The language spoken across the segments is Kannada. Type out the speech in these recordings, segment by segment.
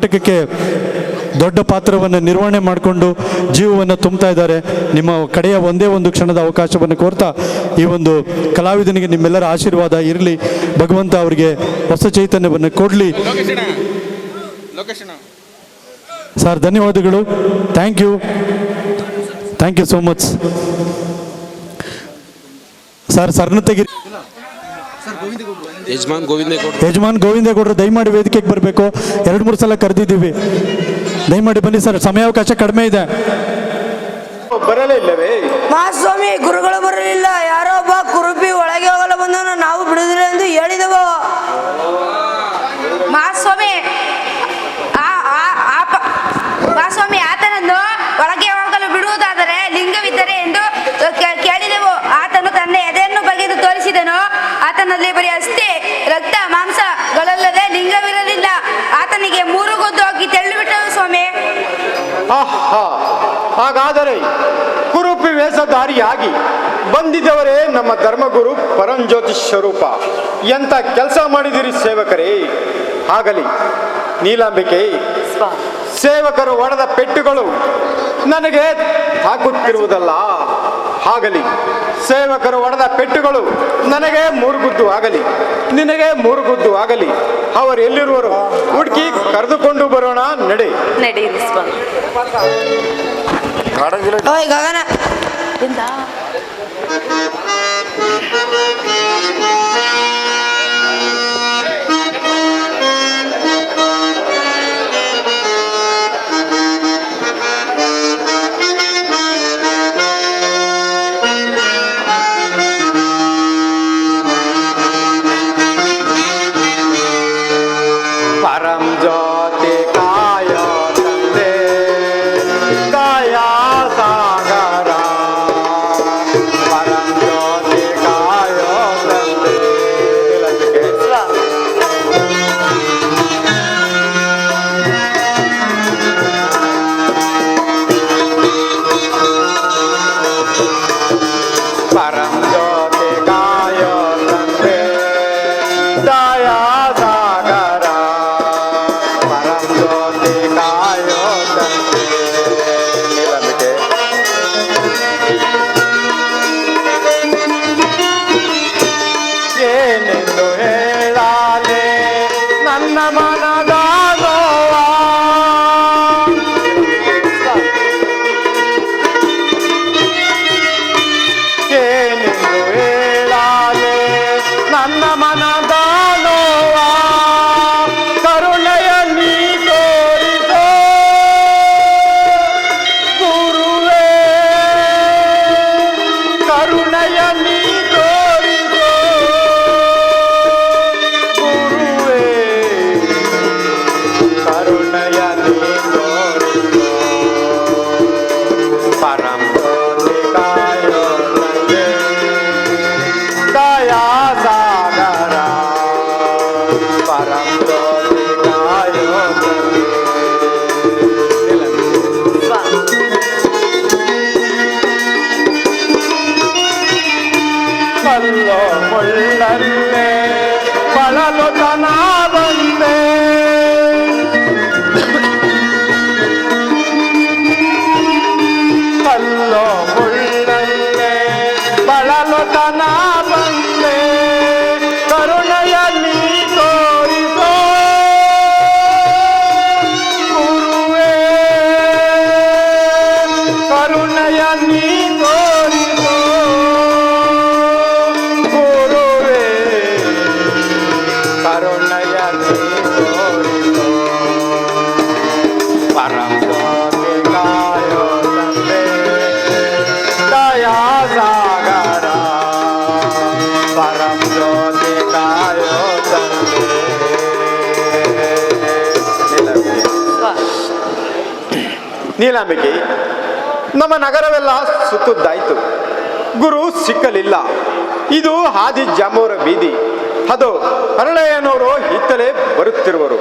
ನಾಟಕಕ್ಕೆ ದೊಡ್ಡ ಪಾತ್ರವನ್ನು ನಿರ್ವಹಣೆ ಮಾಡಿಕೊಂಡು ಜೀವವನ್ನು ತುಂಬ್ತಾ ಇದ್ದಾರೆ. ನಿಮ್ಮ ಕಡೆಯ ಒಂದೇ ಒಂದು ಕ್ಷಣದ ಅವಕಾಶವನ್ನು ಕೋರ್ತಾ ಈ ಒಂದು ಕಲಾವಿದನಿಗೆ ನಿಮ್ಮೆಲ್ಲರ ಆಶೀರ್ವಾದ ಇರಲಿ, ಭಗವಂತ ಅವರಿಗೆ ಹೊಸ ಚೈತನ್ಯವನ್ನು ಕೊಡಲಿ. ಸರ್ ಧನ್ಯವಾದಗಳು. Thank you so much sir. ಸರ್ನತೆಗಿರಿ ಯಜಮಾನ್ ಗೋವಿಂದೇಗೌಡರು ದಯಮಾಡಿ ವೇದಿಕೆಗೆ ಬರಬೇಕು. 2-3 ಸಲ ಕರೆದಿದ್ದೀವಿ, ದಯಮಾಡಿ ಬನ್ನಿ ಸರ್. ಸಮಯಾವಕಾಶ ಕಡಿಮೆ ಇದೆ. ಬರಲಿಲ್ಲವೇ ಮಹಾಸ್ವಾಮಿ? ಗುರುಗಳು ಬರಲಿಲ್ಲ. ಯಾರೋ ಒಬ್ಬ ಕುರುಪಿ ಒಳಗೆ ಹೋಗಲು ಬಂದವನು ನಾವು ಬಿಡುದಿಲ್ಲ ಎಂದು ಹೇಳಿದೆವು. ಮಹಾಸ್ವಾಮಿ ಮಹಾಸ್ವಾಮಿ ಆತನನ್ನು ಒಳಗೆ ಹೋಗಲು ಬಿಡುವುದಾದರೆ ಲಿಂಗವಿದ್ದರೆ ಎಂದು ಕೇಳಿದೆವು. ಆತನು ತನ್ನ ಎದೆಯನ್ನು ಬಗೆದು ತೋರಿಸಿದನು. ಆತನಲ್ಲಿ ಬರೀ ಅಸ್ಥಿ, ರಕ್ತ, ಮಾಂಸಗಳಲ್ಲದೆ ಲಿಂಗವಿರಲಿಲ್ಲ. ಆತನಿಗೆ 3 ಗೊದ್ದು ಹೋಗಿ ತೆಳ್ಳಿಬಿಟ್ಟವು ಸ್ವಾಮಿ. ಹಾಗಾದರೆ ಕುರುಪಿ ವೇಷಧಾರಿಯಾಗಿ ಬಂದಿದ್ದವರೇ ನಮ್ಮ ಧರ್ಮಗುರು ಪರಂಜ್ಯೋತಿ ಸ್ವರೂಪ. ಎಂತ ಕೆಲಸ ಮಾಡಿದಿರಿ ಸೇವಕರೇ. ಆಗಲಿ ನೀಲಾಂಬಿಕೆ, ಸೇವಕರು ಹೊಡೆದ ಪೆಟ್ಟುಗಳು ನನಗೆ ತಾಕುತ್ತಿರುವುದಲ್ಲ. ಆಗಲಿ ಸೇವಕರು ಹೊಡೆದ ಪೆಟ್ಟುಗಳು ನನಗೆ 3 ಗುದ್ದು ಆಗಲಿ, ನಿನಗೆ 3 ಗುದ್ದು ಆಗಲಿ. ಅವರು ಎಲ್ಲಿರುವರು ಹುಡುಕಿ ಕರೆದುಕೊಂಡು ಬರೋಣ. ನಡೆಯಿರಿ ಸ್ವಾಮಿ. ಗಗನ ನೀಲಾಂಬಿಕೆ, ನಮ್ಮ ನಗರವೆಲ್ಲ ಸುತ್ತುದ್ದಾಯ್ತು, ಗುರು ಸಿಕ್ಕಲಿಲ್ಲ. ಇದು ಹಾದಿ ಜಾಂಬವರ ಬೀದಿ. ಅದು ಹರಳೆಯನವರು ಹಿತ್ತಲೇ ಬರುತ್ತಿರುವರು.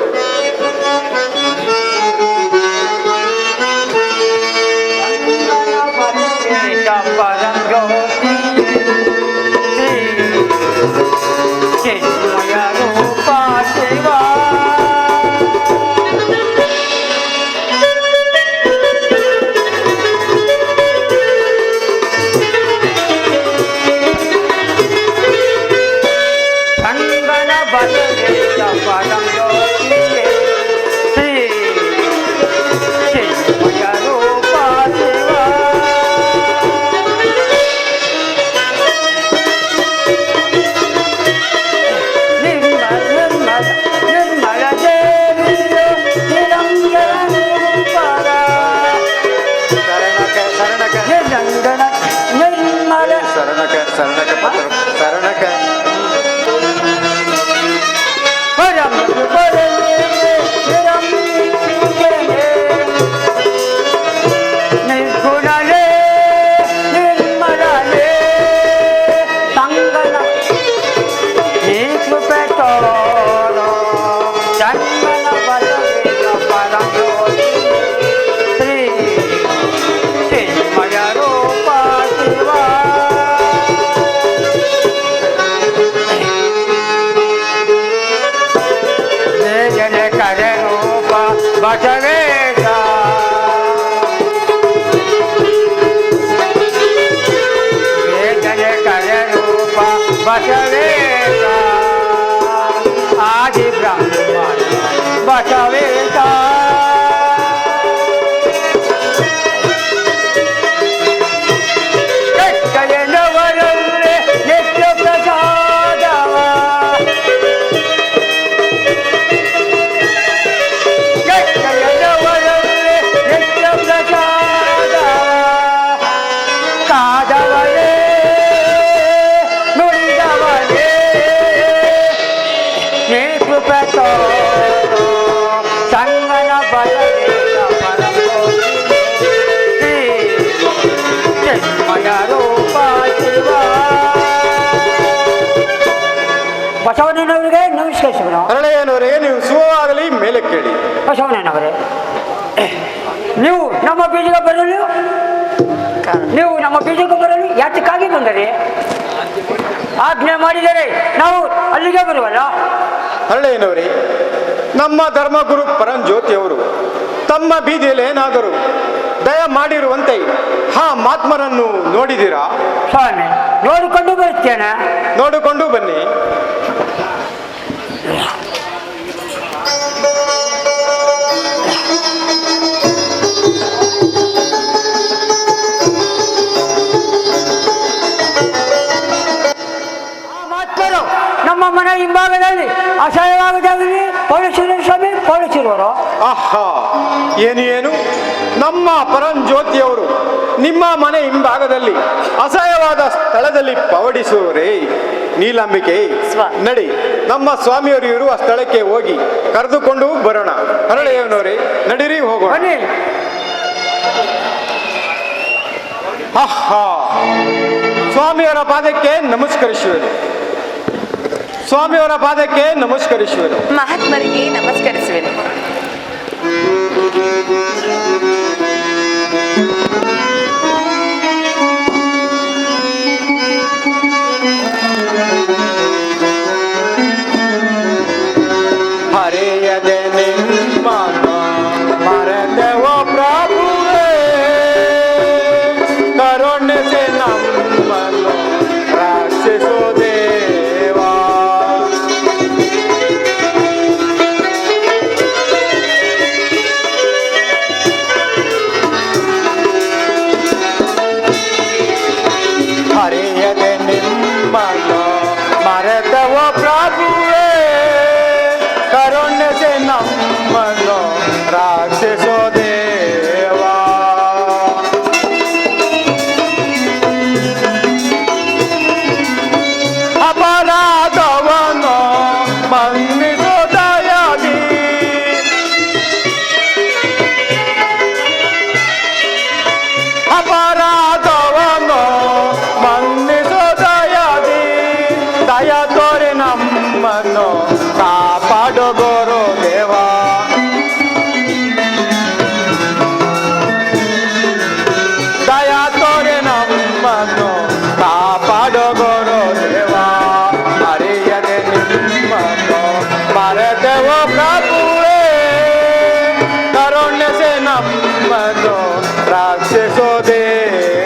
ಶರಣಕ್ಕೆ ಪತ್ರ ಶರಣಕ್ಕೆ ನಿರ್ಗುಣಲೇ ನಿರ್ಮಲಲೇ ಸಂಗನ ಈ ಕೃಪೆ ತೋರೋ ಜನ್ಮನ ಬಲವೇಗ ಪರಜ್ಯೋತಿ ಶ್ರೀ ಚಿನ್ಮಯ ರೂಪ ಶಿವ ಜನ ಕರ ರೂಪ ಬಸವೇಶ ಜನ ಕರ ರೂಪ ಬಸವೇಶ ಆದಿ ಬ್ರಹ್ಮ ಬಸವೇಶ ನಿತ್ಯ ಪ್ರಸಾದವ ನಿತ್ಯ ಪ್ರಸಾದ ಕಾದವನೇ ನುಡಿದವನೇ ನೀ ಕೃಪೆ ತೋರೋ ಸಂಗನ ಬಲವೇಗ ಪರಜ್ಯೋತಿ ಶ್ರೀ ಚಿನ್ಮಯ ರೂಪ ಶಿವ ಬಸವಣ್ಣನವರಿಗೆ ನಮಸ್ಕರಿಸಿದ್ರು. ಹರಳೆಯನವರೇ, ನೀವು ಶುಭವಾಗಲಿ, ಮೇಲೆ ಕೇಳಿ. ಬಸವಣ್ಣನವರೇ, ನೀವು ನಮ್ಮ ಬೀಜಕ್ಕೆ ಬರಲು ಯಾತಕ್ಕಾಗಿ ಬಂದರೆ ಆಜ್ಞೆ ಮಾಡಿದರೆ ನಾವು ಅಲ್ಲಿಗೆ ಬರುವಲ್ಲ. ಹರಳೆಯನವರೇ, ನಮ್ಮ ಧರ್ಮಗುರು ಪರಂಜ್ಯೋತಿಯವರು ತಮ್ಮ ಬೀದಿಯಲ್ಲಿ ಏನಾದರೂ ದಯ ಮಾಡಿರುವಂತೆ ಹಾ ಮಹಾತ್ಮರನ್ನು ನೋಡಿದಿರಾ? ಸ್ವಾಮಿ, ನೋಡಿಕೊಂಡು ಬರುತ್ತೇನೆ. ನೋಡಿಕೊಂಡು ಬನ್ನಿ. ಮಹಾತ್ಮರು ನಮ್ಮ ಮನೆ ಹಿಂಭಾಗದಲ್ಲಿ ಅಸಹ್ಯವಾಗದಾಗಲಿ ಪೌಳಿಸಿರು ಸ್ವಾಮಿ, ಪೌಳಿಸಿರುವರು. ಆಹಾ, ಏನು ನಮ್ಮ ಪರಂಜ್ಯೋತಿಯವರು ನಿಮ್ಮ ಮನೆ ಹಿಂಭಾಗದಲ್ಲಿ ಅಸಹ್ಯವಾದ ಸ್ಥಳದಲ್ಲಿ ಪವಡಿಸುವರೇ? ನೀಲಾಂಬಿಕೆ, ನಡಿ, ನಮ್ಮ ಸ್ವಾಮಿಯವರು ಇರುವ ಸ್ಥಳಕ್ಕೆ ಹೋಗಿ ಕರೆದುಕೊಂಡು ಬರೋಣ. ಹರಳೆಯವನವರೇ, ನಡಿರಿ, ಹೋಗೋಣ. ಬನ್ನಿ. ಆಹಾ, ಸ್ವಾಮಿಯವರ ಪಾದಕ್ಕೆ ನಮಸ್ಕರಿಸುವರು. ಸ್ವಾಮಿಯವರ ಪಾದಕ್ಕೆ ನಮಸ್ಕರಿಸುವರು. ಮಹಾತ್ಮರಿಗೆ ನಮಸ್ಕರಿಸುವೆನು. ಹರೆಯದೆ ನಿಮ್ಮನ್ನು ಮರೆತೆವೋ ಪ್ರಭುವೇ, ಕರುಣಿಸಿ ನಮ್ಮನ್ನು ರಕ್ಷಿಸೋ ದೇವಾ. ಹರೆಯದೆ ನಿಮ್ಮನ್ನು ಮರೆತೆವೋ ಪ್ರಭುವೇ, ಕರುಣಿಸಿ ನಮ್ಮನ್ನು ರಕ್ಷಿಸೋ ದೇವಾ. ಅಪರಾಧವನ್ನು ಮನ್ನಿಸೋ ದಯಾದಿ, ಅಪರಾಧವನ್ನು ಮನ್ನಿಸೋ ದಯಾದಿ, ದಯ ತೋರಿ ನಮ್ಮನ್ನು ಕಾಪಾಡು ಗುರು ದೇವಾ. ದಯ ತೋರಿ ನಮ್ಮನ್ನು ಕಾಪಾಡು ಗುರು ದೇವಾ. ಹರಿಯದೆ ನಿಮ್ಮನ್ನು ಮರೆತೆವೋ ಪ್ರಭುವೇ, ಕರುಣಿಸಿ ನಮ್ಮನ್ನು ರಕ್ಷಿಸೋ ದೇವಾ.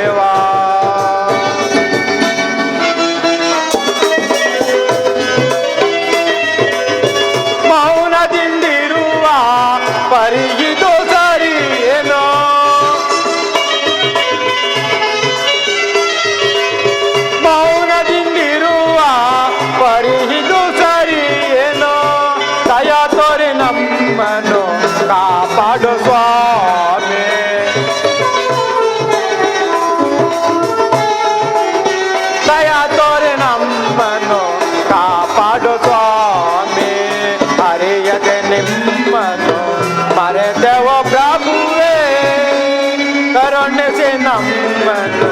ಕರುಣಿಸಿ ನಮ್ಮನ್ನು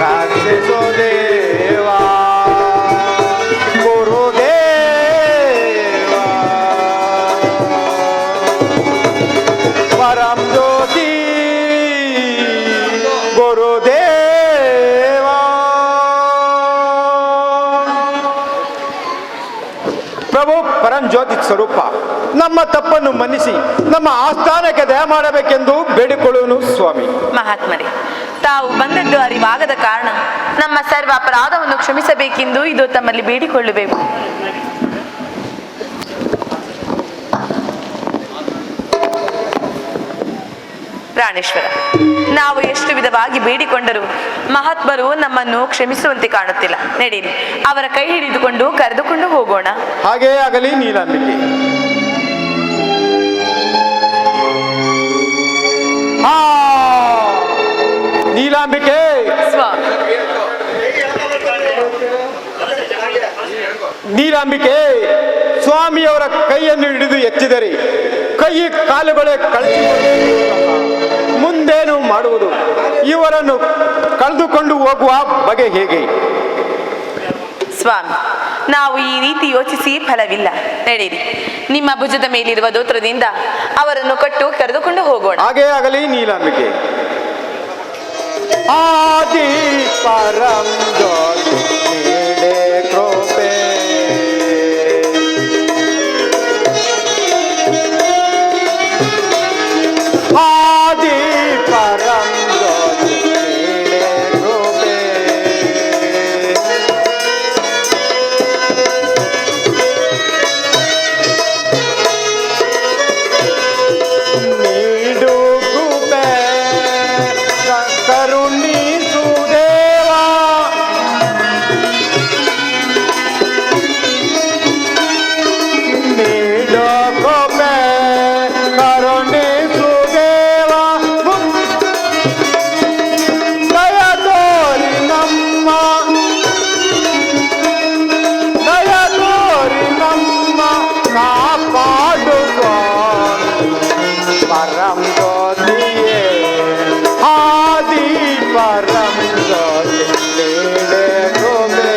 ರಕ್ಷಿಸು ದೇವಾ ಗುರುದೇವ. ಪರಂ ಜ್ಯೋತಿ ಗುರುದೇವ. ಪ್ರಭು ಪರಂ ಜ್ಯೋತಿ ಸ್ವರೂಪ, ನಮ್ಮ ತಪ್ಪನ್ನು ಮನ್ನಿಸಿ ನಮ್ಮ ಆಸ್ಥಾನಕ್ಕೆ ದಯ ಮಾಡಬೇಕೆಂದು ಬೇಡಿಕೊಳ್ಳುವನು ಸ್ವಾಮಿ. ಮಹಾತ್ಮರೇ, ತಾವು ಬಂದದ್ದು ಅರಿವಾಗದ ಕಾರಣ ನಮ್ಮ ಸರ್ವ ಅಪರಾಧವನ್ನು ಕ್ಷಮಿಸಬೇಕೆಂದು ಇದು ತಮ್ಮಲ್ಲಿ ಬೇಡಿಕೊಳ್ಳಬೇಕು. ಪ್ರಾಣೇಶ್ವರ, ನಾವು ಎಷ್ಟು ವಿಧವಾಗಿ ಬೇಡಿಕೊಂಡರೂ ಮಹಾತ್ಮರು ನಮ್ಮನ್ನು ಕ್ಷಮಿಸುವಂತೆ ಕಾಣುತ್ತಿಲ್ಲ. ನಡೆಯಿರಿ, ಅವರ ಕೈ ಹಿಡಿದುಕೊಂಡು ಕರೆದುಕೊಂಡು ಹೋಗೋಣ. ಹಾಗೇ ಆಗಲಿ ನೀಲಾಂಬಿಕೆ. ನೀಲಾಂಬಿಕೆ, ಸ್ವಾಮಿ, ನೀಲಾಂಬಿಕೆ ಸ್ವಾಮಿಯವರ ಕೈಯನ್ನು ಹಿಡಿದು ಎತ್ತಿದರೆ ಕೈ ಕಾಲುಗಳೇ ಮುಂದೇನು ಮಾಡುವುದು? ಇವರನ್ನು ಕಳೆದುಕೊಂಡು ಹೋಗುವ ಬಗೆ ಹೇಗೆ? ಸ್ವಾಮಿ, ನಾವು ಈ ರೀತಿ ಯೋಚಿಸಿ ಫಲವಿಲ್ಲ. ನಡೆಯಿರಿ, ನಿಮ್ಮ ಭುಜದ ಮೇಲಿರುವ ದೋತ್ರದಿಂದ ಅವರನ್ನು ಕಟ್ಟು ಕರೆದುಕೊಂಡು ಹೋಗೋಣ. ಹಾಗೇ ಆಗಲಿ ನೀಲಾಂಬಿಕೆ. ಆದಿ ಪರಂ ಜ್ಯೋತಿ ನೀಡೆ ಕೃಪೆ, ಆದಿ ಪರಂ ಜ್ಯೋತಿ ನೀಡೆ ಕೃಪೆ, ನೀಡು ಕೃಪೆ ಕರುಣಿಸು ದೇವಾ. ನೀಡು ಕೃಪೆ ಕರುಣಿಸು ದೇವಾ. ದಯ ತೋರಿ ನಮ್ಮ, ದಯ ತೋರಿ ನಮ್ಮ ಕಾಪಾಡುವ ಪರಂ ಜ್ಯೋತಿಯೇ, ಆದಿ ಪರಂ ಜ್ಯೋತಿ ನೀಡೆ ಕೃಪೆ.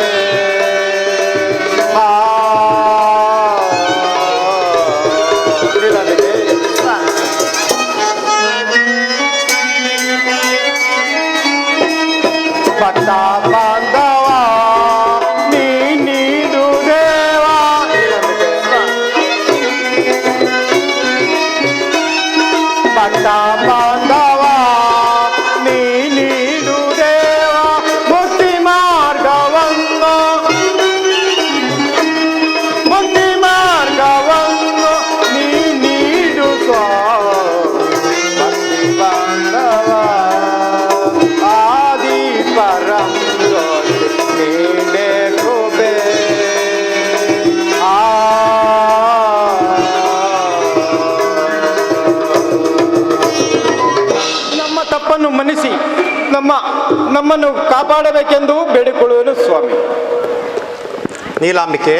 ನೀಲಾಂಬಿಕೆ, ಭಕ್ತ ಬಾಂಧವ ನೀ ನೀಡು ದೇವಾ. ಭಕ್ತ ಬಾಂಧವ ನೀ ನೀಡು ದೇವಾ. ಮುಕ್ತಿ ಮಾರ್ಗವನ್ನು, ಮುಕ್ತಿ ಮಾರ್ಗವನ್ನು ನೀ ನೀಡು ಭಕ್ತಿ ಬಾಂಧವ, ಆದಿ ಪರಂ ಜ್ಯೋತಿ ನೀಡೆ ಕೃಪೆ. ನಮ್ಮ ತಪ್ಪನ್ನು ಮನ್ನಿಸಿ ನಮ್ಮನ್ನು ಕಾಪಾಡಬೇಕೆಂದು ಬೇಡಿಕೊಳ್ಳುವನು ಸ್ವಾಮಿ. ನೀಲಾಂಬಿಕೆ,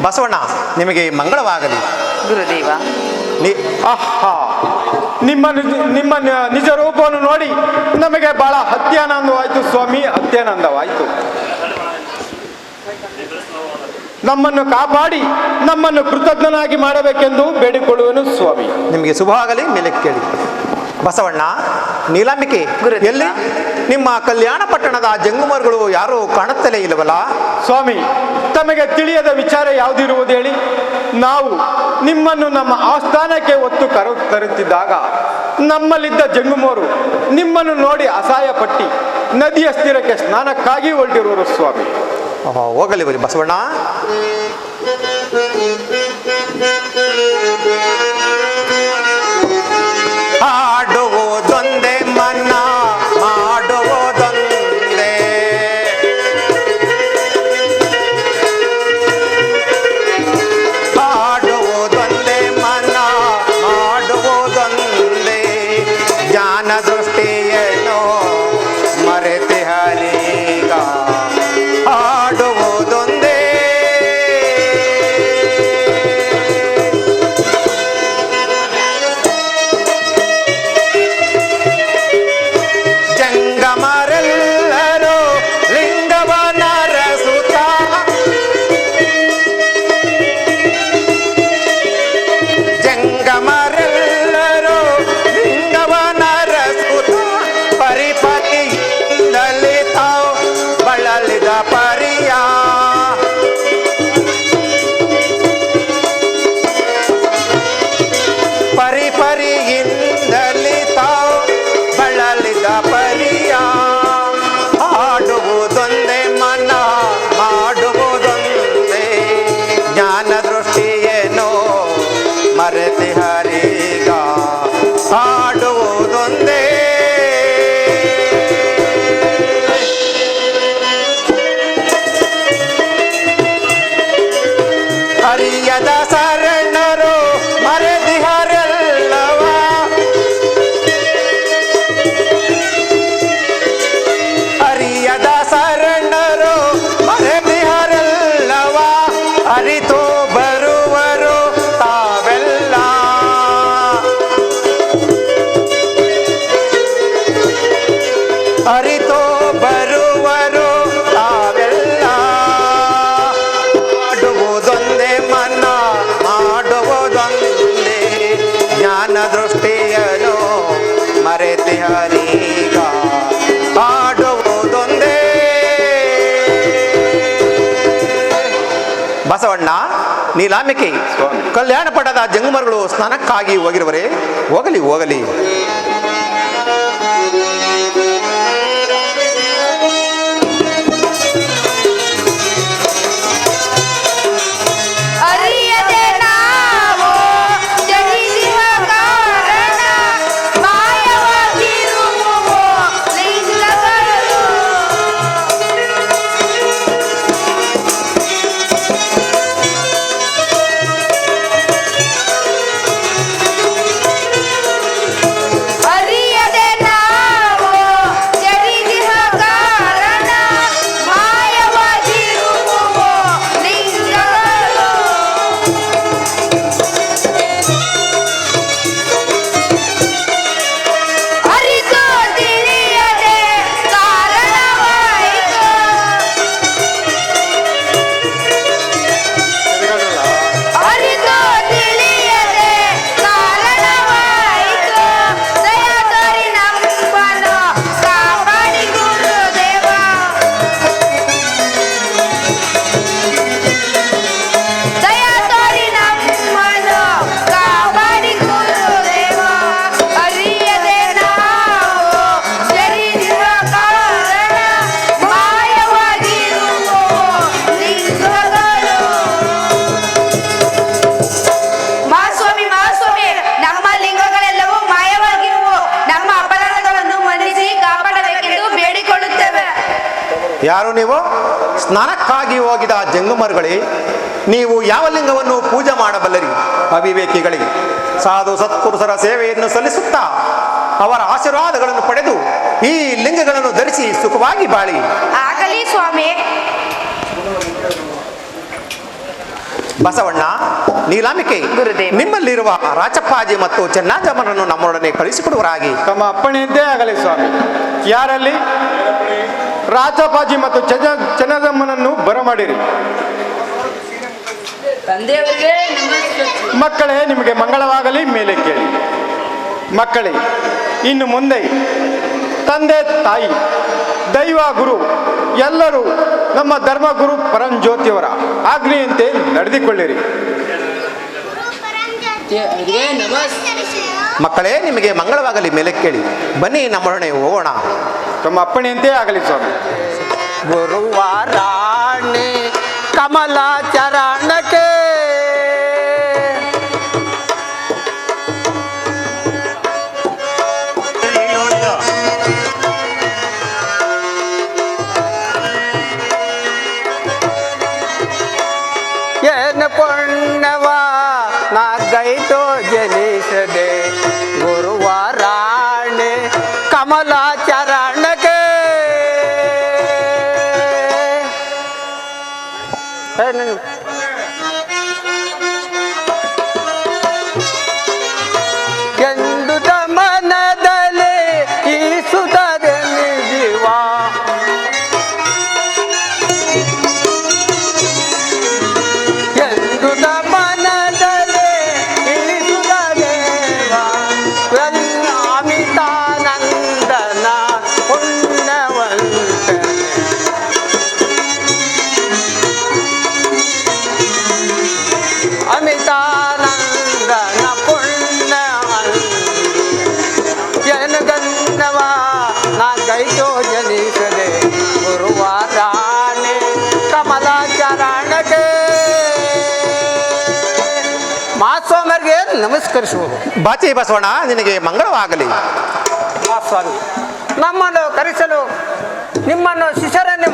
ಬಸವಣ್ಣ ನಿಮಗೆ ಮಂಗಳವಾಗಲಿ. ಗುರುದೇವ, ಆಹಾ, ನಿಮ್ಮ ನಿಜ ರೂಪವನ್ನು ನೋಡಿ ನಮಗೆ ಬಹಳ ಅತ್ಯಾನಂದವಾಯಿತು ಸ್ವಾಮಿ, ಅತ್ಯಾನಂದವಾಯಿತು. ನಮ್ಮನ್ನು ಕಾಪಾಡಿ ನಮ್ಮನ್ನು ಕೃತಜ್ಞನಾಗಿ ಮಾಡಬೇಕೆಂದು ಬೇಡಿಕೊಳ್ಳುವನು ಸ್ವಾಮಿ. ನಿಮಗೆ ಶುಭವಾಗಲಿ. ಮೇಲೆ ಕೇಳಿ. ಬಸವಣ್ಣ, ನೀಲಾಂಬಿಕೆ ಗುರುದೇವ. ಎಲ್ಲಿ? ನಿಮ್ಮ ಕಲ್ಯಾಣ ಪಟ್ಟಣದ ಜಂಗುಮರುಗಳು ಯಾರೂ ಕಾಣುತ್ತಲೇ ಇಲ್ಲವಲ್ಲ? ಸ್ವಾಮಿ, ತಮಗೆ ತಿಳಿಯದ ವಿಚಾರ ಯಾವುದಿರುವುದು ಹೇಳಿ? ನಾವು ನಿಮ್ಮನ್ನು ನಮ್ಮ ಆಸ್ಥಾನಕ್ಕೆ ಒತ್ತು ತರುತ್ತಿದ್ದಾಗ ನಮ್ಮಲ್ಲಿದ್ದ ಜಂಗುಮೋರು ನಿಮ್ಮನ್ನು ನೋಡಿ ಅಸಹಾಯ ಪಟ್ಟಿ ನದಿಯ ಸ್ಥಿರಕ್ಕೆ ಸ್ನಾನಕ್ಕಾಗಿ ಹೊರಟಿರುವರು ಸ್ವಾಮಿ. ಹೋಗಲಿ ಬರಿ ಬಸವಣ್ಣ. ಆಡುವುದೊಂದೇ ಮನ್ನ ಮಾಡುವುದೊಂದೇ, ಆಡುವುದೊಂದೇ ಮನ್ನ ಮಾಡುವುದೊಂದೇ, ಜ್ಞಾನ ದೃಷ್ಟಿಯನ್ನು ಮರೆತಿ ಹರೀಗ ಆಡುವುದೊಂದೇ. ಪರಿಯ ಆಡುವುದೊಂದೇ ಮನ ಮಾಡುವುದೊಂದೇ ಜ್ಞಾನ ದೃಷ್ಟಿಯೇನೋ ಮರೆತಿ ಹರಿಗ ಆಡುವುದೊಂದೇ ಹರಿಯದ ಶರಣರು ಮರೆದಿಹರೆಲ್ಲವ ಹರಿಯದ ಶರಣರು ಮರೆದಿಹರೆಲ್ಲವ ಅರಿತು ಬರುವರು ತಾವೆಲ್ಲ ಅರಿತು ಬರುವರು ತಾವೆಲ್ಲ ಮಾಡುವುದೊಂದೇ ಮನ ಮಾಡುವುದೊಂದೇ ಜ್ಞಾನ ದೃಷ್ಟಿಯನು ಮರೆತಿ ಹರೀಗ ಆಡುವುದೊಂದೇ ಬಸವಣ್ಣ ನೀಲಾಂಬಿಕೆ ಕಲ್ಯಾಣ ಪಟ್ಟದ ಜಂಗಮರುಗಳು ಸ್ನಾನಕ್ಕಾಗಿ ಹೋಗಿರುವರೆ ಹೋಗಲಿ ಹೋಗಲಿ ಅರಿಯದೆ ನಾವು ಜನಿಸಿದ ಕಾರಣ ಮಾಯವಾಗಿರುವವು ಲಿಂಗಗಳು. ಅರಿಯದೆ ನಾವು ಜನಿಸಿದ ಕಾರಣ ಮಾಯವಾಗಿರುವವು ಲಿಂಗಗಳು. ಅರಿತು ತಿಳಿಯದೆ ಕಾರಣವಾಯಿತು. ಅರಿತು ತಿಳಿಯದೆ ಕಾರಣವಾಯಿತು. ದಯಾ ತೋರಿ ನಮ್ಮನ್ನು ಕಾಪಾಡಿ ಗುರುದೇವ. ದಯಾ ತೋರಿ ನಮ್ಮನ್ನು ಕಾಪಾಡಿ ಗುರುದೇವ. ಅರಿಯದೆ ನಾವು ಜನಿಸಿದ ಕಾರಣ ಮಾಯವಾಗಿರುವವು ಲಿಂಗಗಳು. ಮಹಾಸ್ವಾಮಿ ಮಹಾಸ್ವಾಮಿ, ನಮ್ಮ ಲಿಂಗಗಳೆಲ್ಲವೂ ಮಾಯವಾಗಿರುವು. ನಮ್ಮ ಅಪರಾಧಗಳನ್ನು ಮನ್ನಿಸಿ ಕಾಪಾಡಬೇಕೆಂದು ಬೇಡಿಕೊಳ್ಳುತ್ತೇವೆ. ಯಾರು ನೀವು ಸ್ನಾನಕ್ಕಾಗಿ ಹೋಗಿದ ಜಂಗಮರುಗಳೇ ನೀವು ಯಾವ ಲಿಂಗವನ್ನು ಪೂಜೆ ಮಾಡಬಲ್ಲರಿ ಅವಿವೇಕಿಗಳಿಗೆ ಸಾಧು ಸತ್ಪುರುಷರ ಸೇವೆಯನ್ನು ಸಲ್ಲಿಸುತ್ತಾ ಅವರ ಆಶೀರ್ವಾದಗಳನ್ನು ಪಡೆದು ಈ ಲಿಂಗಗಳನ್ನು ಧರಿಸಿ ಸುಖವಾಗಿ ಬಾಳಿ ಆಗಲಿ ಸ್ವಾಮಿ. ಬಸವಣ್ಣ ನೀಲಾಂಬಿಕೆ ಗುರುದೇವ. ನಿಮ್ಮಲ್ಲಿರುವ ರಾಚಪ್ಪಾಜಿ ಮತ್ತು ಚೆನ್ನಾಜಮ್ಮನನ್ನು ನಮ್ಮೊಡನೆ ಕಳಿಸಿಕೊಡುವರಾಗಿ ತಮ್ಮ ಅಪ್ಪಣೆಯಂತೆ ಆಗಲಿ ಸ್ವಾಮಿ. ಯಾರಲ್ಲಿ ರಾಜಪಾಜಿ ಮತ್ತು ಚೆನ್ನದಮ್ಮನನ್ನು ಬರಮಾಡಿರಿ. ಮಕ್ಕಳೇ, ನಿಮಗೆ ಮಂಗಳವಾಗಲಿ. ಮೇಲೆ ಕೇಳಿ ಮಕ್ಕಳೇ, ಇನ್ನು ಮುಂದೆ ತಂದೆ ತಾಯಿ ದೈವ ಗುರು ಎಲ್ಲರೂ ನಮ್ಮ ಧರ್ಮಗುರು ಪರಂಜ್ಯೋತಿಯವರ ಆಜ್ಞೆಯಂತೆ ನಡೆದುಕೊಳ್ಳಿರಿ. ಮಕ್ಕಳೇ ನಿಮಗೆ ಮಂಗಳವಾಗಲಿ. ಮೇಲೆ ಕೇಳಿ ಬನ್ನಿ ನಮ್ಮೊಡನೆ ಹೋಗೋಣ. ತಮ್ಮ ಅಪ್ಪಣೆಯಂತೆ ಆಗಲಿ ಸ್ವಾಮಿ. ಗುರುವಾರಾಣಿ ಕಮಲಾ ಚರಣಕ್ಕೆ ಏನು ಪುಣ್ಯವ ನಾಗೈತೋ ಜನಿಸದೆ ಗುರುವಾರಾಣಿ ಕಮಲಾ ಚರಣಕ್ಕೆ ಎಂದು ಮನದಲ್ಲಿ ಈ ಸುಧದೆ ಜೀವ ಎಂದು ಮನದಲ್ಲಿ ಈ ಸುಧದೇವ ಅಮಿತಾನಂದನ ಕೈತೋ ಜನಿಸದೆ ಗುರುವಾರಾಣೆ ಕಮಲ ಚರಣಕ್ಕೆ ಮಹಾಸ್ವಾಮಿಯರಿಗೆ ನಮಸ್ಕರಿಸುವುದು. ಬಾಚಿ ಬಸವಣ್ಣ, ನಿನಗೆ ಮಂಗಳವಾಗಲಿ. ಮಹಾಸ್ವಾಮಿ, ನಮ್ಮನ್ನು ಕರೆಸಲು ನಿಮ್ಮನ್ನು ಶಿಷ್ಯರನ್ನೇ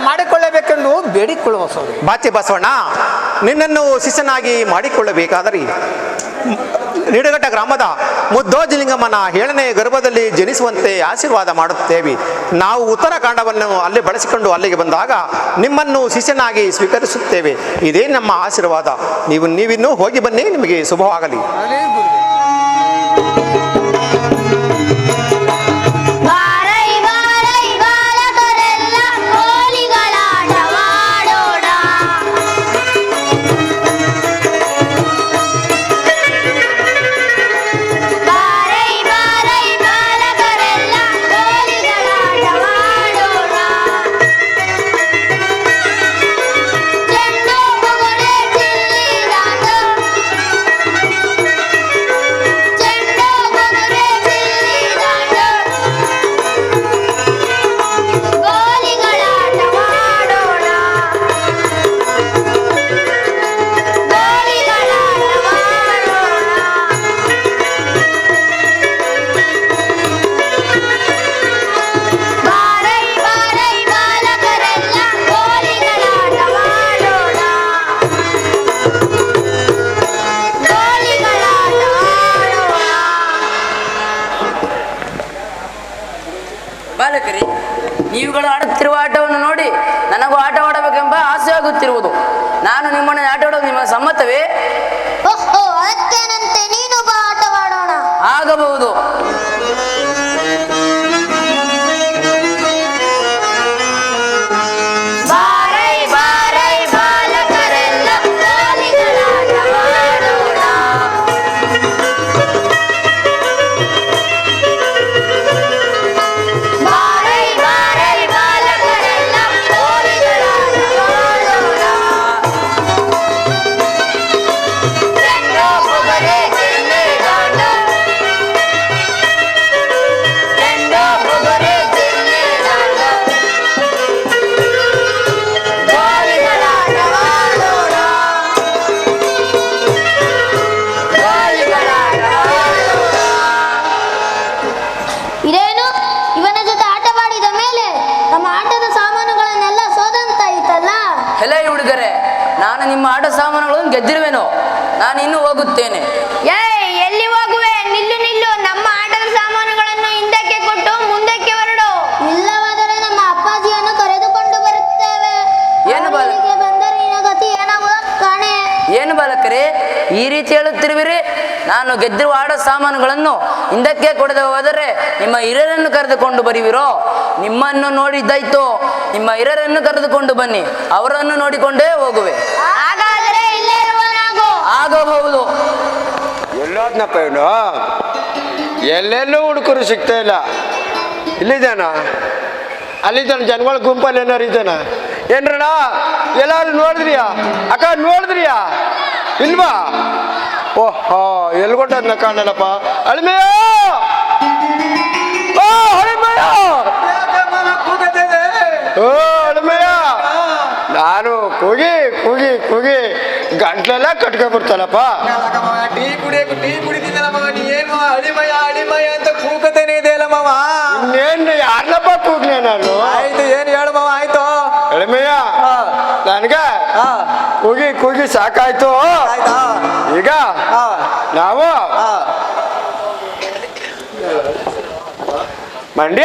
ಮಾಡಿಕೊಳ್ಳಬೇಕೆಂದು ಬೇಡಿಕೊಳ್ಳುವ ಸ್ವಾಮಿ. ಬಾಚಿ ಬಸವಣ್ಣ, ನಿನ್ನನ್ನು ಶಿಷ್ಯನಾಗಿ ಮಾಡಿಕೊಳ್ಳಬೇಕಾದರೆ ನಿಡಘಟ್ಟ ಗ್ರಾಮದ ಮುದ್ದೋಜಲಿಂಗಮ್ಮನ 7ನೇ ಗರ್ಭದಲ್ಲಿ ಜನಿಸುವಂತೆ ಆಶೀರ್ವಾದ ಮಾಡುತ್ತೇವೆ. ನಾವು ಉತ್ತರಾಖಂಡವನ್ನು ಅಲ್ಲಿ ಬಳಸಿಕೊಂಡು ಅಲ್ಲಿಗೆ ಬಂದಾಗ ನಿಮ್ಮನ್ನು ಶಿಷ್ಯನಾಗಿ ಸ್ವೀಕರಿಸುತ್ತೇವೆ. ಇದೇ ನಮ್ಮ ಆಶೀರ್ವಾದ. ನೀವಿನ್ನೂ ಹೋಗಿ ಬನ್ನಿ, ನಿಮಗೆ ಶುಭವಾಗಲಿ. ಬಾಲಕರೇ, ನೀವುಗಳು ಆಡುತ್ತಿರುವ ಆಟವನ್ನು ನೋಡಿ ನನಗೂ ಆಟವಾಡಬೇಕೆಂಬ ಆಸೆ ಆಗುತ್ತಿರುವುದು. ನಾನು ನಿಮ್ಮನ್ನು ಆಟವಾಡೋದು ನಿಮ್ಮ ಸಮ್ಮತವೇ? ಓಹೋ, ಅದಕ್ಕೇನಂತೆ, ನೀನು ಬಾ ಆಟವಾಡೋಣ. ಆಗಬಹುದು. ಇದೇನು, ಇವನ ಜೊತೆ ಆಟವಾಡಿದ ಮೇಲೆ ನಮ್ಮ ಆಟದ ಸಾಮಾನುಗಳನ್ನೆಲ್ಲ ಸೋದಂತಾಯಿತಲ್ಲ. ಹೆಲೈ ಹುಡುಗರೆ, ನಾನು ನಿಮ್ಮ ಆಟ ಸಾಮಾನುಗಳನ್ನು ಗೆದ್ದಿರುವೆನೋ? ನಾನು ಇನ್ನೂ ಹೋಗುತ್ತೇನೆ. ಎಲ್ಲಿ ಹೋಗುವೆ? ನಿಲ್ಲು ನಿಲ್ಲು, ನಮ್ಮ ಆಟದ ಸಾಮಾನುಗಳನ್ನು ಹಿಂದಕ್ಕೆ ಕೊಟ್ಟು ಮುಂದಕ್ಕೆ ಹೊರಡು. ಇಲ್ಲವಾದರೆ ನಮ್ಮ ಅಪ್ಪಾಜಿಯನ್ನು ಕರೆದುಕೊಂಡು ಬರುತ್ತೇವೆ. ಏನು ಅವರು ಬಾಲ- ಇಲ್ಲಿಗೆ ಬಂದರೆ ನಿನ್ನ ಗತಿ ಏನಾಗುವ ಕಾಣೆ. ಏನು ಬಾಲಕರೇ, ಈ ರೀತಿ ಹೇಳುತ್ತಿರುವಿರಿ? ನಾನು ಗೆದ್ದಿರುವ ಆಟ ಸಾಮಾನುಗಳನ್ನು ಹಿಂದಕ್ಕೆ ಕೊಡದೆ ಹೋದರೆ ನಿಮ್ಮ ಹಿರಿಯರನ್ನು ಕರೆದುಕೊಂಡು ಬರುವಿರೋ? ನಿಮ್ಮನ್ನು ನೋಡಿದ್ದಾಯ್ತು, ನಿಮ್ಮ ಹಿರಿಯರನ್ನು ಕರೆದುಕೊಂಡು ಬನ್ನಿ, ಅವರನ್ನು ನೋಡಿಕೊಂಡೇ ಹೋಗುವೆ. ಹಾಗಾದರೆ ಇಲ್ಲೇ ಇರುವನಾಗು. ಆಗಬಹುದು. ಎಲ್ಲೋದ್ನಪ್ಪ ಇವನು? ಎಲ್ಲೆಲ್ಲೂ ಹುಡುಕರು ಸಿಗ್ತಾ ಇಲ್ಲ. ಇಲ್ಲಿದ್ದಾನ? ಅಲ್ಲಿದ್ದಾನ? ಜನಗಳ ಗುಂಪಲ್ಲಿ ಏನಾರು ಇದ್ದಾನ ಏನ್ರಣ? ಎಲ್ಲಾರು ನೋಡಿದ್ರಿಯಾ? ಅಕ್ಕ ನೋಡಿದ್ರಿಯಾ? ಇಲ್ವಾ? ಓಹೋ, ಎಲ್ಗೊಟ್ಟದ್ನ ಕಾಣಲ್ಲಪ್ಪ. ಅಳಿಮೆಯ, ಓ ಅಳಿಮೆಯ, ಓ ಅಳಿಮೆಯ, ನಾನು ಕೂಗಿ ಕೂಗಿ ಕೂಗಿ ಗಂಟ್ಲೆಲ್ಲ ಕಟ್ಕೊಂಡ್ಬಿಡ್ತಾನಪ್ಪ. ಟೀ ಕುಡಿದಿದ್ದಲ್ಲ ಮಾವ, ನೀ ಏನು ಅಳಿಮಯ ಅಳಿಮಯ ಅಂತ ಕೂಗತೇನೆ ಇದೆಯಲ್ಲ ಮಾವ. ಇನ್ನೇನು ಯಾರನ್ನಪ್ಪ ಕೂಗ್ನೆ ನಾನು? ಆಯ್ತು, ಏನು ಹೇಳು ಮಾವ, ಆಯ್ತು. ಎಳಿಮೆಯ, ನನ್ಗೆ ಕೂಗಿ ಕೂಗಿ ಸಾಕಾಯ್ತು. ಆಯ್ತಾ? ಈಗ ನಾವು ಮಂಡ್ಯ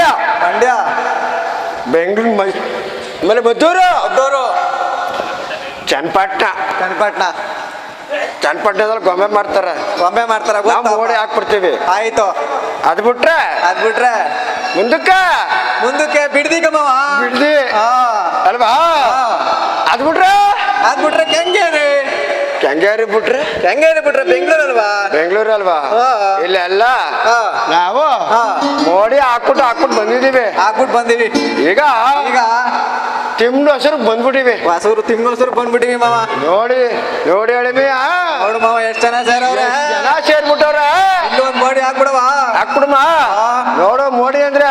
ಬೆಂಗಳೂರು ಆಮೇಲೆ ಮದ್ದೂರು ಚನ್ನಪಟ್ಟಣ ಚನ್ನಪಟ್ಟಣದಲ್ಲಿ ಗೊಂಬೆ ಮಾಡ್ತಾರೆ. ನಾವು ಓಡಿ ಹಾಕ್ಬಿಡ್ತೀವಿ. ಆಯ್ತು. ಅದ್ ಬಿಟ್ರೆ ಮುಂದಕ್ಕೆ ಬಿಡ್ದಿ ಮಾವ. ಬಿಡ್ದಿ ಅಲ್ವಾ? ಅದ್ ಬಿಟ್ರೆ ಕೆಂಗೇರಿ ಬಿಟ್ರೆ ಬೆಂಗಳೂರು ಅಲ್ವಾ? ಇಲ್ಲೆಲ್ಲ ನಾವು ಮೋಡಿ ಹಾಕ್ಬಿಟ್ಟು ಬಂದಿದ್ದೀವಿ. ಈಗ ತಿಮ್ನ ಹಸಿರು ಬಂದ್ಬಿಟ್ಟಿವಿ. ಬಂದ್ಬಿಟ್ಟಿವಿ ಮಾವ. ನೋಡಿ ಎಳಿಮೆಯ, ನೋಡು ಮಾವ, ಎಷ್ಟು ಜನ ಸೇರವ್ರೆ. ಜನ ಸೇರ್ಬಿಟ್ಟವ್ರ. ಇಲ್ಲೊಂದು ಮೋಡಿ ಹಾಕ್ಬಿಡವ. ಹಾಕ್ಬಿಡಮ್ಮ. ನೋಡು ಮೋಡಿ ಅಂದ್ರೆ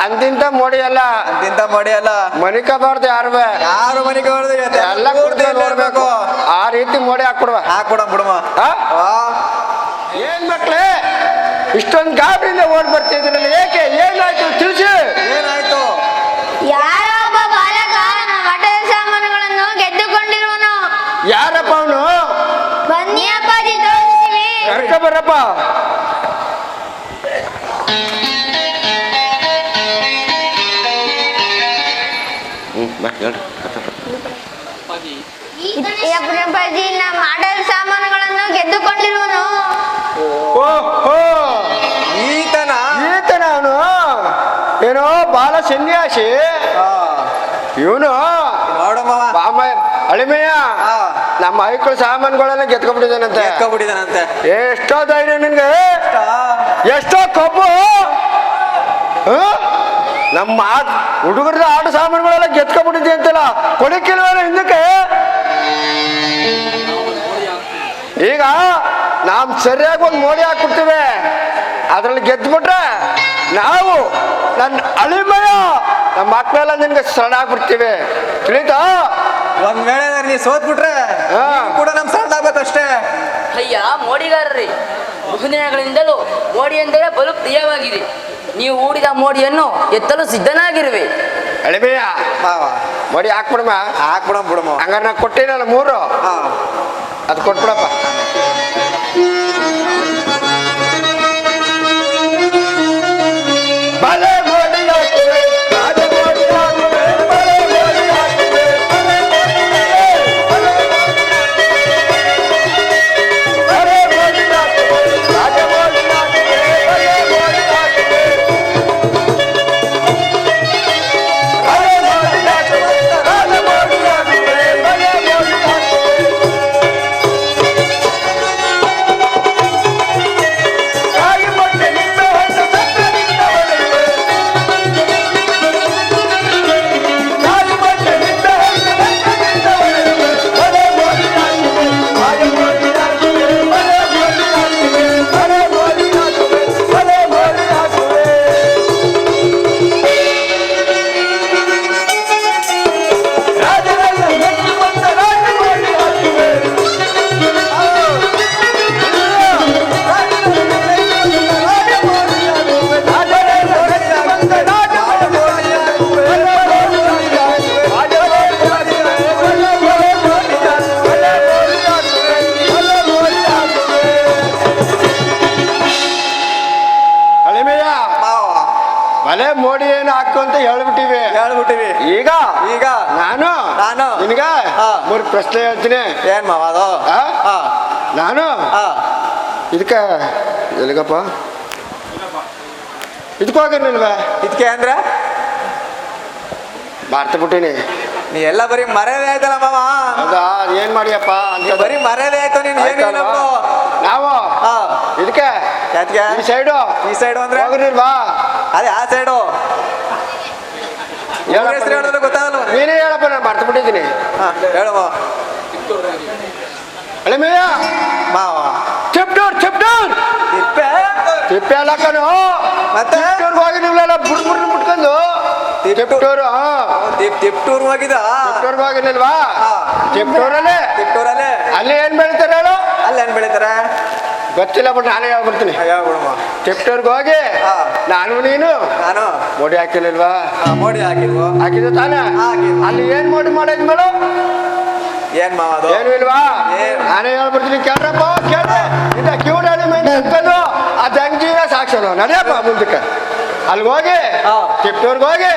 ಅಂದಿಂತ ಮೋಡಿ ಅಲ್ಲ, ಅಂತಿಂತ ಮಾಡಿ ಅಲ್ಲ, ಮನಿಕಬಾರ್ದು ಯಾರು ಯಾರು ಮನೆಗೆ ಹೊಡೆದು ಎಲ್ಲ ಕೂರ್ತಿ ನೋಡ್ಬೇಕು. ಆ ರೀತಿ ಮೋಡಿ ಹಾಕ್ಬಿಡುವ. ಹಾಕ್ಬಿಡ ಬಿಡುವ. ಏನ್ ಮಕ್ಳೇ ಇಷ್ಟೊಂದು ಗಾಬರಿಯಿಂದ ಓಡ್ ಬರ್ತಿದ್ರಲ್ಲ, ಏಕೆ ಏನಾಯ್ತು ತಿಳಿಸಿ. ಏನಾಯ್ತು? ಯಾರೊಬ್ಬ ಬಾಲಕ ನಮ್ಮ ಆಟದ ಸಾಮಾನುಗಳನ್ನು ಗೆದ್ದುಕೊಂಡಿರುವನು. ಯಾರಪ್ಪ ಅವನು? ಬನ್ನಿ ಅಪ್ಪಾಜಿ ತೋರಿಸ್ತೀವಿ. ಕರ್ಕ ಬರಪ್ಪ. ಅಪ್ಪಾಜಿ ನಮ್ಮ ಆಟದ ಸಾಮಾನುಗಳನ್ನು ಗೆದ್ದುಕೊಂಡಿರುವನು. ಓಹೋ, ಈತನ ಈತನ ಅವನು ಏನೋ ಬಾಲ ಸನ್ಯಾಸಿ ಇವನು. ನೋಡಮ್ಮ ಅಳಿಮೆಯ ನಮ್ಮ ಐಕ್ಳ ಸಾಮಾನುಗಳೆಲ್ಲ ಗೆದ್ಕೊಂಡ್ಬಿಟ್ಟಿದ್ದಾನಂತೆ. ಎತ್ಕೊಬಿಟ್ಟಿದಾನಂತೆ. ಎಷ್ಟೋ ಧೈರ್ಯ ನಿನ್ಗೆ, ಎಷ್ಟೋ ಕೊಬ್ಬು. ನಮ್ಮ ಹುಡುಗರದ ಆಟ ಸಾಮಾನುಗಳೆಲ್ಲ ಗೆದ್ಕೊಂಡ್ಬಿಟ್ಟಿದ್ದೆ ಅಂತಲ್ಲ, ಕೊಡಕ್ಕಿಲ್ವೇನೋ ಹಿಂದಕ್ಕೆ. ಈಗ ನಾವು ಸರಿಯಾಗಿ ಒಂದು ಮೋಡಿ ಹಾಕ್ಬಿಡ್ತೀವಿ, ಅದ್ರಲ್ಲಿ ಗೆದ್ಬಿಟ್ರೆ ನಾವು ನನ್ನ ಅಳಿಮಯ ನಮ್ಮ ಮಕ್ಕಳೆಲ್ಲ ನಿನ್ಗೆ ಸಣ್ಣ ಆಗ್ಬಿಡ್ತೀವಿ, ತಿಳಿತಾ? ಒಂದ್ ವೇಳೆ ನೀ ಸೋತ್ ಬಿಟ್ರೆ ಕೂಡ ನಮ್ ಸಣ್ಣ ಆಗ್ಬೇಕಷ್ಟೇ. ಅಯ್ಯ ಮೋಡಿಗಾರರೇ, ಬಹುದಿನಗಳಿಂದಲೂ ಮೋಡಿ ಎಂದರೆ ಬಲು ಪ್ರಿಯವಾಗಿದೆ. ನೀವು ಹೂಡಿದ ಮೋಡಿಯನ್ನು ಎತ್ತಲು ಸಿದ್ಧನಾಗಿರುವೆ. ಅಳಿಮಯ್ಯ ಮೋಡಿ ಹಾಕ್ಬಿಡಮ್ಮ. ಹಾಕ್ಬಿಡ ಬಿಡಮ್ಮ. ಹಂಗಾರೆ ನಾ ಕೊಟ್ಟಿನಲ್ಲ 3, ಅದು ಕೊಟ್ಬಿಡಪ್ಪ. ಬಲೆ ಮೋಡಿ ಹಾಕ್ತೀವಿ, ರಾಜ ಮೋಡಿ ಹಾಕ್ತೀವಿ, ಬಲೆ ಮೋಡಿ ಹಾಕ್ತೀವಿ, ಬಲೆ ಮೋಡಿ ಹಾಕ್ತೀವಿ, ರಾಜ ಮೋಡಿ ಹಾಕ್ತೀವಿ, ಬಲೆ ಮೋಡಿ ಹಾಕ್ತೀವಿ, ಬಲೆ ಮೋಡಿ ಹಾಕ್ತೀವಿ, ರಾಜ ಮೋಡಿ ಹಾಕ್ತೀವಿ, ಬಲೆ ಮೋಡಿ ಹಾಕ್ತೀವಿ. ಕಾಯಿ ಮೊಟ್ಟೆ ನಿಂಬೆ ಹಣ್ಣು ಸಕ್ಕರೆಯಿಂದ ಒಡೆಯುವೆ. ಕಾಯಿ ಮೊಟ್ಟೆ ನಿಂಬೆ ಹಣ್ಣು ಸಕ್ಕರೆಯಿಂದ ಒಡೆಯುವೆ. ಬಲೆ ಮೋಡಿ ಹಾಕ್ತೀವಿ, ರಾಜ ಮೋಡಿ ಹಾಕ್ತೀವಿ, ಬಲೆ ಮೋಡಿ ಹಾಕ್ತೀವಿ, ಬಲೆ ಮೋಡಿ ಹಾಕ್ತೀವಿ, ಬಲೆ ಮೋಡಿ ಹಾಕ್ತೀವಿ. ರಾಜರೆಲ್ಲ ಮೆಚ್ಚುವಂತ ರಾಜ ಮೋಡಿ ಹಾಕ್ತೀವಿ. ಬಲೆ ಮೋಡಿ ಏನು ಹಾಕು ಅಂತ ಹೇಳ್ಬಿಟ್ಟಿವಿ. ಈಗ ಈಗ ನಾನು ನಿನಗ ಹಾ. 3 ಪ್ರಶ್ನೆ ಹೇಳ್ತೀನಿ. ಏನ್ ಮಾವ ಅದು? ಆ? ನಾನು ಇದಕ್ಕೆ ಎಲ್ಲಿಗಪ್ಪ ಇದಕ್ಕೆ ಹೋಗಿರ್ಲಿಲ್ವ? ಇದಕ್ಕೆ ಅಂದ್ರೆ ಮಾರ್ತ ಬಿಟ್ಟಿನಿ. ನೀ ಎಲ್ಲ ಬರೀ ಮರ್ಯಾದೆ ಆಯ್ತಲ್ಲ ಮಾವ. ಹೌದಾ? ಏನ್ ಮಾಡಿಯಪ್ಪ ನೀ ಅಂತ ಬರೀ ಮರ್ಯಾದೆ ಆಯ್ತು ನೀನ್ ಏನಿಲ್ಲ. ನಾವು ಇದಕ್ಕೆ ಈ ಸೈಡು ಈ ಸೈಡು ಅಂದ್ರೆ ಹೋಗಿರ್ಲಿಲ್ವಾ? ಅದೇ ಆ ಸೈಡು ಗೊತ್ತಾಗಲ್ಲ. ನೀನೇ ಹೇಳಪ್ಪ, ನಾನು ಮರ್ತು ಬಿಟ್ಟಿದ್ದೀನಿ. ಹೇಳು ಅಳಿಮಯ್ಯ ಮಾವ. ಚೆಪ್ಟೂರ್ ತಿಪ್ಪೆ ಅಲ್ಲ ಕಣೋ. ಮತ್ತೆ ಹೋಗಿರ್ಲಿಲ್ಲ ಬುಡ್ ಮುಟ್ಕೊಂಡು ತಿಪ್ಟೂರು. ತಿಪ್ಟೂರ್ ಹೋಗಿದ. ತಿಪ್ಟೂರ್ಗೆ ಹೋಗಿರ್ಲಿಲ್ವಾ? ತಿಪ್ಟೂರಲ್ಲೇ ಅಲ್ಲಿ ಏನ್ ಬೆಳಿತಾರೆ ಹೇಳು? ಅಲ್ಲಿ ಏನ್ ಬೆಳಿತಾರೆ ಗೊತ್ತಿಲ್ಲ ಬಿಟ್ಟು ನಾನೇ ಹೇಳ್ಬಿಡ್ತೀನಿ. ತಿಪ್ಟೂರ್ಗೆ ಹೋಗಿ ನಾನು ನೀನು ಮೋಡಿ ಹಾಕಿರ್ಲಿಲ್ವಾ? ಮೋಡಿ ಹಾಕಿದ ತಾನೆ. ಅಲ್ಲಿ ಏನ್ ಮೋಡಿ ಮಾಡೋದ್ ಮೇಡಮ್? ಏನ್ ಮಾವ ಏನು ಇಲ್ವಾ? ನಾನೇ ಹೇಳ್ಬಿಡ್ತೀನಿ, ಕೇಳ್ರಪ್ಪ ಕೇಳ್ರೆ. ಇದ ಕಿವುಡಾಳಿ ಮೈಂಡ್ ಹಾಕೊಂಡು ಆ ದಂಗಿನ ಸಾಕ್ಷನು ನಡೆಯಪ್ಪ ಮುಂದಕ್ಕೆ. ಅಲ್ಲಿ ಹೋಗಿ ತಿಪ್ಟೂರ್ಗೆ ಹೋಗಿ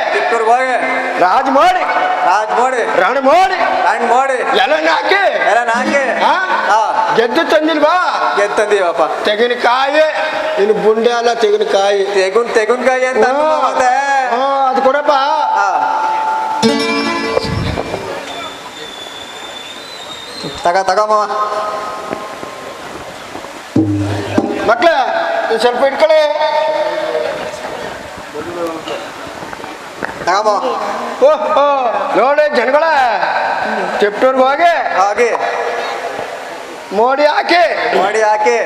ರಾಜ್ ಮಾಡಿ ರಣ ಮಾಡಿ ಎಲ್ಲ ಹಾಕಿ ಗೆದ್ದು ತಂದಿಲ್ವಾ? ಗೆದ್ದು ತಂದೀವಪ್ಪ. ತೆಂಗಿನಕಾಯಿ ಇನ್ನು ಬುಂಡೆ ಅಲ್ಲ, ತೆಂಗಿನಕಾಯಿ. ತೆಂಗಿನಕಾಯಿ ಅಂತ ಅದು ಕೊಡಪ್ಪ. ತಗಮ್ಮ ಮಕ್ಳ ಸ್ವಲ್ಪ ಇಟ್ಕೊಳ್ಳಿ. ನೋಡಿ ಜನಗಳ ತಿಪ್ಟೂರ್ಗೆ ಹೋಗಿ ಮೋಡಿ ಹಾಕಿ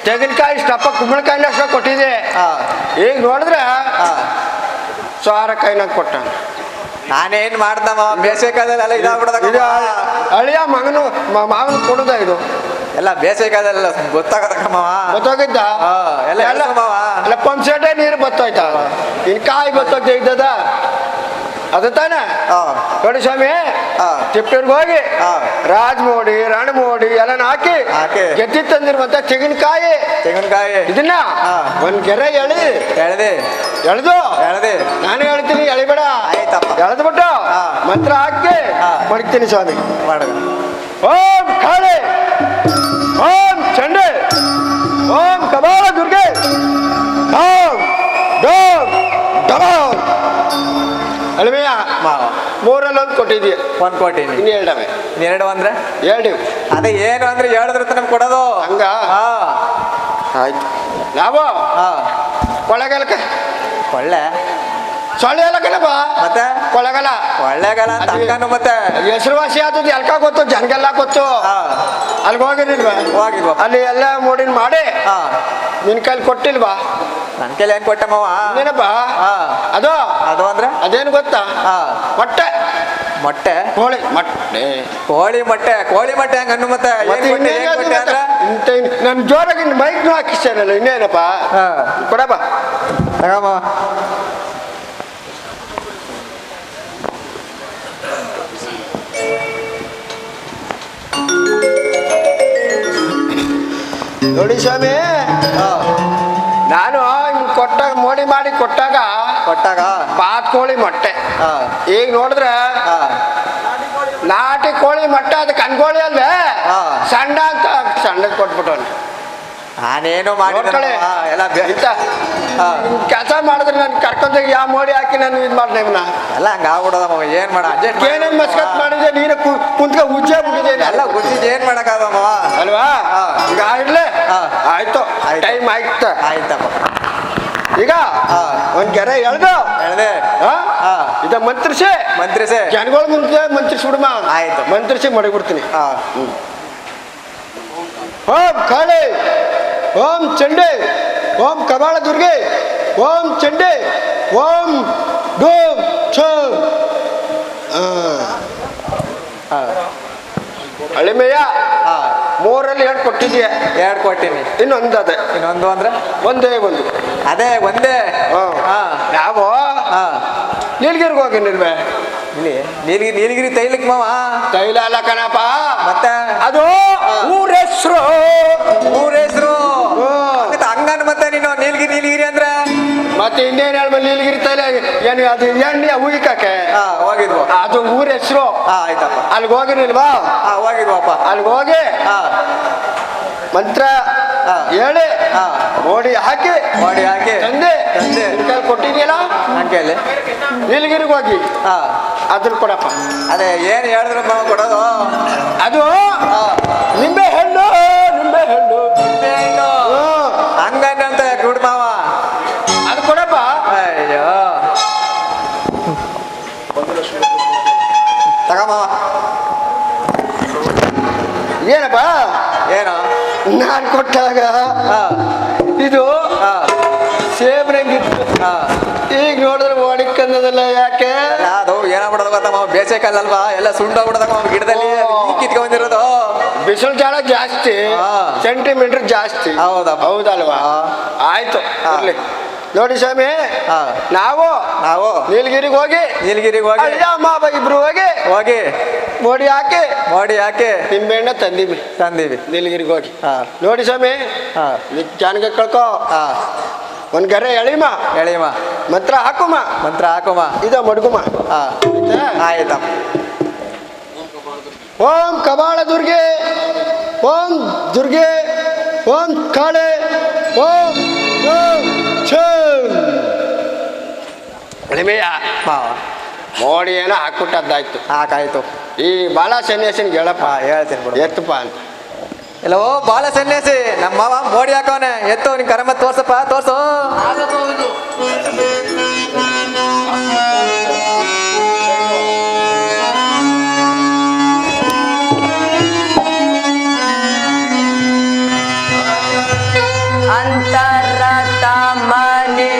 ತೆಂಗಿನಕಾಯಿ ಇಷ್ಟಪ್ಪ, ಕುಂಬಳಕಾಯಿನ ಅಷ್ಟ ಕೊಟ್ಟಿದೆ. ಈಗ ನೋಡಿದ್ರೆ ಸಾರ ಕೈನಾಗ ಕೊಟ್ಟ. ನಾನೇನ್ ಮಾಡ್ದಮ್ಮ ಬೇಸಿಗೆಕಾಲದಲ್ಲ ಇದಾಗ್ಬಿಡದ ಇದು ಅಳಿಯ ಮಗನು ಮಾವನು ಕೊಡುದ ಇದು ಎಲ್ಲ ಬೇಸಿಗೆಕಾಲದಲ್ಲ ಗೊತ್ತಾಗದಕ್ಕಮ್ಮ. ಗೊತ್ತಾಗಿದ್ದ ಎಲ್ಲ ಎಲ್ಲ ಪಂಪ್ ಸೆಟೇ ನೀರು ಬತ್ತೋಯ್ತಾ, ಇನ್ ಕಾಯಿ ಬತ್ತೋಗ್ತಾ ಇದ್ದದ ಅದು ತಾನೆ. ನೋಡಿ ಸ್ವಾಮಿ, ತಿಪ್ಪೂರ್ಗೆ ಹೋಗಿ ರಾಜಮೋಡಿ ರಣಮೋಡಿ ಎಲ್ಲ ಹಾಕಿ ಗೆದ್ದಿ ತಂದಿರುವಂತ ತೆಂಗಿನಕಾಯಿ ಇದನ್ನ ಒಂದ್ ಗೆರೆ ಎಳೆದು ನಾನು ಹೇಳ್ತೀನಿ, ಎಳಿಬೇಡ, ಎಳೆದ್ಬಿಟ್ಟು ಮಂತ್ರ ಹಾಕಿ ಮಡಗ್ತೀನಿ ಸ್ವಾಮಿ. ಓಂ ಕಾಳಿ, ಓಂ ಚಂಡೆ, ಓಂ ಕಬಾಲ ದುರ್ಗೆ, ಓಂ ಡೋಂ ಡಬಾಲ್. ಅಲ್ಮೆಯ ಮೂರಲ್ಲಿ ಒಂದು ಕೊಟ್ಟಿದ್ದೀಯ, ಒಂದ್ ಕೊಟ್ಟಿನಿ, ಇನ್ನು ಎರಡವೆ. ಎರಡು ಅಂದ್ರೆ ಎರಡು ಅದೇ ಏನು ಅಂದ್ರೆ ಹೇಳಿದ್ರೆ ನಮ್ಗೆ ಕೊಡೋದು ಹಂಗ. ಆಯ್ತು, ನಾವು ಕೊಳ್ಳೆಗಾಲಕ್ಕ ಒಳ್ಳೆ ಸೊಳ್ಳೆ ಎಲ್ಲ ಕಣಪ್ಪ, ಮತ್ತೆ ಕೊಳ್ಳೆಗಾಲ ಒಳ್ಳೆಗಾಲ ಅಂತ ಹಂಗಾನು ಮತ್ತೆ ಹೆಸರುವಾಸಿ ಆದದ್ದು ಎಲ್ಕ ಗೊತ್ತು, ಜನಗೆಲ್ಲ ಗೊತ್ತು. ಅಲ್ಲಿಗೆ ಹೋಗಿರ್ಲಿಲ್ವಾ? ಅಲ್ಲಿ ಎಲ್ಲ ಮೋಡಿನ ಮಾಡಿ ನಿನ್ ಕೈಲಿ ಕೊಟ್ಟಿಲ್ವಾ? ನನ್ ಕೈಲಿ ಏನ್ ಕೊಟ್ಟಮ್ಮವ? ಏನಪ್ಪ ಅದು? ಅದು ಅಂದ್ರೆ ಅದೇನು ಗೊತ್ತಾ? ಮೊಟ್ಟೆ. ಮೊಟ್ಟೆ? ಕೋಳಿ ಮೊಟ್ಟೆ. ಕೋಳಿ ಮೊಟ್ಟೆ ಹೆಂಗ ಅನ್ನು ಮತ್ತೆ ನನ್ ಜೋರಾಗಿ ಮೈಕ್ನು ಹಾಕಿಸ್ತೇನಲ್ಲ, ಇನ್ನೇನಪ್ಪ ಕೊಡಪ್ಪ. ತಗಮ್ಮ. ನೋಡಿ ಸ್ವಾಮಿ, ನಾನು ಕೊಟ್ಟಾಗ ಮೋಡಿ ಮಾಡಿ ಕೊಟ್ಟಾಗ ಬಾತ್ಕೋಳಿ ಮೊಟ್ಟೆ. ಈಗ ನೋಡಿದ್ರೆ ನಾಟಿ ಕೋಳಿ ಮೊಟ್ಟೆ, ಅದು ಕಣ್ಕೋಳಿ ಅಲ್ವೇ, ಸಣ್ಣ ಅಂತ ಸಣ್ಣದ್ ಕೊಟ್ಬಿಟ್ಟವನು. ನಾನೇನು ಮಾಡಿ ಎಲ್ಲ ಕೆಲಸ ಮಾಡಿದ್ರೆ ನನ್ ಕರ್ಕೊಂಡೋಗಿ ಯಾವ ಮೋಡಿ ಹಾಕಿ ನಾನು ಇದು ಮಾಡ್ದೆ ಇವ್ನ ಎಲ್ಲ ಹಂಗ ಆಗ್ಬಿಡದಮ್ಮ. ಏನ್ ಮಾಡ ಏನೇನ್ ಮಸ್ಕತ್ ಮಾಡಿದ್ರೆ ನೀನು ಕುಂತ್ಕ ಉಜ್ಜೆ ಬಿಟ್ಟಿದ್ದೇನೆ. ಎಲ್ಲ ಗುಜ್ಜಿ ಏನ್ ಮಾಡಕ್ಕಾಗಮ್ಮ ಅಲ್ವಾ? ಈಗ ಇಡ್ಲೆ ಆಯ್ತು, ಟೈಮ್ ಆಯ್ತಪ್ಪ. ಈಗ ಒಂದ್ ಗೆರೆ ಎಳ್ದೆ ಇದ ಮಂತ್ರಿಸಿ ಜನಗಳ ಮುಂದೆ ಮಂತ್ರಿಸ್ಬಿಡಮ್ಮ. ಆಯ್ತು, ಮಂತ್ರಿಸಿ ಮಡಗ್ಬಿಡ್ತೀನಿ. ಓಂ ಕಾಳಿ, ಓಂ ಚಂಡೆ, ಓಂ ಕಬಾಳ ದುರ್ಗೆ, ಓಂ ಚಂಡೆ, ಓಂ ಡೋಂ ಛ. ಅಳಿಮೆಯ ಮೂರಲ್ಲಿ ಎರಡು ಕೊಟ್ಟಿದ್ಯಾ? ಎರಡು ಕೊಟ್ಟಿನಿ, ಇನ್ನೊಂದು ಅದೇ. ಇನ್ನೊಂದು ಅಂದ್ರೆ ಒಂದೇ ಒಂದು. ಅದೇ ಒಂದೇ. ಯಾವ ನೀಲಗಿರಿಗೆ ಹೋಗಿ ನಿಲ್ವೆ? ನೀಲಗಿರಿ ತೈಲಕ್ಕೆ ಮಾವ? ತೈಲ ಅಲ್ಲ ಕಣಪ್ಪ, ಮತ್ತೆ ಅದು ಊರೆಸ್ರು. ಹಂಗನ್ ಮತ್ತೆ ನೀನು ನೀಲಗಿರಿ ಅಂದ್ರೆ ಮತ್ತೆ ಇನ್ನೇನು ಹೇಳ್ಬ? ನೀಲಗಿರಿ ತೈಲ ಏನು ಅದು ಎಣ್ಣೆ ಉಯಿಕಕ್ಕೆ ಹೋಗಿದ್ವು, ಅದು ಊರ ಹೆಸರು. ಆಯ್ತಪ್ಪ, ಅಲ್ಲಿಗೆ ಹೋಗಿರ್ಲಿಲ್ವಾ? ಹೋಗಿದ್ವಪ್ಪ. ಅಲ್ಲಿಗೆ ಹೋಗಿ ಮಂತ್ರ ಹೇಳಿ ಮೋಡಿ ಹಾಕಿ ತಂದೆ ಕೊಟ್ಟಿದ್ಯಲ್ಲ ನನ್ನ ಕೈಲಿ. ನೀಲಗಿರಿಗೆ ಹೋಗಿ ಅದ್ರ ಕೊಡಪ್ಪ. ಅದೇ ಏನ್ ಹೇಳಿದ್ರು ಕೊಡೋದು? ಅದು ನಿಂಬೆ ಹಣ್ಣು. ಹಂಗಂತ ಗುಡ್ ಮಾವ, ಅದು ಕೊಡಪ್ಪ. ಅಯ್ಯೋ ತಗಮಾವ. ಏನಪ್ಪ? ಏನು ನಾನು ಕೊಟ್ಟಾಗ ಇದು ಸೇಬ್ರಂಗಿತ್ತು, ಈಗ ನೋಡಿದ್ರೆ ಒಣಕನ್ನದಲ್ಲ. ಯಾಕೆ? ಅದು ಏನಾಗ್ಬಿಡೋದು ಗೊತ್ತಮ್ಮ, ಬೇಸಿಗೆ ಕಾಲ ಅಲ್ವಾ, ಎಲ್ಲ ಸುಂಡೋಗ್ಬಿಡದಮ್ಮ ಗಿಡದಲ್ಲಿ ಕಿತ್ಕೊಂಡಿರೋದು. ಬಿಸಿಲು ಜಾಳ ಜಾಸ್ತಿ, ಸೆಂಟಿಮೀಟರ್ ಜಾಸ್ತಿ. ಹೌದಲ್ವಾ? ಆಯ್ತು, ಇರ್ಲಿ. ನೋಡಿ ಸ್ವಾಮಿ, ನಾವು ನೀಲಗಿರಿಗೆ ಹೋಗಿ ಅಮ್ಮ ಇಬ್ರು ಹೋಗಿ ಮೋಡಿ ಹಾಕಿ ನಿಂಬೆಹಣ್ಣ ತಂದೀವಿ ನೀಲಗಿರಿಗೆ ಹೋಗಿ. ನೋಡಿ ಸ್ವಾಮಿ, ಜಾನಗೆ ಕಳ್ಕೊ, ಒಂದ್ ಗರೆ ಎಳಿಮ ಮಂತ್ರ ಹಾಕುಮ ಇದ ಮಡ್ಗುಮ. ಆಯ್ತಾ? ಓಂ ಕಬಾಳ ದುರ್ಗೆ, ಓಂ ದುರ್ಗೆ, ಓಂ ಕಾಳೆ, ಓಂ ಮೋಡಿ ಏನೋ ಹಾಕ್ಬಿಟ್ಟದ್ದಾಯ್ತು. ಹಾಕಾಯ್ತು. ಈ ಬಾಲ ಸನ್ಯಾಸಿನ್ಗೆ ಹೇಳಪ್ಪ, ಹೇಳ್ತೀನಿ ಬಿಡು, ಎತ್ತಪ್ಪ ಅಂತ. ಇಲ್ಲ, ಓ ಬಾಲ ಸನ್ಯಾಸಿ, ನಮ್ಮ ಮಾವ ಮೋಡಿ ಹಾಕವನೆ, ಎತ್ತು ನಿನ್ ಕರಮ ತೋರ್ಸಪ್ಪ, ತೋರ್ಸು. ಅಂತರತ ಮನೆ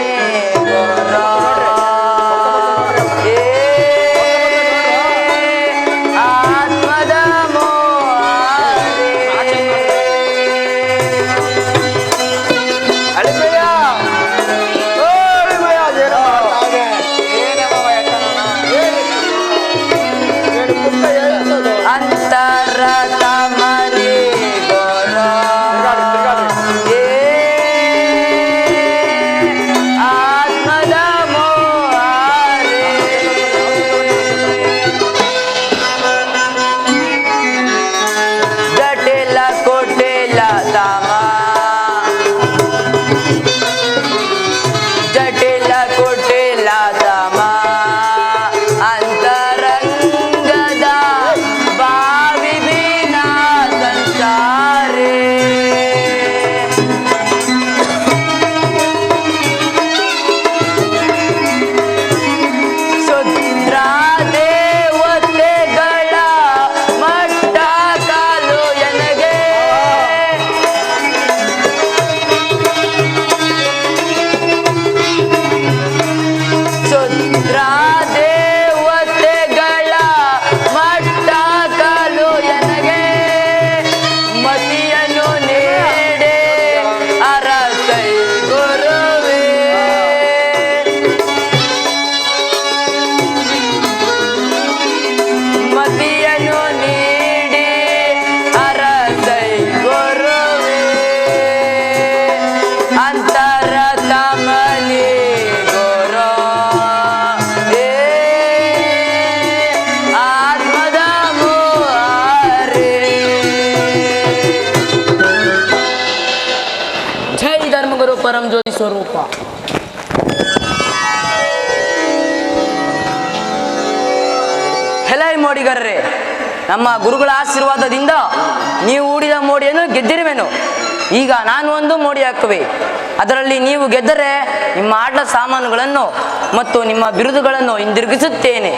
ರುದ್ರ ದೇವತೆಗಳ ಮಟ್ಟಕಲು ಎನಗೆ ಮತಿಯನ್ನು ನೀಡೆ ಅರಸೈ ಗುರುವೇ. ಮತಿಯನ್ನು ನೀಡಿ ಅರಸೈ ಗುರುವೇ. ಅಂತರ ತಮಲಿ ಗುರು ಏ ಆತ್ಮದ ಮುರಾರಿ. ಜೈ ಧರ್ಮಗುರು ಪರಂ ಜ್ಯೋತಿ ಸ್ವರೂಪ. ಹೆಲೈ ಮೋಡಿಗರ್ರೆ, ನಮ್ಮ ಗುರುಗಳ ಆಶೀರ್ವಾದದಿಂದ ನೀವು ಹೂಡಿದ ಮೋಡಿಯನ್ನು ಗೆದ್ದಿರುವೆನು. ಈಗ ನಾನು ಒಂದು ಮೋಡಿ ಹಾಕುವೆ. ಅದರಲ್ಲಿ ನೀವು ಗೆದ್ದರೆ ನಿಮ್ಮ ಆಟದ ಸಾಮಾನುಗಳನ್ನು ಮತ್ತು ನಿಮ್ಮ ಬಿರುದುಗಳನ್ನು ಹಿಂದಿರುಗಿಸುತ್ತೇನೆ.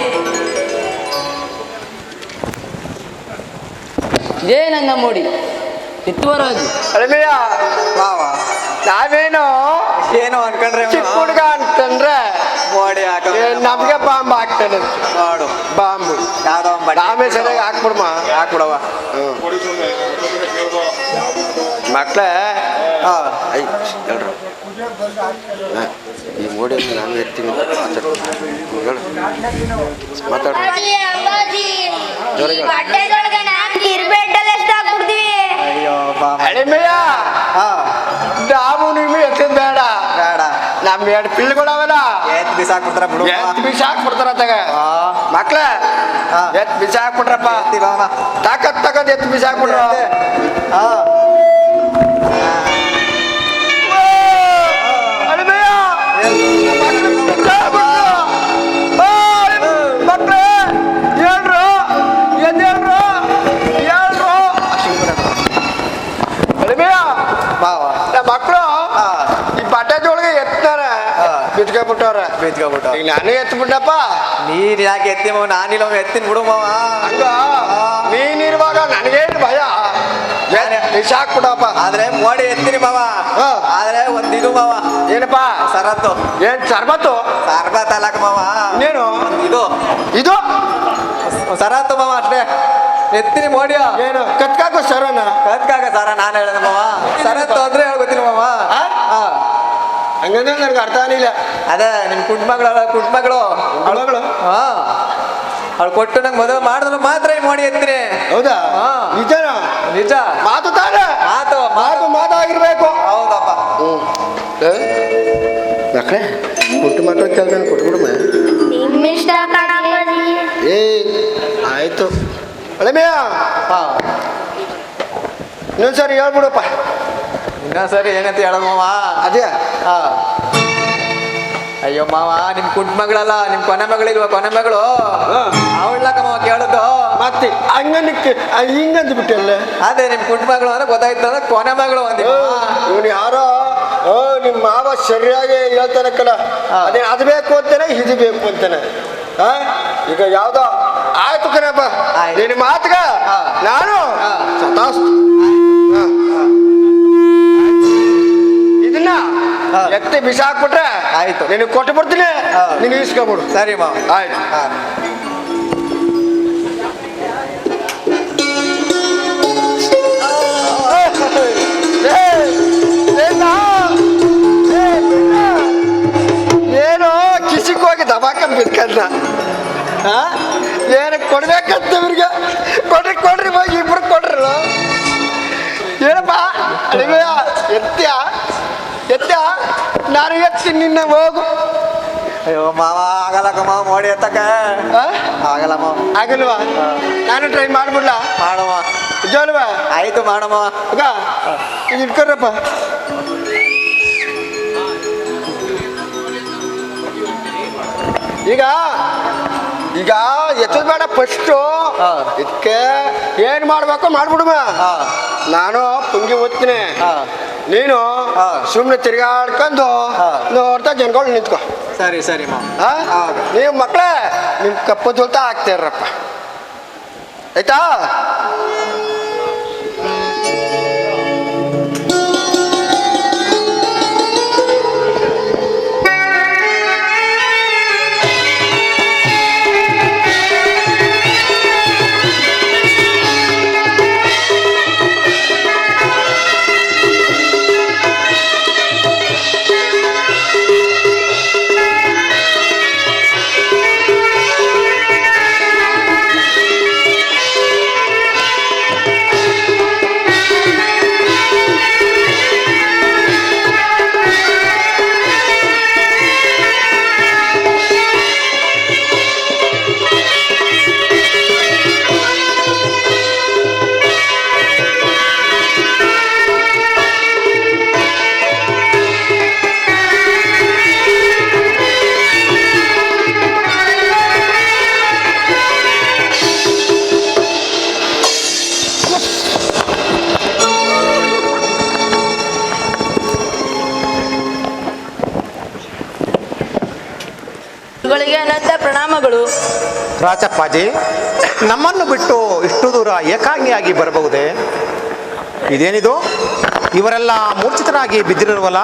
ಇದೇ ನನ್ನ ಮೋಡಿ ಕಿತ್ತೂರಾಜು. ಅಳಿಮೆಯ ನಾವೇನು ಏನೋ ಅನ್ಕೊಂಡ್ರೆ ಚಿಕ್ಕ ಹುಡುಗ ಅಂತಂದ್ರೆ ಮೋಡಿ ಹಾಕ ನಮ್ಗೆ ಬಾಂಬ್ ಹಾಕ್ತಾನೆ ಮಾಡು ಬಾಂಬು ಯಾವ್ದೋ ನಾವೇ ಸರಿಯಾಗಿ ಹಾಕ್ಬಿಡ್ಮ ಹಾಕ್ಬಿಡವ. ಮಕ್ಳೇ ಹೇಳ್ರು ಈ ಮೋಡಿ ನಾನು ಎತ್ತೀನಿ ಮಾತಾಡ ಅಪ್ಪಾಜಿ, ಅಪ್ಪಾಜಿ, ಈ ಬಟ್ಟೆದೊಳಗೆ ನಾನ್ ಇರ್ಬೇಟಲ್ಲಿ ಎಷ್ಟು ಹಾಕ್ಬಿಡ್ತೀವಿ? ಅಯ್ಯೋ ಬಾ ಅಳಿಮೆಯ ನಾವು ನಿಮ್ಗೆ ಎತ್ತಿದ್ ಬೇಡ ಬೇಡ. ನಮ್ ಎರಡು ಪಿಳ್ಳುಗಳವಲ್ಲ ಎತ್ ಬಿಸಾಕ್ಬಿಡ್ತಾರ ಬಿಡು. ಎತ್ ಬಿಸಿ ಹಾಕ್ಬಿಡ್ತಾರ ತಗ ಮಕ್ಳ ಎತ್ ಬಿಸಿ ಹಾಕ್ಬಿಟ್ರಪ್ಪ. ಎತ್ತಿ ಬಾಮ. ತಾಕತ್ ತಗದ್ ಎತ್ ಬಿಸಿ ಹಾಕ್ಬಿಟ್ರ. ಮಕ್ಳೇ ಹೇಳ್ರು ಎದ್ದೇಳ್ರು ಹೇಳ್ರು. ಅಳಿಮೆಯ ಮಕ್ಕಳು ಈ ಬಟ್ಟೆದೊಳಗೆ ಎತ್ತಾರೆ ಬಿತ್ಕೊಬಿಟ್ಟವ್ರ. ಈಗ ನಾನೇ ಎತ್ಬಿಟ್ಟಪ್ಪ. ನೀನ್ ಯಾಕೆ ಎತ್ತಿ ಮಾವ? ನಾನಿಲ್ಲ ಎತ್ತಿನ ಬಿಡು ಮಾವ. ಹಂಗ ನೀನಿರುವಾಗ ನನಗೇನು ಭಯ. ಬಿಸಾಕ್ಬಿಡಪ್ಪ. ಆದ್ರೆ ಮೋಡಿ ಎತ್ತೀನಿ ಮಾವ. ಆದ್ರೆ ಒಂದಿದು ಮಾವ. ಏನಪ್ಪ ಸರತ್ತು ಏನ್ ಸರ್ಬತ್ತು ಸರ್ಬತ್ ಅಲ್ಲಕ ಮಾವ. ಇನ್ನೇನು ಇದು ಇದು ಸರತ್ತು ಮಾವ ಅಷ್ಟೇ. ಎತ್ತೀನಿ ಮೋಡಿಯ ಏನು ಕತ್ಕಾಕೋ ಸರನ ಕತ್ಕಾಗ ಸರ ನಾನು ಹೇಳಿದೆ ಮಾವ. ಸರತ್ತು ಅಂದ್ರೆ ಹೇಳ್ಕೊತೀನಿ ಮಾವ. ಹಂಗಂದ್ರೆ ನನಗೆ ಅರ್ಥ ಆಗಿಲ್ಲ. ಅದೇ ನಿಮ್ ಕುಟ್ಮಗಳು ಮಗಳು ಹಾ ಅವ್ಳು ಕೊಟ್ಟು ನಂಗೆ ಮದುವೆ ಮಾಡಿದ್ರು ಮಾತ್ರ ಈ ಮೋಡಿ ಎತ್ತೀನಿ. ಹೌದಾ ನಿಜನಾ? ನಿಜ ಮಾತು ತಾನೆ ಮಾತು ಮಾತು ಮಾತಾಗಿರ್ಬೇಕು. ಹೌದಪ್ಪ. ಮಕ್ಕಳೇ ಕುಟ್ಟು ಮಕ್ಕಳು ಕೆಲ್ಸ ಕೊಟ್ಬಿಡುಮ. ನಿಮ್ಮಿಷ್ಟ ಕಣಪ್ಪಾಜಿ. ಏ ಆಯ್ತು ಅಳಿಮೆಯ ಇನ್ನೊಂದ್ಸರಿ ಹೇಳ್ಬಿಡಪ್ಪ. ಇನ್ನೊಂದ್ಸರಿ ಏನಂತ ಹೇಳೋದು ಮಾವ? ಅದೇ ಅಯ್ಯೋ ಮಾವ, ನಿಮ್ ಕುಂಟ್ ಮಗಳಲ್ಲ, ನಿಮ್ ಕೊನೆ ಮಗಳಿಲ್ವ? ಕೊನೆ ಮಗಳು ಅವಳಕ್ಕ ಮಾವ ಕೇಳುದು. ಮತ್ತೆ ಹಂಗನಕ್ಕೆ ಹಿಂಗಂತ ಬಿಟ್ಟಲ್ಲ. ಅದೇ ನಿಮ್ ಕುಂಟ್ ಮಗಳು ಅಂದ್ರೆ ಗೊತ್ತಾಯ್ತು ಅಂದ್ರೆ ಕೊನೆ ಮಗಳು ಅಂದಿ. ಇವನು ಯಾರೋ ನಿಮ್ಮ ಮಾವ ಸರಿಯಾಗಿ ಹೇಳ್ತಾನಕ್ಕಲ್ಲ. ಅದೇ ಅದು ಬೇಕು ಅಂತಾನೆ ಇದು ಬೇಕು ಅಂತಾನೆ. ಈಗ ಯಾವ್ದೋ ಆಯ್ತು ಕಣಪ್ಪ. ನಿನ್ನ ಮಾತುಗ ನಾನು ಸತಾಸ್ತು. ಇದನ್ನ ಎತ್ತಿ ಬಿಸಾಕ್ಬಿಟ್ರೆ ಆಯ್ತು. ನಿನಗೆ ಕೊಟ್ಟು ಬಿಡ್ತೀನಿ, ನೀನು ಇಸ್ಕೊಬಿಡು. ಸರಿ ಮಾವ ಆಯ್ತು. ಏನೋ ಕಿಸಿಕ್ ಹೋಗಿ ದಬಾಕಂಡ್ ಬಿದ್ಕಂಡ ಏನು ಕೊಡ್ಬೇಕಂತ ಇವ್ರಿಗೆ. ಕೊಡ್ರಿ ಹೋಗಿ ಇಬ್ರು ಕೊಡ್ರಿ. ಏನಪ್ಪ ಅಳಿಮೆಯ ಎತ್ತ್ಯಾ ನಾನು ಎತ್ತೀನಿ ನಿನ್ನ ಹೋಗು. ಅಯ್ಯೋ ಮಾವ ಆಗಲ್ಲಕ್ಕ ಮಾವ, ಮೋಡಿ ಎತ್ತಕ್ಕ ಆಗಲ್ಲ ಮಾವ. ಆಗಲ್ವಾ? ನಾನು ಟ್ರೈ ಮಾಡ್ಬಿಡ್ಲ? ಮಾಡುವ ನಿಜಲ್ವಾ? ಆಯ್ತು ಮಾಡಮ್ಮ. ಅಗ ಇದು ಇಟ್ಕೊರಪ್ಪ. ಈಗ ಈಗ ಎತ್ತದ ಬೇಡ ಫಸ್ಟು. ಇದಕ್ಕೆ ಏನ್ ಮಾಡ್ಬೇಕು ಮಾಡ್ಬಿಡುವ. ನಾನು ಪುಂಗಿ ಓದ್ತೀನಿ, ನೀನು ಸುಮ್ಮನೆ ತಿರ್ಗಾಡ್ಕೊಂಡು ನೋಡ್ತಾ ಜನಗಳು ನಿಂತ್ಕೊ. ಸರಿ ಸರಿ ಮಾವ. ನೀವು ಮಕ್ಕಳೇ ನಿಮ್ ಕಪ್ಪು ಜೊಲ್ತಾ ಹಾಕ್ತಿರಪ್ಪ, ಆಯ್ತಾ? ಗುರುಗಳಿಗೆ ಅನಂತ ಪ್ರಣಾಮಗಳು. ರಾಚಪ್ಪಾಜಿ, ನಮ್ಮನ್ನು ಬಿಟ್ಟು ಇಷ್ಟು ದೂರ ಏಕಾಂಗಿಯಾಗಿ ಬರಬಹುದೇ? ಇದೇನಿದು? ಇವರೆಲ್ಲ ಮೂರ್ಛಿತರಾಗಿ ಬಿದ್ದಿರುವಲ್ಲ.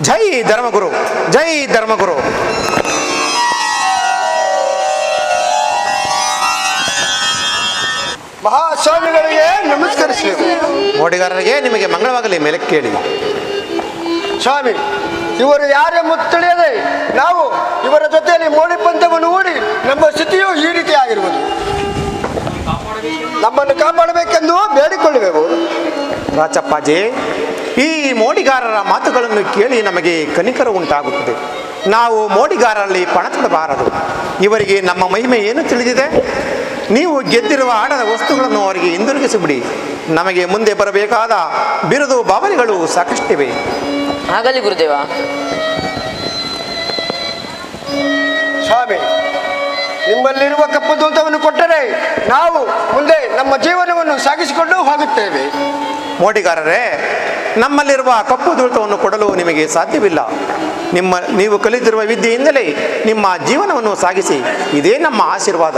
ಜೈ ಧರ್ಮಗುರು, ಜೈ ಧರ್ಮಗುರು. ಮಹಾಸ್ವಾಮಿಗಳಿಗೆ ನಮಸ್ಕರಿಸಿ. ಮೋಡಿಗಾರರಿಗೆ ನಿಮಗೆ ಮಂಗಳವಾಗಲಿ. ಮೇಲೆ ಕೇಳಿ ಸ್ವಾಮಿ, ಇವರು ಯಾರೆಂಬ ತಿಳಿಯದೆ ನಾವು ಇವರ ಜೊತೆಯಲ್ಲಿ ಮೋಡಿ ಪಂಥವನ್ನು ಹೂಡಿ ನಮ್ಮ ಸ್ಥಿತಿಯು ಈ ರೀತಿ ಆಗಿರುವುದು. ನಮ್ಮನ್ನು ಕಾಪಾಡಬೇಕೆಂದು ಬೇಡಿಕೊಳ್ಳಬೇಕು. ರಾಚಪ್ಪಾಜಿ, ಈ ಮೋಡಿಗಾರರ ಮಾತುಗಳನ್ನು ಕೇಳಿ ನಮಗೆ ಕನಿಕರ ಉಂಟಾಗುತ್ತದೆ. ನಾವು ಮೋಡಿಗಾರರಲ್ಲಿ ಪಣತೊಡಬಾರದು. ಇವರಿಗೆ ನಮ್ಮ ಮಹಿಮೆ ಏನು ತಿಳಿದಿದೆ? ನೀವು ಗೆದ್ದಿರುವ ಆಡದ ವಸ್ತುಗಳನ್ನು ಅವರಿಗೆ ಹಿಂದಿರುಗಿಸಿಬಿಡಿ. ನಮಗೆ ಮುಂದೆ ಬರಬೇಕಾದ ಬಿರುದು ಭಾವನೆಗಳು ಸಾಕಷ್ಟಿವೆ. ಆಗಲಿ ಗುರುದೇವ. ಸ್ವಾಮಿ, ನಿಮ್ಮಲ್ಲಿರುವ ಕಪ್ಪು ದೂತವನ್ನು ಕೊಟ್ಟರೆ ನಾವು ಮುಂದೆ ನಮ್ಮ ಜೀವನವನ್ನು ಸಾಗಿಸಿಕೊಂಡು ಹೋಗುತ್ತೇವೆ. ಮೋಡಿಗಾರರೇ, ನಮ್ಮಲ್ಲಿರುವ ಕಪ್ಪು ದುಳಿತವನ್ನು ಕೊಡಲು ನಿಮಗೆ ಸಾಧ್ಯವಿಲ್ಲ. ನೀವು ಕಲಿತಿರುವ ವಿದ್ಯೆಯಿಂದಲೇ ನಿಮ್ಮ ಜೀವನವನ್ನು ಸಾಗಿಸಿ. ಇದೇ ನಮ್ಮ ಆಶೀರ್ವಾದ.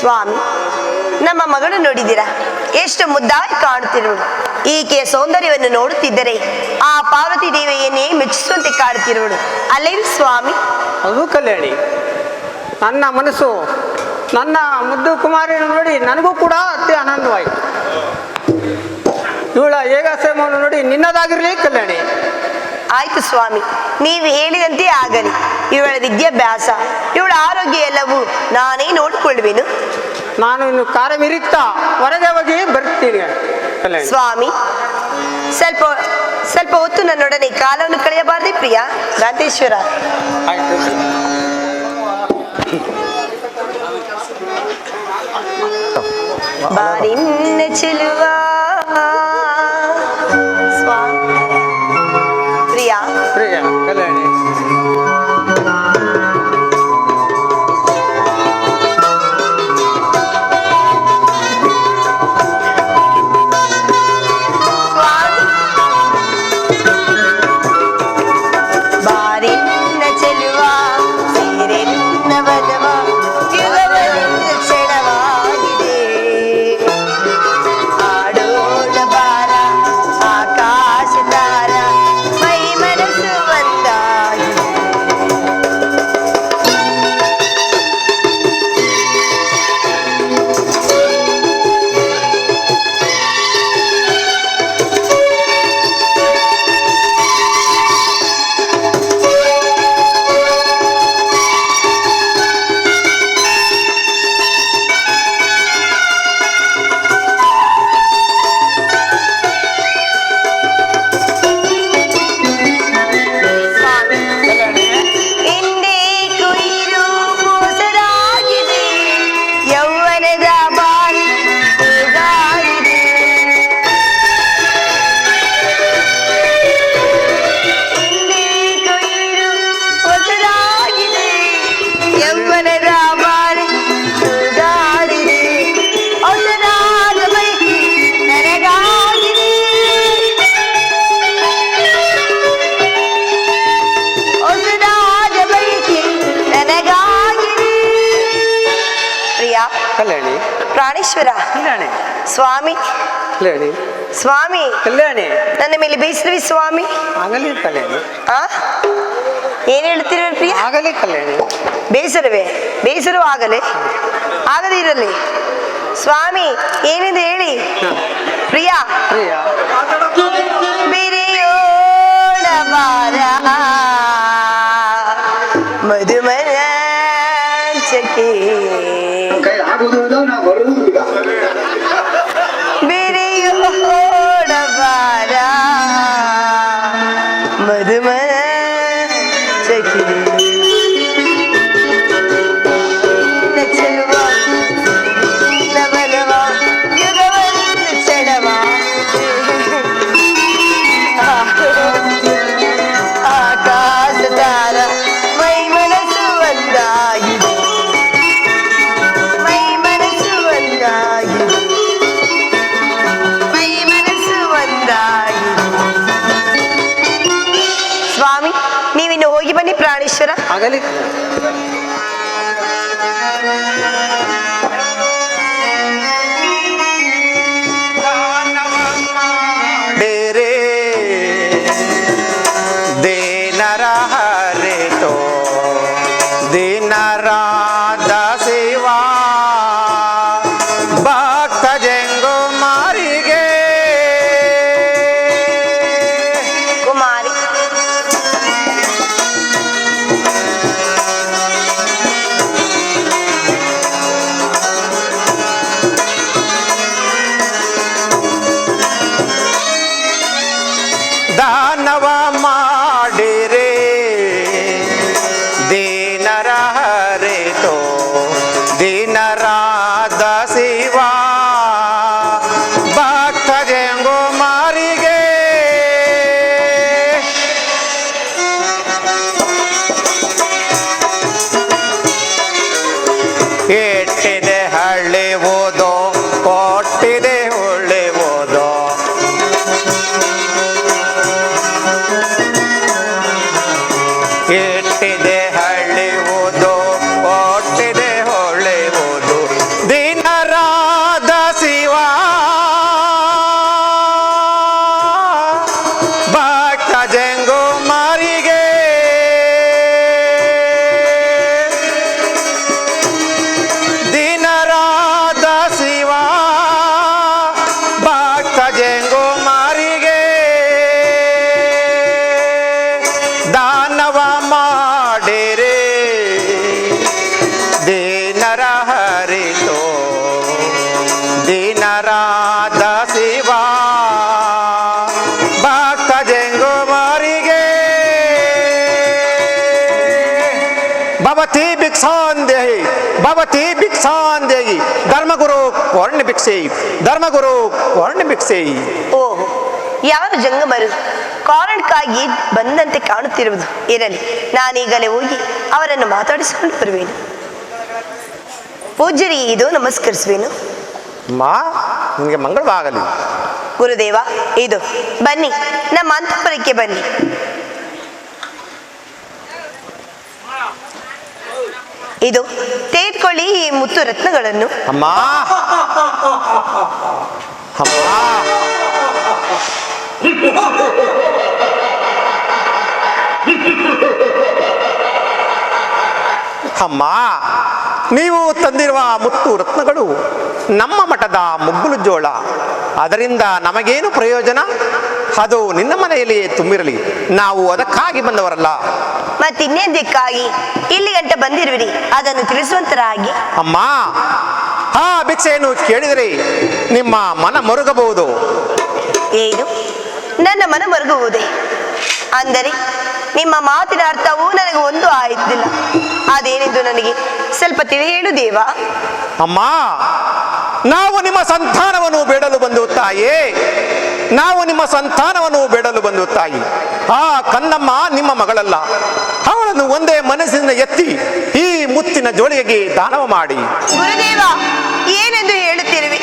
ಸ್ವಾಮಿ, ನಮ್ಮ ಮಗಳು ನೋಡಿದ್ದೀರಾ? ಎಷ್ಟು ಮುದ್ದಾಗಿ ಕಾಣುತ್ತಿರುವಳು. ಈಕೆಯ ಸೌಂದರ್ಯವನ್ನು ನೋಡುತ್ತಿದ್ದರೆ ಆ ಪಾರ್ವತಿ ದೇವಿಯನ್ನೇ ಮೆಚ್ಚಿಸುವಂತೆ ಕಾಡುತ್ತಿರುವಳು ಅಲ್ಲೇನು ಸ್ವಾಮಿ? ಅದು ಕಲ್ಯಾಣಿ, ನನ್ನ ಮನಸ್ಸು ನನ್ನ ಮುದ್ದು ಕುಮಾರಿಯನ್ನು ನೋಡಿ ನನಗೂ ಕೂಡ ಅತಿ ಆನಂದವಾಯಿತು. ಇವಳ ಏಕಾಶ್ರಮವನ್ನು ನೋಡಿ ನಿನ್ನದಾಗಿರಲಿ ಕಲ್ಯಾಣಿ. ಆಯ್ತು ಸ್ವಾಮಿ, ನೀವು ಹೇಳಿದಂತೆ ಆಗಲಿ. ಇವಳ ವಿದ್ಯಾಭ್ಯಾಸ, ಇವಳ ಆರೋಗ್ಯ ಎಲ್ಲವೂ ನಾನೇ ನೋಡಿಕೊಳ್ಳುವೆನು. ನಾನು ಇನ್ನು ಕಾರ್ಯಮಿರಿತಾ ಹೊರಗೆ ಹೋಗಿ ಬರ್ತೀನಿ ಕಲ್ಯಾಣಿ. ಸ್ವಾಮಿ, ಸ್ವಲ್ಪ ಹೊತ್ತು ನನ್ನೊಡನೆ ಕಾಲವನ್ನು ಕಳೆಯಬಾರದೆ ಪ್ರಿಯ ಗಾಂತೇಶ್ವರ? ಆಯ್ತು. ಬಾರಿನ್ನ ಚೆಲುವ ಸ್ವಾಮಿ. ಪ್ರಿಯ ಪ್ರಿಯ ಕಲ್ಯಾಣಿ. ಬಾರಿನ್ನ ಚೆಲುವ ಸೀರೆನ್ನ ಬದವ ಯುಗವೊಂದು ಕ್ಷಣವಾಗಿದೆ. ಆಡೋ ಕಲ್ಯಾಣಿ ಪ್ರಾಣೇಶ್ವರ, ಕಲ್ಯಾಣಿ ಸ್ವಾಮಿ ಕಲ್ಯಾಣಿ ಸ್ವಾಮಿ, ಕಲ್ಯಾಣಿ ನನ್ನ ಮೇಲೆ ಬೇಸರವಿ ಸ್ವಾಮಿ. ಆಗಲಿ ಕಲ್ಯಾಣಿ, ಆ ಏನ್ ಹೇಳ್ತೀರಿ ಪ್ರಿಯ? ಆಗಲಿ ಕಲ್ಯಾಣಿ. ಬೇಸರವೇ? ಬೇಸರವೂ ಆಗಲೇ, ಆಗದೇ ಇರಲಿ ಸ್ವಾಮಿ. ಏನಿದೆ ಹೇಳಿ ಪ್ರಿಯ. ಪ್ರಿಯ ಬಿರಿಯೋಣ ಬಾರ ಮಧುಮನ ಚಕಿ ಕೈ ಆಗುವುದು ನಾ ಬರುವುದು ಈಗ. ಬಿರಿಯೋಣ ಬಾರ ಮಧುಮನ ಚಕಿ ನಚಲುವ ನವಲವ ಯುಗವನ್ನು ಚಡವ ಆಕಾಶ ತಾರ ಮೈ ಮನಸ್ಸು ಒಂದಾಗಿದೆ, ಮೈ ಮನಸ್ಸು ಒಂದಾಗಿದೆ, ಮೈ ಮನಸ್ಸು ಒಂದಾಗಿದೆ. ಸ್ವಾಮಿ ನೀವಿನ್ನು ಹೋಗಿ ಬನ್ನಿ ಪ್ರಾಣೇಶ್ವರ. ಆಗಲಿ डेरे देनर हरे तो दिनरा दसिवा भक्त जेंगो मारिगे ಕುಮಾರಿ दानव माडिरे दीनर हरे तो दीनरा दसिवा भक्त जेंगो मारिगे ಎಟ್ಟಿದೆ ಹಳ್ಳಿ ಓದೋ ಕೊಟ್ಟಿದೆ ಒಳ್ಳೆ ಓದೋ ಎಟ್ಟಿದೆ ಹಳ್ಳಿ ಓದೋ ಕೊಟ್ಟಿದೆ ಒಳ್ಳೆ ಓದು ದಿನರಾದ ಶಿವ ಭಕ್ತ ಜಂಗೋ ಮಾರಿಗೆ ದಿನರಾದ ಶಿವ ಭಕ್ತ ಜಂಗೋ ಮಾರಿಗೆ ದಾನವ ಮಾಡಿರೆ ದೀನರ ಹರಿತೋ ದೀನರಾದ ಶಿವ ಭಕ್ತ ಜಂಗೋ ಮಾರಿಗೆ ಭವತಿ ಭಿಕ್ಷಾಂದೇಹಿ ಭವತಿ ಭಿಕ್ಷಾಂದೇಹಿ ಧರ್ಮಗುರು ವರ್ಣ ಭಿಕ್ಷೆ ಧರ್ಮಗುರು ವರ್ಣ ಭಿಕ್ಷೆ. ಓಹೋ, ಯಾರು ಜಂಗಮರು ಕಾರಣಕ್ಕಾಗಿ ಬಂದಂತೆ ಕಾಣುತ್ತಿರುವುದು. ಇರಲಿ, ನಾನೀಗಲೇ ಹೋಗಿ ಅವರನ್ನು ಮಾತಾಡಿಸಿಕೊಂಡು ಬರುವೇನು. ಪೂಜ್ಯರಿಗೆ ಇದು ನಮಸ್ಕರಿಸುವೇನು. ಮಾ ನಿಮಗೆ ಮಂಗಳವಾಗಲಿ. ಗುರುದೇವ, ಇದು ಬನ್ನಿ, ನಮ್ಮ ಅಂತಃಪುರಕ್ಕೆ ಬನ್ನಿ. ಇದು ತೆಗೆದುಕೊಳ್ಳಿ ಈ ಮುತ್ತು ರತ್ನಗಳನ್ನು. ಅಮ್ಮ ಅಮ್ಮ ಅಮ್ಮ, ನೀವು ತಂದಿರುವ ಮುತ್ತು ರತ್ನಗಳು ನಮ್ಮ ಮಠದ ಮುಗ್ಗುಲು ಜೋಳ. ಅದರಿಂದ ನಮಗೇನು ಪ್ರಯೋಜನ? ಅದು ನಿನ್ನ ಮನೆಯಲ್ಲಿಯೇ ತುಂಬಿರಲಿ. ನಾವು ಅದಕ್ಕಾಗಿ ಬಂದವರಲ್ಲ. ಮತ್ತಿನ್ನೇದಕ್ಕಾಗಿ ಇಲ್ಲಿ ಗಂಟ ಬಂದಿರುವಿರಿ ಅದನ್ನು ತಿಳಿಸುವಂತರಾಗಿ. ಅಮ್ಮ, ಆ ಭಿಕ್ಷೆಯನ್ನು ಕೇಳಿದರೆ ನಿಮ್ಮ ಮನ ಮರುಗಬಹುದು. ಏನು ನನ್ನ ಮನ ಮರುಗುವುದೇ? ಅಂದರೆ ನಿಮ್ಮ ಮಾತಿನ ಅರ್ಥವೂ ನನಗೆ ಒಂದು ಆಯ್ತಿಲ್ಲ. ಅದೇನೆಂದು ನನಗೆ ಸ್ವಲ್ಪ ತಿಳಿ ಹೇಳು ದೇವ. ಅಮ್ಮ, ನಾವು ನಿಮ್ಮ ಸಂತಾನವನ್ನು ಬೇಡಲು ಬಂದು ತಾಯೇ, ನಾವು ನಿಮ್ಮ ಸಂತಾನವನ್ನು ಬೇಡಲು ಬಂದು ತಾಯಿ. ಆ ಕಂದಮ್ಮ ನಿಮ್ಮ ಮಗಳಲ್ಲ. ಅವಳನ್ನು ಒಂದೇ ಮನಸ್ಸಿನಿಂದ ಎತ್ತಿ ಈ ಮುತ್ತಿನ ಜೋಳಿಗೆಗೆ ದಾನವ ಮಾಡಿ. ಗುರುದೇವ, ಏನೆಂದು ಹೇಳುತ್ತಿರುವಿ?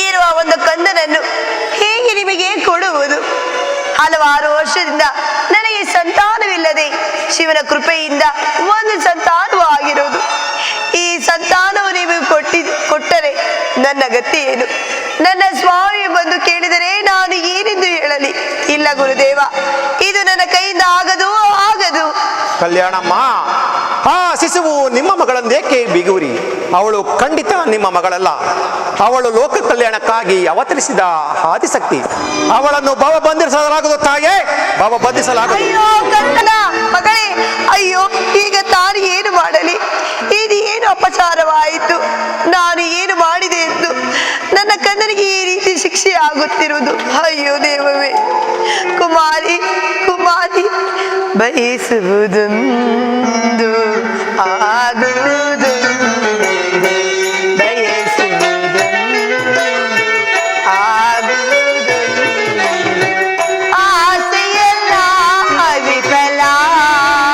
ಇರುವ ಒಂದು ಕಂದನನ್ನು ಹೇಗೆ ನಿಮಗೆ ಕೊಡುವುದು? ಹಲವಾರು ವರ್ಷದಿಂದ ನನಗೆ ಸಂತಾನವಿಲ್ಲದೆ ಶಿವನ ಕೃಪೆಯಿಂದ ಒಂದು ಸಂತಾನವಾಗಿರುವುದು. ಈ ಸಂತಾನವು ನೀವು ಕೊಟ್ಟಿದ್ದೀರಿ. ಗತಿ ಏನು? ನನ್ನ ಸ್ವಾಮಿ ಬಂದು ಕೇಳಿದರೆ ನಾನು ಏನೆಂದು ಹೇಳಲಿ? ಇಲ್ಲ ಗುರುದೇವ, ಇದು ನನ್ನ ಕೈಯಿಂದ ಆಗದು. ಕಲ್ಯಾಣಮ್ಮ, ಆ ಶಿಶುವು ನಿಮ್ಮ ಮಗಳಂದೇಕೆ ಬಿಗುರಿ? ಅವಳು ಖಂಡಿತ ನಿಮ್ಮ ಮಗಳಲ್ಲ. ಅವಳು ಲೋಕ ಕಲ್ಯಾಣಕ್ಕಾಗಿ ಅವತರಿಸಿದ ಆದಿಶಕ್ತಿ. ಅವಳನ್ನು ಭವ ಬಂಧಿಸಲಾಗದು ತಾಯೇ, ಭವ ಬಂಧಿಸಲಾಗದು. ಅಯ್ಯೋ ಕನ್ನಡ ಮಗಳೇ, ಅಯ್ಯೋ ಈಗ ತಾನು ಏನು ಮಾಡಲಿ? ಇದು ಏನು ಅಪಚಾರವಾಯಿತು? ನಾನು ಏನು ಮಾಡಿದೆ ಎಂದು ನನ್ನ ಕನ್ನನಿಗೆ ಈ ರೀತಿ ಶಿಕ್ಷೆ ಆಗುತ್ತಿರುವುದು? ಅಯ್ಯೋ ದೇವವೇ. ಕುಮಾರಿ ಬಯಸುವುದೊಂದು ಆಗುವುದು, ಬಯಸುವುದೊಂದು ಆಗುವುದು, ಆಸೆಯಲ್ಲ ವಿಫಲಾಗಿ,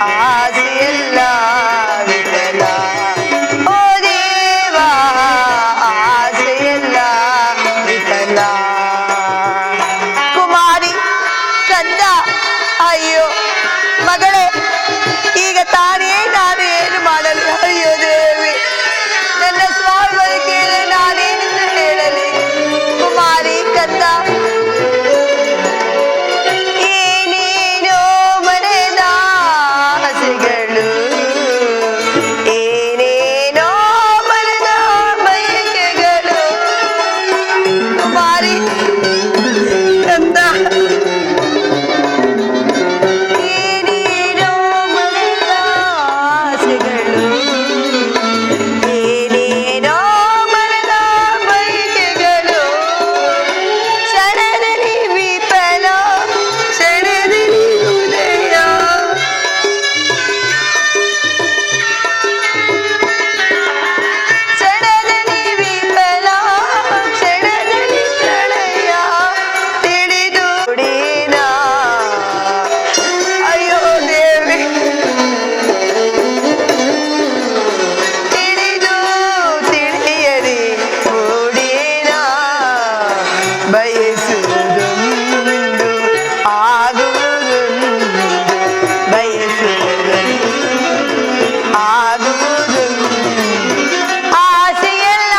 ಆಸೆಯಲ್ಲ ವಿಫಲ. ಓ ದೇವ, ಆಸೆಯಲ್ಲ ವಿಫಲ. ಕುಮಾರಿ ಕಂದ, ಅಯ್ಯೋ ಮಗಳೇ, ಈಗ ತಾನೇ ನಾನು ಏನು ಮಾಡಲಿ? ಅಯ್ಯೋ ದೇವಿ, ನನ್ನ ಸ್ವಾಮಿ ಬದುಕಿದರೆ ನಾನೇನೆಂದು ಹೇಳಲಿ? ಕುಮಾರಿ ಕಂದ, ಏನೇನೋ ಮನೆದ ಆಸೆಗಳು, ಏನೇನೋ ಮನೆದ ಬಯಕೆಗಳು. ಕುಮಾರಿ ಕಂದ, ಏನೇನೋ ಮನೆದ ಆಸೆಗಳು, ಏನೇನೋ ಮನೆದ ಬಯಕೆಗಳು, ಕ್ಷಣದಲ್ಲಿ ವಿಫಲ, ಕ್ಷಣದಲ್ಲಿ ಉದಯ. ಕ್ಷಣದಲ್ಲಿ ವಿಫಲ, ಕ್ಷಣದಲ್ಲಿ ಪ್ರಳಯ, ತಿಳಿದು ಬಿಡಿನ. ಅಯ್ಯೋ ದೇವಿ, ತಿಳಿದು ತಿಳಿಯಲಿ ಮೂಡಿನ. ಬಯಸುವುದೊಂದು ಆಗುವುದೊಂದು, ಬಯಸುವುದೊಂದು ಆಗುವುದೊಂದು, ಆಸೆಯಲ್ಲ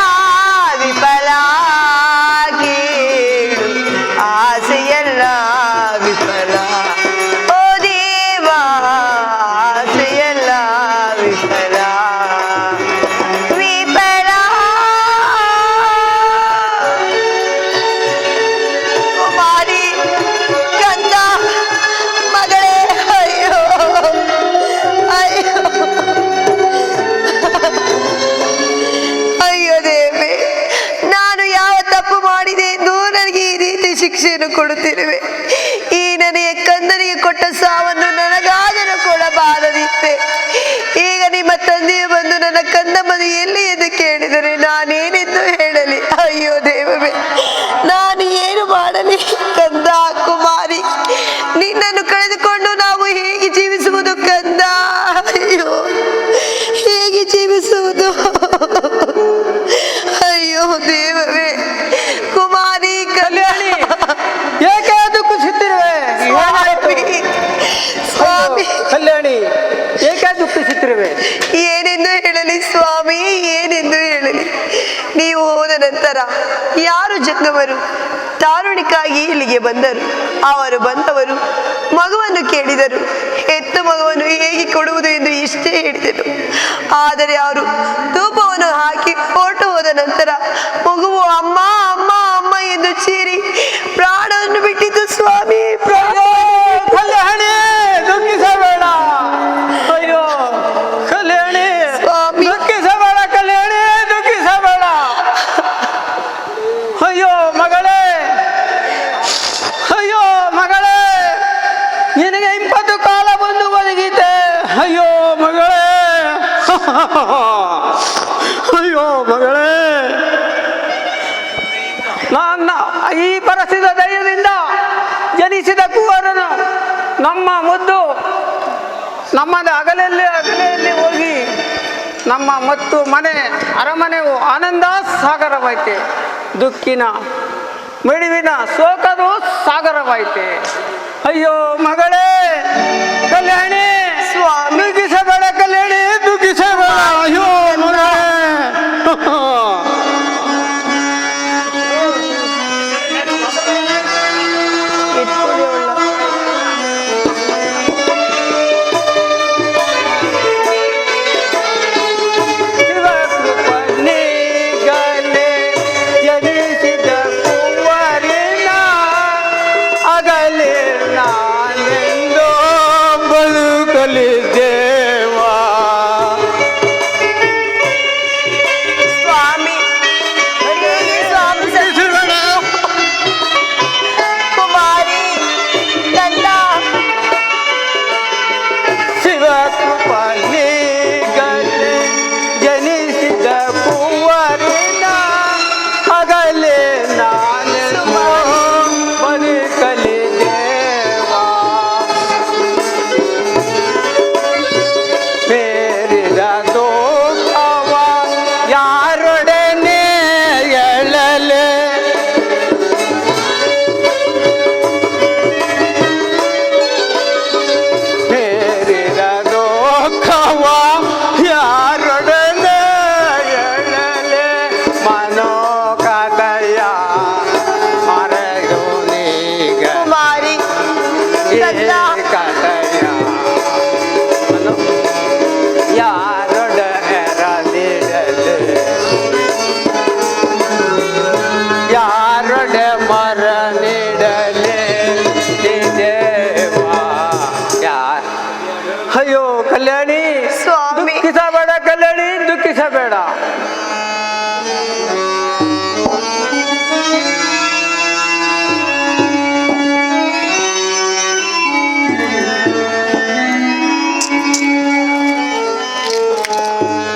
ವಿಫಲ ಕೇಳು, ಆಸೆಯಲ್ಲ ವಿಫಲ. ಓ ದೇವ, ಆಸೆಯಲ್ಲ ವಿಫಲ, ವಿಫಲ. ಕುಮಾರಿ ಕಂದ ಮಗಳೇ, ಅಯ್ಯೋ ಅಯ್ಯೋ ಅಯ್ಯೋ ದೇವಿ, ನಾನು ಯಾವ ತಪ್ಪು ಮಾಡಿದೆ ಎಂದು ನನಗೆ ಈ ರೀತಿ ಶಿಕ್ಷೆಯನ್ನು ಕೊಡುತ್ತಿರುವೆ? ಈ ನನಗೆ ಕಂದನಿಗೆ ಕೊಟ್ಟ ಸಾವನ್ನು ನನಗಾದರೂ ಕೊಡಬಾರದಿತ್ತೆ. ಈಗ ನಿಮ್ಮ ತಂದೆಯು ಬಂದು ನನ್ನ ಕಂದ ಮದು ಎಲ್ಲಿ ಎಂದು ಕೇಳಿದರೆ ನಾನೇನೆಂದು ಹೇಳಲಿ? ಅಯ್ಯೋ ದೇವವೇ, ನಾನು ಏನು ಮಾಡಲಿ? ಕಂದ, ಕುಮಾರಿ, ನಿನ್ನನ್ನು ಕಳೆದುಕೊಂಡು ನಾವು ಹೇಗೆ ಜೀವಿಸುವುದು ಕಂದ? ಅಯ್ಯೋ, ಹೇಗೆ ಜೀವಿಸುವುದು? ಅಯ್ಯೋ ದೇವವೇ. ಕುಮಾರಿ ಕಲ್ಯಾಣಿ, ಏಕೆ ದುಃಖಿಸುತ್ತಿರುವೆ? ಸ್ವಾಮಿ, ಕಲ್ಯಾಣಿ, ಏಕೆ ದುಃಖಿಸುತ್ತಿರುವೆ? ಏನೆಂದು ಹೇಳಲಿ ಸ್ವಾಮಿ, ಏನೆಂದು ಹೇಳಲಿ? ನೀವು ಹೋದ ನಂತರ ಯಾರು ಜಂಗಮರು ತಾರುಣಿಕಾಗಿ ಇಲ್ಲಿಗೆ ಬಂದರು. ಅವರು ಬಂದವರು ಮಗುವನ್ನು ಕೇಳಿದರು. ಹೆತ್ತ ಮಗುವನ್ನು ಹೇಗೆ ಕೊಡುವುದು ಎಂದು ಇಷ್ಟೇ ಹೇಳಿದರು. ಆದರೆ ಅವರು ಧೂಪವನ್ನು ಹಾಕಿ ಹೊರಟು ಹೋದ ನಂತರ ಮಗುವು ಅಮ್ಮ ಅಮ್ಮ ಅಮ್ಮ ಎಂದು ಚೀರಿ ಪ್ರಾಣವನ್ನು ಬಿಟ್ಟಿತು ಸ್ವಾಮಿ. ಕಲ್ಯಾಣಿ, ದುಃಖಿಸಬೇಡ. ಅಯ್ಯೋ ಕಲ್ಯಾಣಿ, ಸ್ವಾಮಿ. ದುಃಖಿಸಬೇಡ ಕಲ್ಯಾಣಿ, ದುಃಖಿಸಬೇಡ. ಅಯ್ಯೋ ಮಗಳೇ, ಅಯ್ಯೋ ಮಗಳೇ, ನಿನಗೆ 20 ಕಾಲ ಬಂದು ಒದಗಿದ್ದೆ. ಅಯ್ಯೋ ಮಗಳೇ, ಅಯ್ಯೋ ಮಗಳೇ, ನನ್ನ ಈ ಪರಿಸ್ಥಿತಿಯ ಧೈರ್ಯದಿಂದ ಜನಿಸಿದ ಕುವರನು ನಮ್ಮ ಮುದ್ದು ನಮ್ಮದು ಅಗಲೆಯಲ್ಲಿ ಹೋಗಿ ನಮ್ಮ ಮತ್ತು ಮನೆ ಅರಮನೆಯು ಆನಂದ ಸಾಗರವಾಯ್ತೆ. ದುಃಖಿನ ಮಿಡಿವಿನ ಶೋಕದು ಸಾಗರವಾಯ್ತೆ. ಅಯ್ಯೋ ಮಗಳೇ ಕಲ್ಯಾಣಿ, ಸ್ವಾಮಿ. ದುಃಖಿಸಬೇಡ ಕಲ್ಯಾಣಿ, ದುಃಖಿಸಬೇಡ. ಅಯ್ಯೋ ಮಗಳೇ, ದುಃಖಿಸಬೇಡ.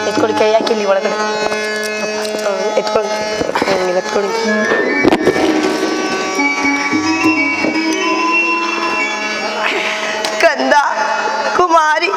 ಎತ್ಕೊಳ್ಳಿ, ಕೈ ಹಾಕಿ ಇಲ್ಲಿ ಒಳಗಡೆ ಎತ್ಕೊಳ್ಳಿ, ನೀವು ಎತ್ಕೊಳ್ಳಿ. ಕಂದ ಕುಮಾರಿ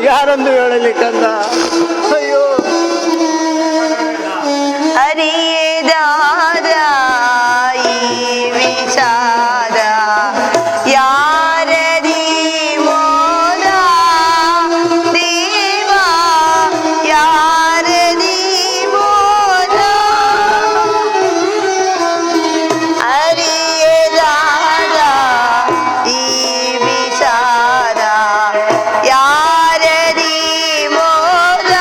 ಯಾರೊಂದು ಹೇಳಲಿ ಕಂದ. ಅಯ್ಯೋ ಅರಿಯದಾದ ಈ ವಿಷಾದ ಯಾರದಿ ಮೋದ ದೇವ ಯಾರದಿ ಮೋದ ಅರಿಯದಾದ ಈ ವಿಷಾದ ಯಾರದಿ ಮೋದ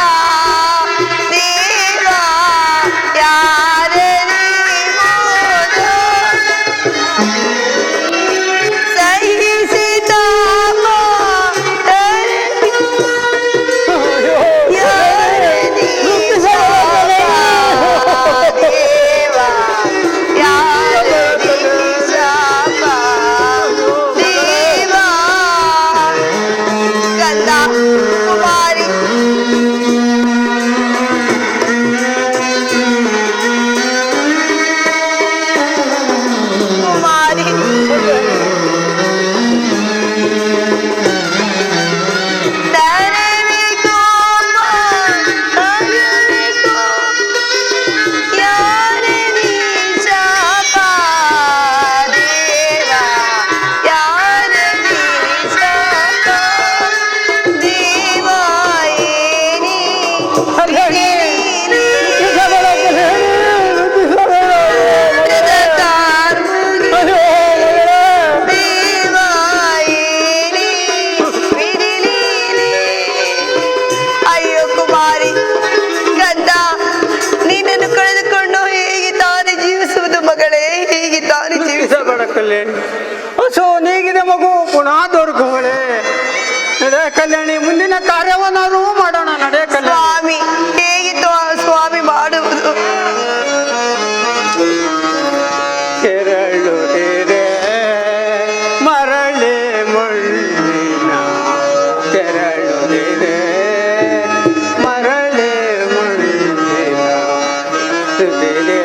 ಕಲ್ಯಾಣಿ ಮುಂದಿನ ಕಾರ್ಯವನ್ನಾದರೂ ಮಾಡೋಣ. ನಡೆ ಕಲ್ಯಾಣಿ. ಸ್ವಾಮಿ ಹೇಗಿತ್ತು ಆ ಸ್ವಾಮಿ ಮಾಡುವುದು? ಕೆರಳುತ್ತಿದೆ ಮರಳಿ ಮುಳ್ಳಿನ ಕೆರಳುತ್ತಿದೆ ಮರಳಿ ಮುಳ್ಳಿನ ಸುತ್ತಿದೆ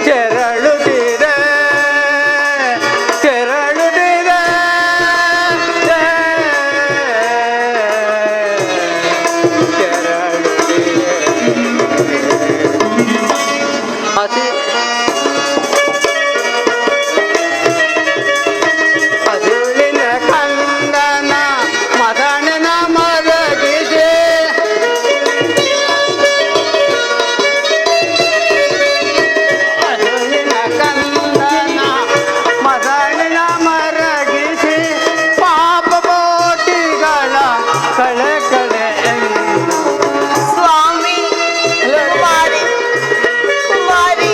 ಕೆರಳುತ್ತಿದೆ ಕೆರಳುತ್ತಿದೆ ಕೆರಳುತ್ತಿದೆ ಹಸುವಿನ ಕಂದನ ಮದನನ ಮರಗಿಸಿ ಹಸುವಿನ ಕಂದನ ಮದನನ ಮರಗಿಸಿ ಪಾಪ ಕೋಟಿಗಳ ಕಳೆ ಕಳೆ ಸ್ವಾಮಿ ಕುಮಾರಿ ಕುಮಾರಿ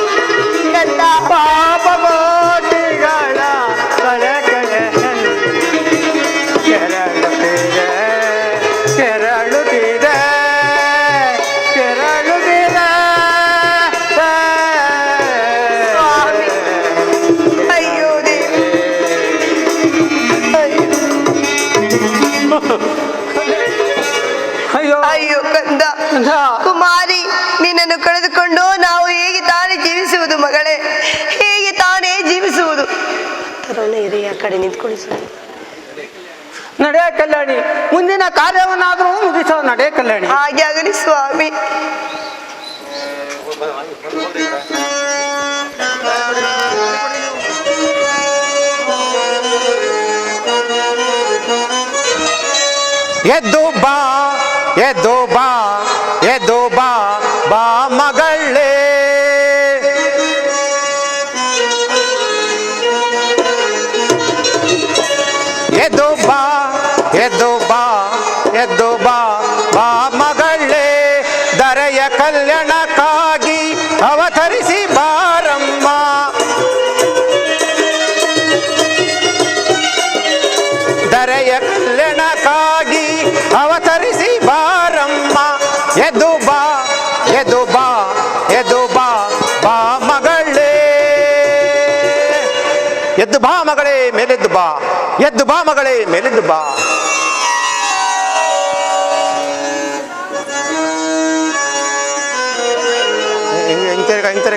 ಕಂದ ಪಾಪ ಕೋಟಿಗಳ ಕಳೆ ಕಳೆ ಕೆರಳುತ್ತಿದೆ ಕೆರಳುತ್ತಿದೆ ಕೆರಳುತ್ತಿದೆ ಸ್ವಾಮಿ ಅಯ್ಯೋ ದೇವಿ ಅಯ್ಯೋ ಅಯ್ಯೋ ಕಂದ ಕುಮಾರಿ ನಿನ್ನನ್ನು ಕಳೆದುಕೊಂಡು ನಾವು ಹೇಗೆ ತಾನೇ ಜೀವಿಸುವುದು ಮಗಳೇ? ಹೇಗೆ ತಾನೇ ಜೀವಿಸುವುದು? ತರುಣ ಹಿರಿಯ ಕಡೆ ನಿಂತ್ಕೊಳ್ಳಿ ಸ್ವಾಮಿ. ನಡೆ ಕಲ್ಯಾಣಿ, ಮುಂದಿನ ಕಾರ್ಯವನ್ನಾದರೂ ಮುಗಿಸೋ. ನಡೆ ಕಲ್ಯಾಣಿ. ಹಾಗೆ ಆಗಲಿ ಸ್ವಾಮಿ. ಎದ್ದು ಬಾ ಎದ್ದು ಬಾ ಎದ್ದು ಬಾ ಬಾ ಮಗಳೇ ಎದ್ದು ಬಾ ಎದ್ದು ಬಾ ಎದ್ದು ಬಾ ಬಾ ಮಗಳೇ ದರೆಯ ಕಲ್ಯಾಣಕ್ಕಾಗಿ ಅವತರಿಸಿ ಬಾರಮ್ಮ ದರೆಯ ಕಲ್ಯಾಣಕ್ಕಾಗಿ ಅವತರಿಸಿ ಬಾರಮ್ಮ ಎದ್ದು ಬಾ ಎದ್ದು ಬಾ ಎದ್ದು ಬಾ ಬಾ ಮಗಳೇ ಎದ್ದು ಬಾ ಮಗಳೇ ಮೇಲೆದ್ದು ಬಾ ಎದ್ದು ಬಾ ಮಗಳೇ ಮೇಲೆದ್ದು ಬಾ ಹಿಂತೆರೆಗ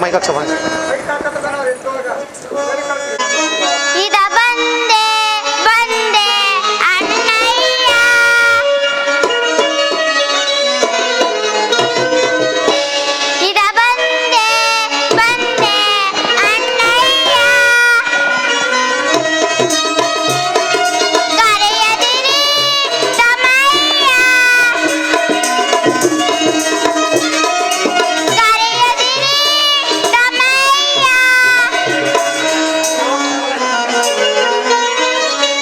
ಮೈಗಾಕ್ಷ ಇದ ಬಂದೆ ಬಂದೆ ಅಣ್ಣಯ್ಯ ಇದ ಬಂದೆ ಬಂದೆ ಅಣ್ಣಯ್ಯ ಕರೆಯದಿರಿ ತಮ್ಮಯ್ಯ ಕರೆಯದಿರಿ ತಮ್ಮಯ್ಯ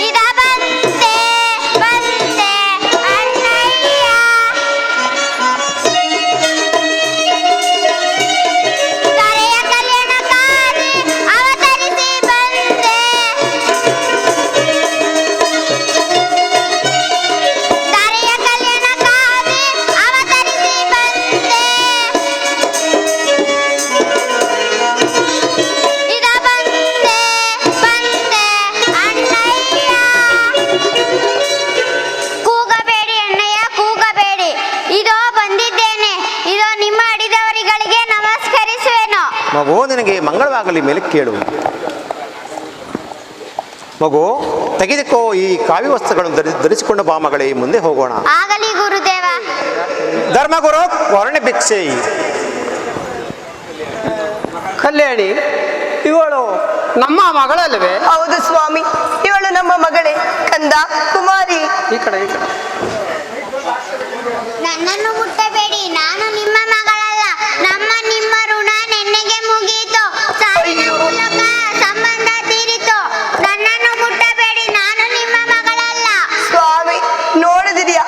ಇದ ಬಂದೆ ಬಂದೆ ಅಣ್ಣಯ್ಯ ಕರೆಯ ಕಲ್ಯಾಣಕ್ಕಾಗಿ ಅವತರಿಸಿ ಬಂದೆ ಕರೆಯ ಕಲ್ಯಾಣಕ್ಕಾಗಿ ಅವತರಿಸಿ ಬಂದೆ ಇದ ಬಂದೆ ಬಂದೆ ಅಣ್ಣಯ್ಯ ಕೂಗಬೇಡಿ ಅಣ್ಣಯ್ಯ ಕೂಗಬೇಡಿ ಇದೋ ಬಂದಿದ್ದೇನೆ ಇದೋ ನಿಮ್ಮ ಅಡಿದವರಿಗಳಿಗೆ ನಮಸ್ಕರಿಸುವೆನು ಮಗು ನಿನಗೆ ಮಂಗಳವಾಗಲಿ ಮೇಲೆ ಕೇಳು ಮಗು ತೆಗೆದುಕೋ ಈ ಕಾವ್ಯ ವಸ್ತ್ರಗಳನ್ನು ಧರಿಸಿಕೊಂಡು ಬಾ ಮಗಳೇ ಮುಂದೆ ಹೋಗೋಣ ಆಗಲಿ ಗುರುದೇವ ಧರ್ಮಗುರು ವರ್ಣ ಭಿಕ್ಷೆ ಕಲ್ಯಾಣಿ, ಇವಳು ನಮ್ಮ ಮಗಳಲ್ಲವೇ? ಹೌದು ಸ್ವಾಮಿ, ಇವಳು ನಮ್ಮ ಮಗಳೇ. ಕಂದ ಕುಮಾರಿ ಈ ಕಡೆ ಈ ಕಡೆ. ನನ್ನನ್ನು ಮುಟ್ಟಬೇಡಿ, ನಾನು ನಿಮ್ಮ ಮಗಳಲ್ಲ. ನಿಮ್ಮ ಋಣ ನೆನ್ನೆಗೆ ಮುಗಿಯಿತು. ಸಾವಿನ ಮೂಲಕ ಸಂಬಂಧ ತೀರಿತು. ನನ್ನನ್ನು ಮುಟ್ಟಬೇಡಿ, ನಾನು ನಿಮ್ಮ ಮಗಳಲ್ಲ. ಸ್ವಾಮಿ ನೋಡಿದಿರಿಯಾ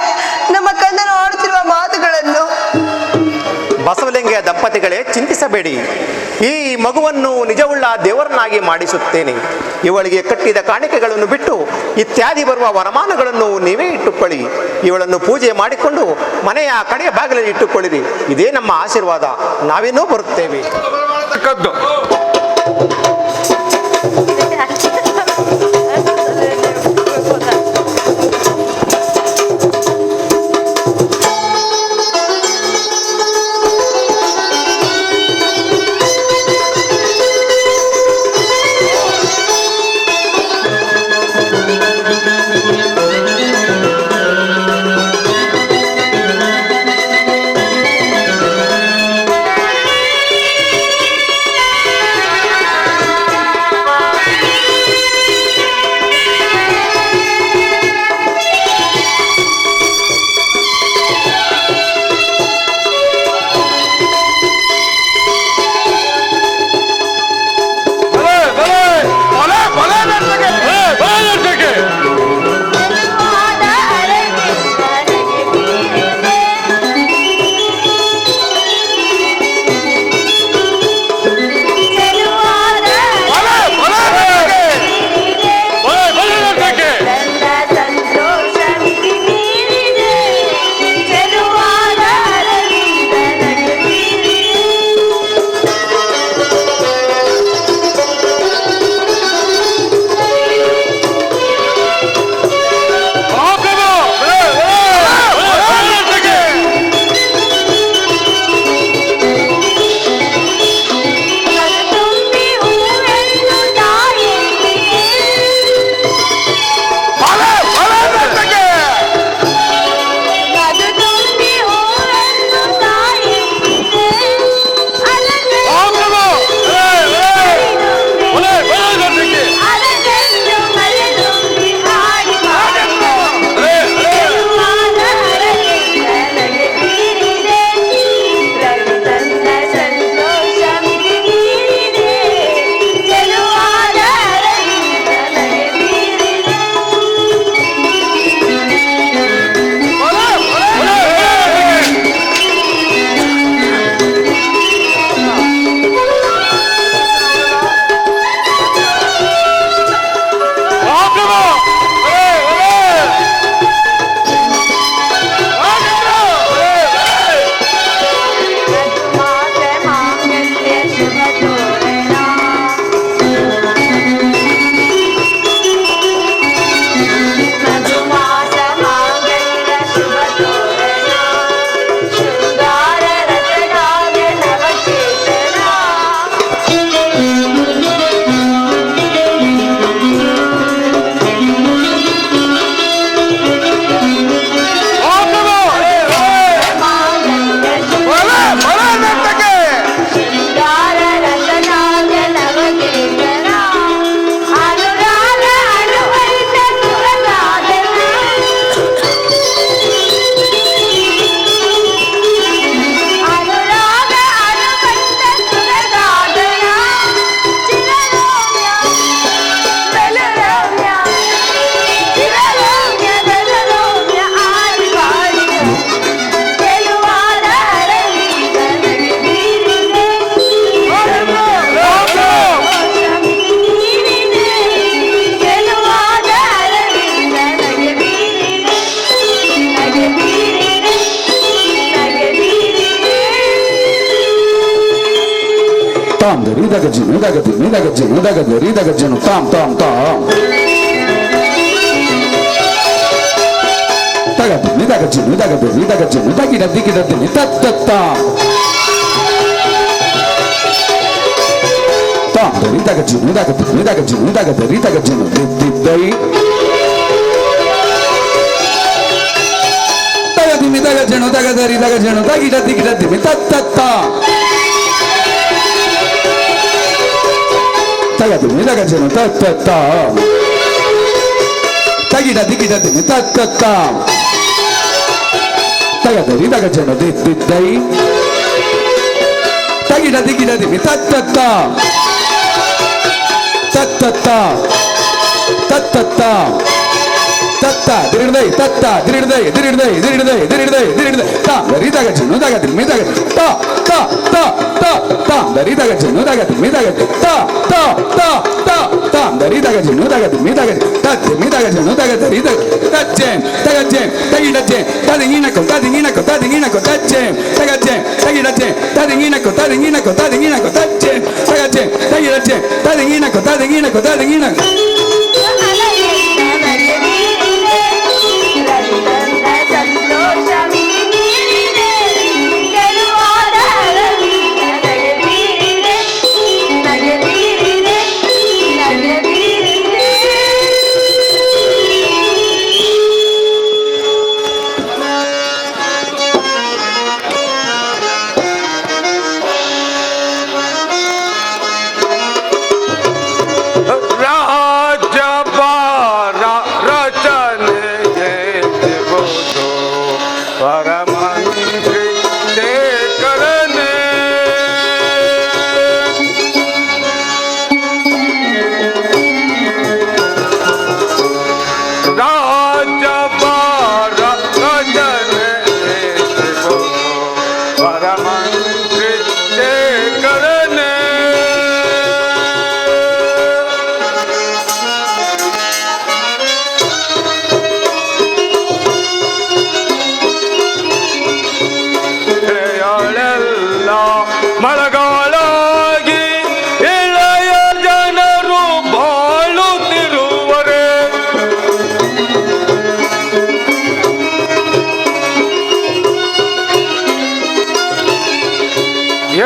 ನಮ್ಮ ಕಂದನು ಆಡುತ್ತಿರುವ ಮಾತುಗಳನ್ನು? ಪ್ರಿಯ ದಂಪತಿಗಳೇ, ಚಿಂತಿಸಬೇಡಿ. ಈ ಮಗುವನ್ನು ನಿಜವುಳ್ಳ ದೇವರನ್ನಾಗಿ ಮಾಡಿಸುತ್ತೇನೆ. ಇವಳಿಗೆ ಕಟ್ಟಿದ ಕಾಣಿಕೆಗಳನ್ನು ಬಿಟ್ಟು ಇತ್ಯಾದಿ ಬರುವ ವರಮಾನಗಳನ್ನು ನೀವೇ ಇಟ್ಟುಕೊಳ್ಳಿ. ಇವಳನ್ನು ಪೂಜೆ ಮಾಡಿಕೊಂಡು ಮನೆಯ ಕಡೆಯ ಬಾಗಿಲಲ್ಲಿ ಇಟ್ಟುಕೊಳ್ಳಿರಿ. ಇದೇ ನಮ್ಮ ಆಶೀರ್ವಾದ. ನಾವೇನೋ ಬರುತ್ತೇವೆ. tam da ri da ga jinu da ga di da ga jinu da ga ri da ga jinu tam tam tam da ga di da ga jinu da ga ri da ga jinu da gi da di ta ta ta tam da ri da ga jinu da ga di da ga jinu da ga ri da ga jinu di dai da ga jinu da ga ri da ga jinu da gi da di ta ta ta Tagadi daga jeno ta ta ta Tagida digida dini ta ta ta Tagadi daga jeno di dai Tagida digida dini ta ta ta Ta ta ta Ta ta ta Ta ta diridai ta ta diridai ta gari daga jeno daga dini ta ta dari daga jenu daga dimi daga tam dari daga jenu daga dimi daga dimi daga jenu daga dari daga jem tagi da jem tadingina ko tadingina ko tadingina ko jem tagi da jem tadingina ko tadingina ko tadingina ko jem tagi da jem tadingina ko tadingina ko tadingina ಮಳೆಗಾಲಾಗಿ ಇಳೆಯ ಜನರು ಬಾಳುತ್ತಿರುವರೆ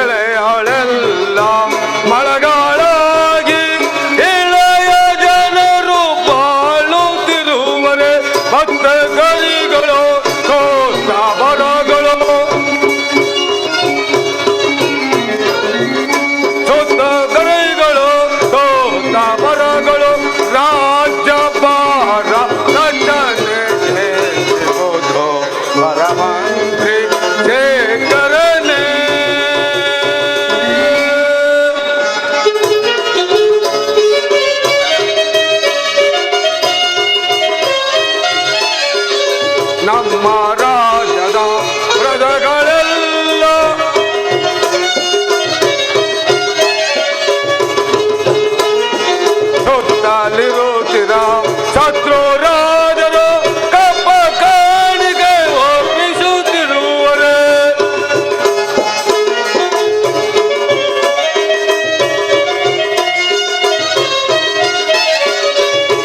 ಎಳೆಯಳೆಲ್ಲ ಮಳೆಗಾಲಾಗಿ ಇಳೆಯ ಜನರು ಬಾಳುತ್ತಿರುವರೆ ಭಕ್ತ ಗರಿಗಳು ಬರಗಳು ಮರಗಳು ರಾಜ್ಯಭಾರ ರಚನೆ ಪರಮಂತ್ರಿ ಶೇಖರನೆ ನಮ್ಮ ರಾಜ್ಯದ ಪ್ರಜೆಗಳೆಲ್ಲ ಸುತ್ತಲಿರುತ್ತಿರ ಶತ್ರು ರಾಜರು ಕಪ್ಪ ಕಾಣಿಗೆ ಒಪ್ಪಿಸುತ್ತಿರುವರೆ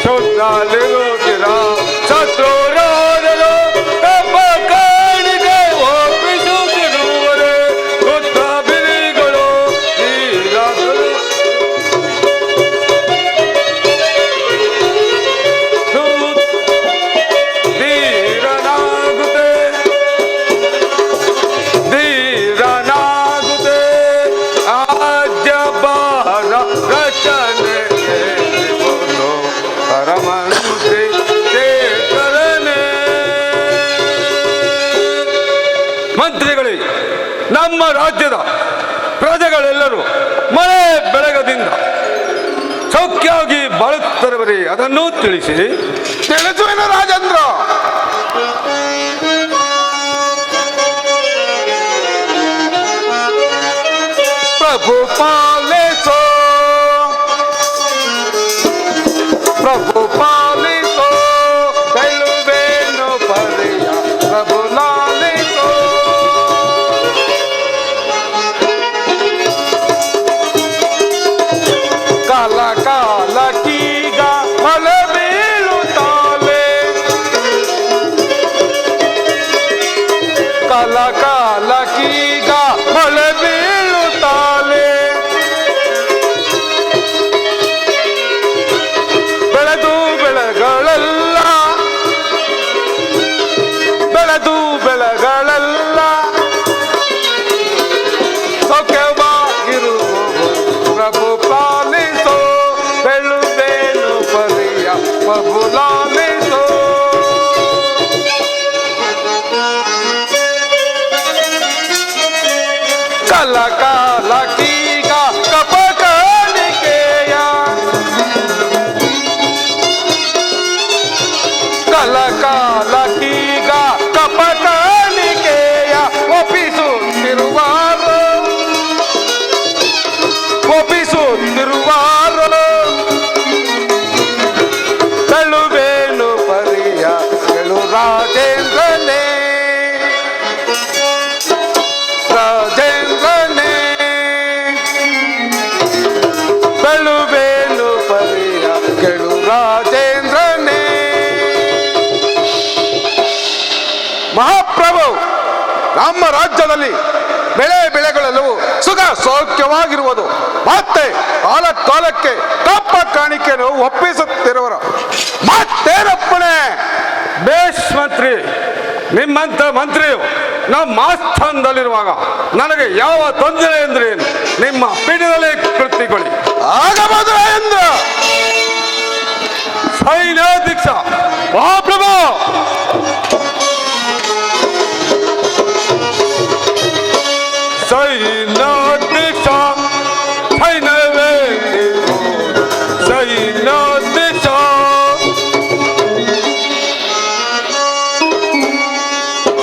ಸುತ್ತಲಿರುತ್ತಿರ ಶತ್ರು ರಾಜರು ಕಪ್ಪ ಕಾಣಿಗೆ ಒಪ್ಪಿಸುತ್ತಿರುವರೆ ಸುತ್ತ ಬಿರಿಗಳು ಧೀರನಾಗುತ್ತೆ ರಾಜ್ಯಭಾರ ರಚನೆ ಪರಮಂತ್ರಿ ಶೇಖರನೆ ಮಂತ್ರಿಗಳೇ, ನಮ್ಮ ರಾಜ್ಯದ ಪ್ರಜೆಗಳೆಲ್ಲರೂ ಮಳೆ ಬೆಳಗದಿಂದ ಸೌಖ್ಯವಾಗಿ ಬಾಳುತ್ತಿರುವರೆ ಅದನ್ನು ತಿಳಿಸಿ. ತಿಳಿಸುವೆನು ರಾಜೇಂದ್ರ. ಪ್ರಭು ಪಾಲಿಸೋ ಪ್ರಭು ಪಾಲಿಸೋ ಕೈಲುವೇನು ಪರಿಯ ಪ್ರಭು ಲಾಲಿಸೋ ಕಾಲ ಕಾಲ ಕೀಗ ಮಳೆ ಬೀಳುತ್ತಾಲೆ ಕಾಲ ಕಾಲ ಕೀಗ ಮಳೆ ಬೀಳುತ್ತಾಲೆ ಬೆಳೆದು ಬೆಳೆಗಳೆಲ್ಲ ಸೌಖ್ಯವಾಗಿರುವ ಪ್ರಭು ಪಾಲಿಸೋ ಬೆಳುವೇನು ಪರಿಯ ಪ್ರಭು ಲಾಲಿಸೋ ಕಾಲ ಕಾಲ ಕೀಗ ಕಪ ಕಾಣಿಕೆಯ ಕಾಲ ಕಾಲ ಕೀಗ ಕಪ ಕಾಣಿಕೆಯ ಒಪ್ಪಿಸುತ್ತಿರುವಾರು ನಮ್ಮ ರಾಜ್ಯದಲ್ಲಿ ಬೆಳೆಗಳೆಲ್ಲವೂ ಸುಖ ಸೌಖ್ಯವಾಗಿರುವುದು. ಮತ್ತೆ ಕಾಲಕ್ಕೆ ಕಪ್ಪ ಕಾಣಿಕೆಯನ್ನು ಒಪ್ಪಿಸುತ್ತಿರುವರು. ಮತ್ತೇನಪ್ಪಣೆ? ಬೇಷ್ ಮಂತ್ರಿ, ನಿಮ್ಮಂತ ಮಂತ್ರಿಯು ನಮ್ಮ ಆಸ್ಥಾನದಲ್ಲಿರುವಾಗ ನನಗೆ ಯಾವ ತೊಂದರೆ ಅಂದ್ರೆ ನಿಮ್ಮ ಪೀಠದಲ್ಲೇ ಕೃತಿಗೊಳ್ಳಿ. ಆಗಬಹುದು ಎಂದು ಸೈನ್ಯಾಧ್ಯಕ್ಷ ಮಹಾಪ್ರಭು, ಸೈನ್ಯಾಧ್ಯಕ್ಷ, ಸೈನ್ಯವೇ ಸೈನ್ಯಾಧ್ಯಕ್ಷ,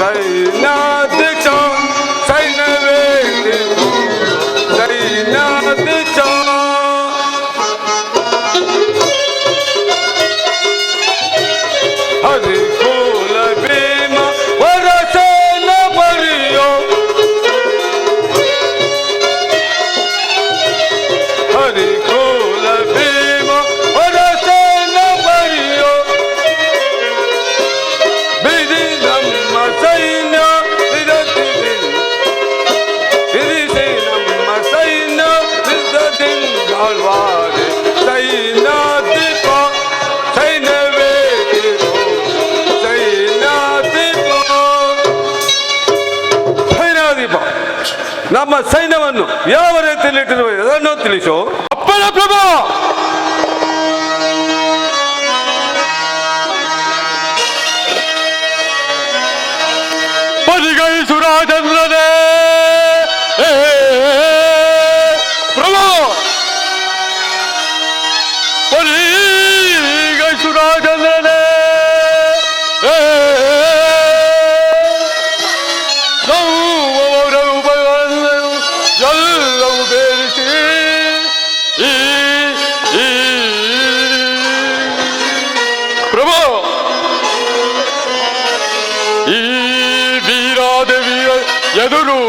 ಸೈನ್ಯಾಧ್ಯಕ್ಷ, ಸೈನ್ಯವೇ ಸೈನ್ಯಾಧ್ಯಕ್ಷ. ಹರಿಕುಲ ಭೀಮ ವರಸೇನ ಬರಿಯೋ, ಹರಿಕುಲ ಭೀಮ ವರಸೇನ ಬರಿಯೋ, ಬಿಡಿ ನಮ್ಮ ಸೈನ್ಯ ಇರಿಸಿ ನಮ್ಮ ಸೈನ್ಯ ಸಿದ್ಧದಿಂಗಾಳ್ವಾರೆ. ಸೈನ್ಯಾಧಿಪ ಸೈನ್ಯವೇ ಸೈನ್ಯಾಧಿಪ ಸೈನ್ಯಾಧಿಪ, ನಮ್ಮ ಸೈನ್ಯವನ್ನು ಯಾವ ರೀತಿಯಲ್ಲಿ ಇಟ್ಟಿರುವೆ ಅದನ್ನು ತಿಳಿಸು. ಅಪ್ಪನ ಪ್ರಭು. ಪರಿಗಣಿಸು ರಾಜೇಂದ್ರನೇ ಪ್ರಭು, ಪರಿಗಣಿಸು ರಾಜೇಂದ್ರನೇ ಎಲ್ಲವೂ ಬೇರಿಸಿ ಪ್ರಭು, ಈ ವೀರಾದ ವೀರ ಎದುರು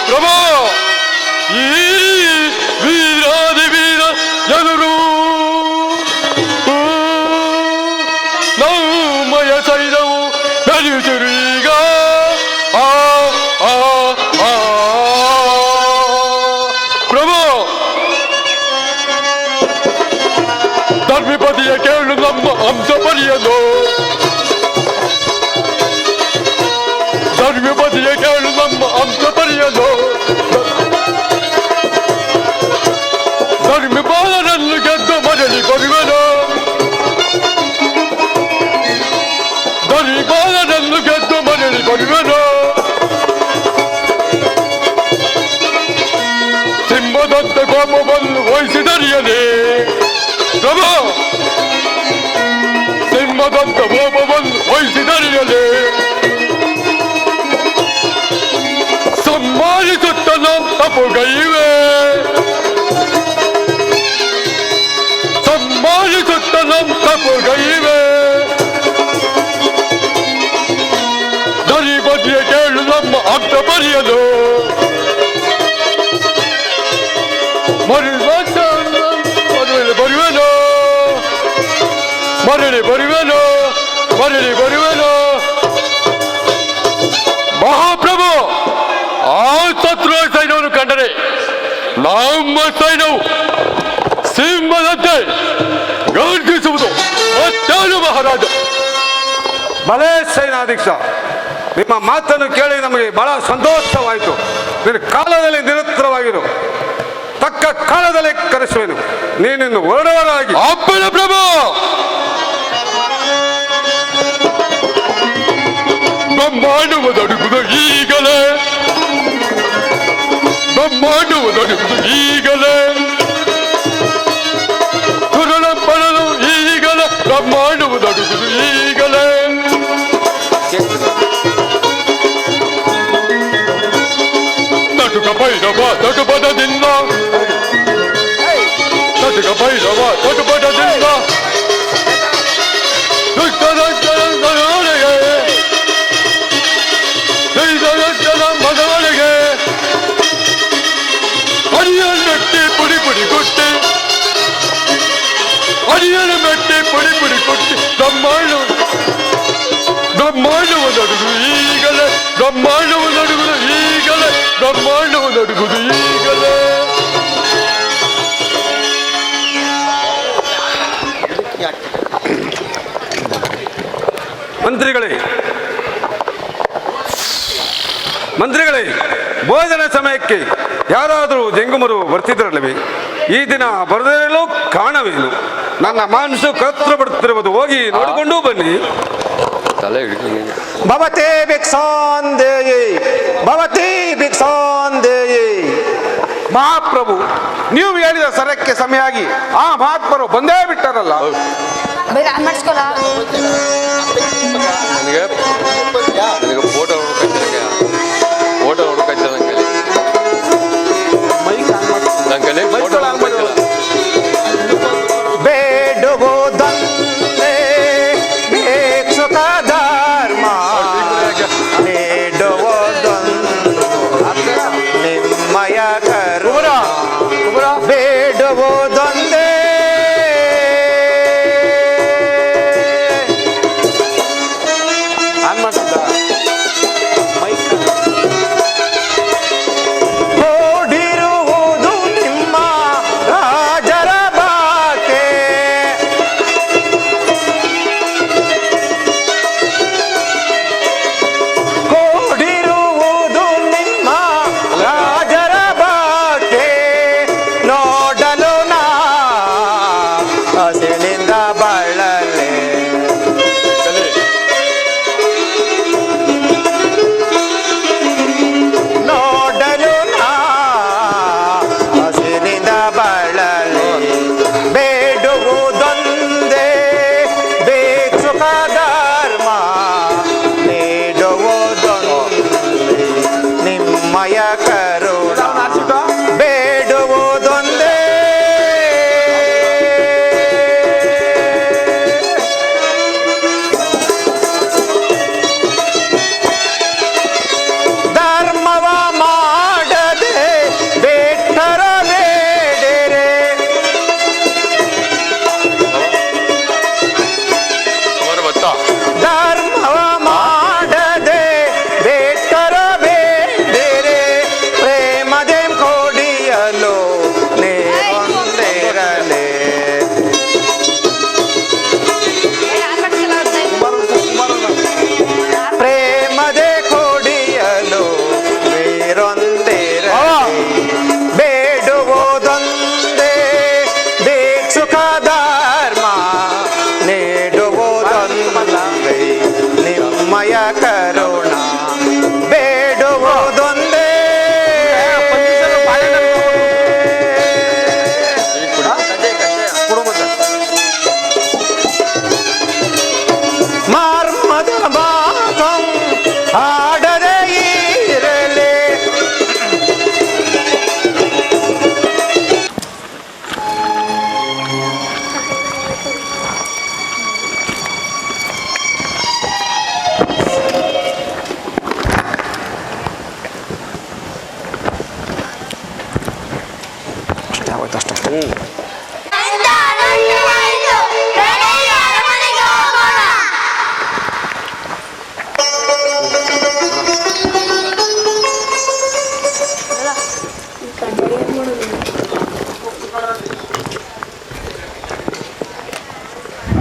ಪ್ರಭು, ಈ ವೀರಾದ ವೀರ ಎದುರು ನಮ್ಮಯ ಸೈನ್ಯವು ನಡೆಯುತ್ತಿರು ಈಗ. ಆ ಆ ಆ ಪ್ರಭು, ಧರ್ಮಿಪತಿಯ ಕೇಳು ನಮ್ಮ ಅಂಶ ಬರೆಯಲು, ಧರ್ಮಿಪತಿಯ ಕೇಳು ನಮ್ಮ ಅಂಶ ಬರೆಯಲು. ಧರ್ಮಿಪಾಲನನ್ನು ಗೆದ್ದು ಮರಳಿ ಬರುವೆನು, ಧರ್ಮಿಪಾಲನನ್ನು ಗೆದ್ದು ಮರಳಿ ಬರುವೆನು. ಸಿಂಹದಂತ ಕೋಪವನ್ನು ವಹಿಸಿದರಿಯಲೇ ಪ್ರಭು, ಸಿಂಹದಂತ ಕೋಪವನ್ನು ವಹಿಸಿದರಿಯಲೇ. ಸಮ್ಮಾನಿಸುತ್ತ ನಮ್ಮ ತಪ್ಪುಗೈವೆ, ಸಮ್ಮಾನಿಸುತ್ತ ನಮ್ಮ ತಪ್ಪುಗೈವೆ. ದರಿ ಬದಿಯ ಕೇಳು ನಮ್ಮ ಅಂಶ ಬರೆಯಲು, ಮರಳಿ ಬರುವೆನು, ಮರಳಿ ಬರುವೆನು, ಮರಳಿ ಬರುವೆನು. ಮಹಾಪ್ರಭು, ಆ ಶತ್ರು ಸೈನ್ಯವನ್ನು ಕಂಡರೆ ನಮ್ಮ ಸೈನ್ಯವು ಸಿಂಹದಂತೆ ಗರ್ಜಿಸುವುದು ಮತ್ತೇನು ಮಹಾರಾಜ. ಬಲೆ ಸೈನ್ಯಾಧೀಕ್ಷ, ನಿಮ್ಮ ಮಾತನ್ನು ಕೇಳಿ ನಮಗೆ ಬಹಳ ಸಂತೋಷವಾಯಿತು. ನಿನ್ನ ಕಾಲದಲ್ಲಿ ನಿರಂತರವಾಗಿರು, ತಕ್ಕ ಕಾಲದಲ್ಲಿ ಕರೆಸುವೆನು. ನೀನಿನ್ನು ಹೊರಡವರಾಗಿ. ಅಪ್ಪನ ಪ್ರಭು, ಬ್ರಹ್ಮಾಂಡವದಡುವುದು ಈಗಲೇ, ಬ್ರಹ್ಮಾಂಡವದಡುವುದು ಈಗಲೇ, ಸುರಳ ಪಡಲು ಈಗಲೇ, ಬ್ರಹ್ಮಾಂಡವದಡುವುದು ಈಗಲೇ. ತಟುಕ ಭೈರವ ತಟುಪದದಿಂದ, ತಟುಕ ಭೈರವ ತಟುಪದದಿಂದ ಮಗವಳಿಗೆ ಅರಿಯಲ್ ಮೆಟ್ಟಿ ಪುಡಿ ಪುಡಿ ಕೊಟ್ಟಿ, ಅರಿಯಲ್ ಮೆಟ್ಟಿ ಪುಡಿ ಪುಡಿ ಕೊಟ್ಟಿ ಬ್ರಹ್ಮಾಂಡವನ್ನು ಈಗಲೇ ಬ್ರಹ್ಮಾಂಡವು ನಡುಗುದು ಈಗಲೇ, ಬ್ರಹ್ಮಾಂಡವು ನಡುಗುದು ಈಗಲೇ. ಮಂತ್ರಿಗಳೇ, ಭೋಜನ ಸಮಯಕ್ಕೆ ಯಾರಾದರೂ ಜಂಗುಮರು ಬರ್ತಿದ್ರಲ್ಲವೇ? ಈ ದಿನ ಬರದಿರಲು ಕಾರಣವೇನು? ನನ್ನ ಮನಸ್ಸು ಕತ್ರ ಪಡುತ್ತಿರುವುದು, ಹೋಗಿ ನೋಡಿಕೊಂಡು ಬನ್ನಿ. ಭವತೆ ಭಿಕ್ಷಾಂದೇಯಿ, ಭವತಿ ಭಿಕ್ಷಾಂದೇಯಿ. ಮಹಾಪ್ರಭು, ನೀವು ಹೇಳಿದ ಸರಕ್ಕೆ ಸಮಯಾಗಿ ಆ ಮಹಾತ್ಮರು ಬಂದೇ ಬಿಟ್ಟಾರಲ್ಲ. ನನಗೆ ಫೋಟೋ ಹುಡುಕೈತೆ ನಂಗೆ ಬೇಡುವುದೊಂದೇ ಭಿಕ್ಷುಕ ಧರ್ಮ, ಬೇಡುವುದೊಂದು ನಿಮ್ಮಯ ಕರುಣ, ಬೇಡುವುದೊಂದೇ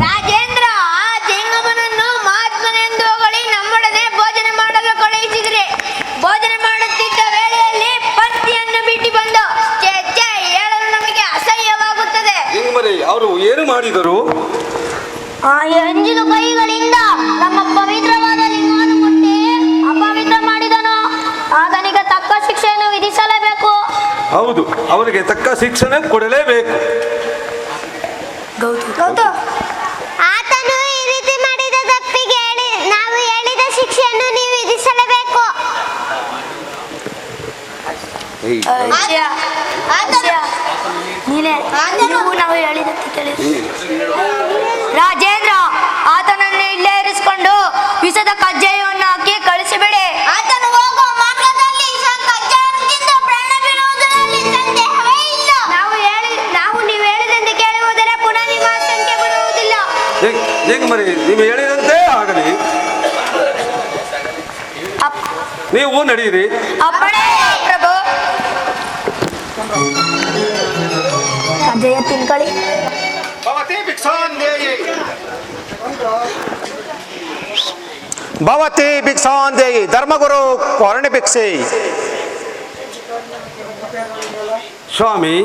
ರಾಜೇಂದ್ರ, ಆ ಜಂಗಮನನ್ನು ಮಹಾತ್ಮನೆಂದು ಹೊಗಳಿ ನಮ್ಮೊಡನೆ ಭೋಜನ ಮಾಡಲು ಕಳುಹಿಸಿದರೆ, ಭೋಜನ ಮಾಡುತ್ತಿದ್ದ ವೇಳೆಯಲ್ಲಿ ಪಂಕ್ತಿಯನ್ನು ಬಿಟ್ಟು ಬಂದು ಹೇಳಲು ನಮಗೆ ಅಸಹ್ಯವಾಗುತ್ತದೆ. ಅವರು ಏನು ಮಾಡಿದರು? ಆ ಎಂಜಿಲು ಕೈಗಳಿಂದ ನಮ್ಮ ಪವಿತ್ರವಾದ ಲಿಂಗವನ್ನು ಮುಟ್ಟಿ ಅಪವಿತ್ರ ಮಾಡಿದನು. ಆತನಿಗೆ ತಕ್ಕ ಶಿಕ್ಷೆಯನ್ನು ವಿಧಿಸಲೇಬೇಕು. ಹೌದು, ಅವರಿಗೆ ತಕ್ಕ ಶಿಕ್ಷಣ ಕೊಡಲೇಬೇಕು. ಆತನು ಈ ರೀತಿ ಮಾಡಿದ ತಪ್ಪಿಗೆ ನಾವು ಹೇಳಿದ ಶಿಕ್ಷೆಯನ್ನು ನೀವು ವಿಧಿಸಲೇಬೇಕು. ನಾವು ಹೇಳಿದಂತೆ ಕೇಳಿ. ರಾಜೇಂದ್ರ, ಆತನನ್ನು ಇಲ್ಲೇ ಇರಿಸಿಕೊಂಡು ವಿಷದ ಕಜ್ಜಾಯವನ್ನು ಹಾಕಿ ಕಳಿಸಿಬಿಡಿ. ಆತನು ಹೋಗುವ ಮಾರ್ಗದಲ್ಲಿ ಕಜ್ಜಾಯದಿಂದ ಪ್ರಾಣ ಬೀಳುವುದರಲ್ಲಿ ಸಂದೇಹವೇ ಇಲ್ಲ. ನಾವು ನೀವು ಹೇಳಿದಂತೆ ಕೇಳುವುದರ ಪುನಃ ನಿಮ್ಮ ಸಂಖ್ಯೆ ಬರುವುದಿಲ್ಲ. ನೀವು ಹೇಳಿದಂತೆ ಆಗಲಿ. ನೀವು ನಡೆಯಿರಿ. ಅಪ್ಪಣೆ ಪ್ರಭು. ಕಜ್ಜಾಯ ತಿನ್ಕೊಳ್ಳಿ. ಭವತಿ ಭಿಕ್ಷಾಂದೇಯಿ ಭವತಿ ಭಿಕ್ಷಾಂದೇಯಿ ಧರ್ಮಗುರು ಕೊರಣೆ ಭಿಕ್ಷೆ. ಸ್ವಾಮಿ,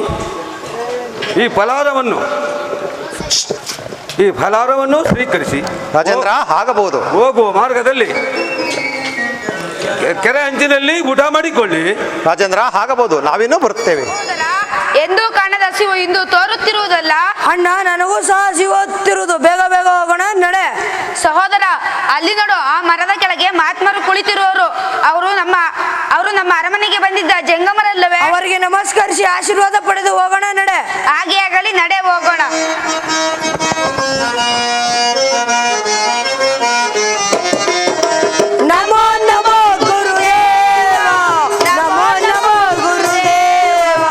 ಈ ಫಲಾರವನ್ನು ಸ್ವೀಕರಿಸಿ. ರಾಜೇಂದ್ರ, ಆಗಬಹುದು. ಹೋಗುವ ಮಾರ್ಗದಲ್ಲಿ ಕೆರೆ ಅಂಚಿನಲ್ಲಿ ಊಟ ಮಾಡಿಕೊಳ್ಳಿ. ರಾಜೇಂದ್ರ, ಆಗಬಹುದು. ನಾವಿನ್ನೂ ಬರುತ್ತೇವೆ. ಎಂದೂ ಕಾಣದ ಹಸಿವು ಇಂದು ತೋರುತ್ತಿರುವುದಲ್ಲ. ಅಣ್ಣ, ನನಗೂ ಸಹ ಸಿಗುತ್ತಿರುವುದು. ಬೇಗ ಬೇಗ ಹೋಗೋಣ, ನಡೆ. ಸಹೋದರ, ಅಲ್ಲಿ ನೋಡು, ಆ ಮರದ ಕೆಳಗೆ ಮಹಾತ್ಮರು ಕುಳಿತಿರುವರು. ಅವರು ನಮ್ಮ ಅರಮನೆಗೆ ಬಂದಿದ್ದ ಜಂಗಮರಲ್ಲವೇ? ಅವರಿಗೆ ನಮಸ್ಕರಿಸಿ ಆಶೀರ್ವಾದ ಪಡೆದು ಹೋಗೋಣ, ನಡೆ. ಹಾಗೆ ಆಗಲಿ, ನಡೆ ಹೋಗೋಣ. ನಮೋ ನಮೋ ಗುರುದೇವ, ನಮೋ ನಮೋ ಗುರುದೇವ.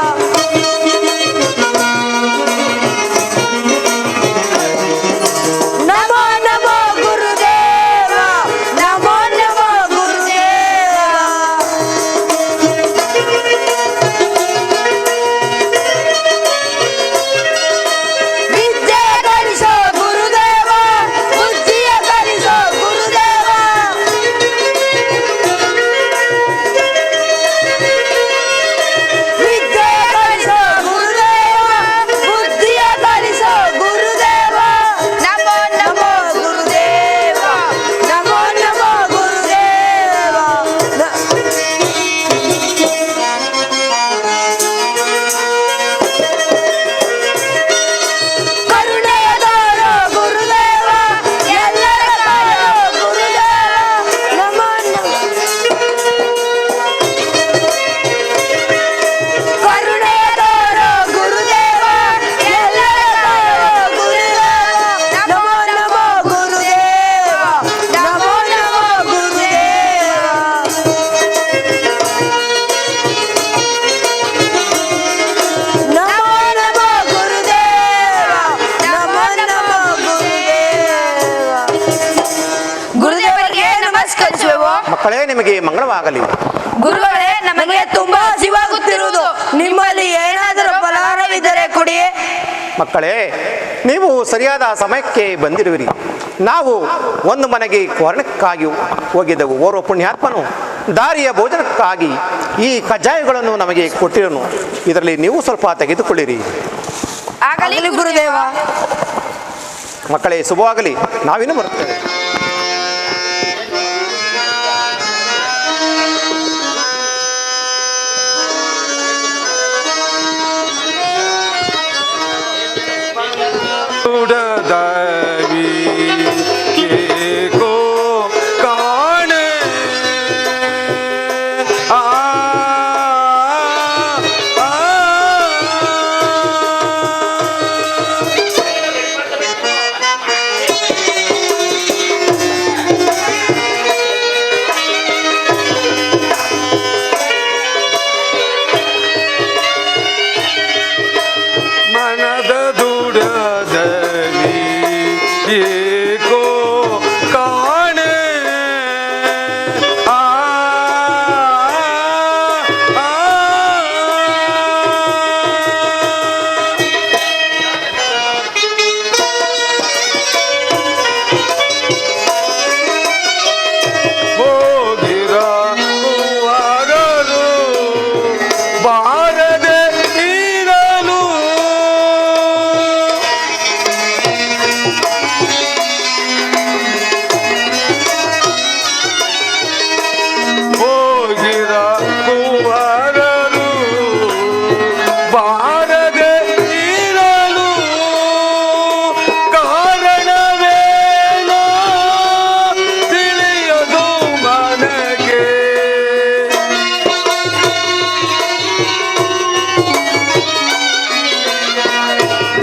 ನಮೋ ನಮೋ ಗುರುದೇವ, ನಮೋ ನಮೋ ಗುರುದೇವ. ವಿದ್ಯೆ ಕಲಿಸೋ ಗುರುದೇವ, ಬುದ್ಧಿಯ ಕಲಿಸೋ ಗುರುದೇವ. ವಿದ್ಯೆ ಕಲಿಸೋ ಗುರುದೇವ, ಬುದ್ಧಿಯ ಕಲಿಸೋ ಗುರುದೇವ. ನಮೋ ನಮೋ ಗುರುದೇವ, ನಮೋ ನಮೋ ಗುರುದೇವ. ಕರುಣೆಯ ತೋರೋ ಗುರುದೇವ, ಎಲ್ಲರ ಕಾಯೋ ಗುರುದೇವ. ನಮೋ ನಮೋ ಕರುಣೆಯ ತೋರೋ ಗುರುದೇವ, ಎಲ್ಲರ ಕಾಯೋ ಗುರುದೇವ. ನಮೋ ನಮೋ ಗುರುದೇವ, ನಮೋ ನಮೋ ಗುರುದೇವ. ನಮೋ ನಮೋ ಗುರುದೇವ, ನಮೋ ನಮೋ ಗುರುದೇವ. ಗುರುದೇವರಿಗೆ ನಮಸ್ಕರಿಸುವೆವು. ಮಕ್ಕಳೇ, ನಿಮಗೆ ಮಂಗಳವಾಗಲಿ. ಗುರುಗಳೇ, ನಮಗೆ ತುಂಬಾ ಹಸಿವಾಗುತ್ತಿರುವುದು. ನಿಮ್ಮಲ್ಲಿ ಏನಾದರೂ ಫಲಹಾರವಿದ್ದರೆ ಕೊಡಿ. ಮಕ್ಕಳೇ, ನೀವು ಸರಿಯಾದ ಸಮಯಕ್ಕೆ ಬಂದಿರುವಿರಿ. ನಾವು ಒಂದು ಮನೆಗೆ ಕೊರಣಕ್ಕಾಗಿ ಹೋಗಿದ್ದೆವು. ಓರ್ವ ಪುಣ್ಯಾತ್ಮನು ದಾರಿಯ ಭೋಜನಕ್ಕಾಗಿ ಈ ಕಜ್ಜಾಯಗಳನ್ನು ನಮಗೆ ಕೊಟ್ಟಿರನು. ಇದರಲ್ಲಿ ನೀವು ಸ್ವಲ್ಪ ತೆಗೆದುಕೊಳ್ಳಿರಿ. ಆಗಲಿ ಗುರುದೇವ. ಮಕ್ಕಳೇ, ಶುಭವಾಗಲಿ. ನಾವಿನ್ನೂ ಬರುತ್ತೇವೆ. ಉಡದವಿ ಏಕೋ ಕಾಣೆ ಆ ಆ ಮನದ ದುಡದವಿ ಏಕೋ ಕಾಣೆ ಆ ಆ ಹೋಗಿರ ಹೂವಾಗಲು ಬಾರದೆ ಇರಲು ಹೋಗಿರ ಹೂವಾಗಲು ಬಾರದೆ ಇರಲು ಕಾರಣವೇನೋ ತಿಳಿಯದು ಮನಗೆ.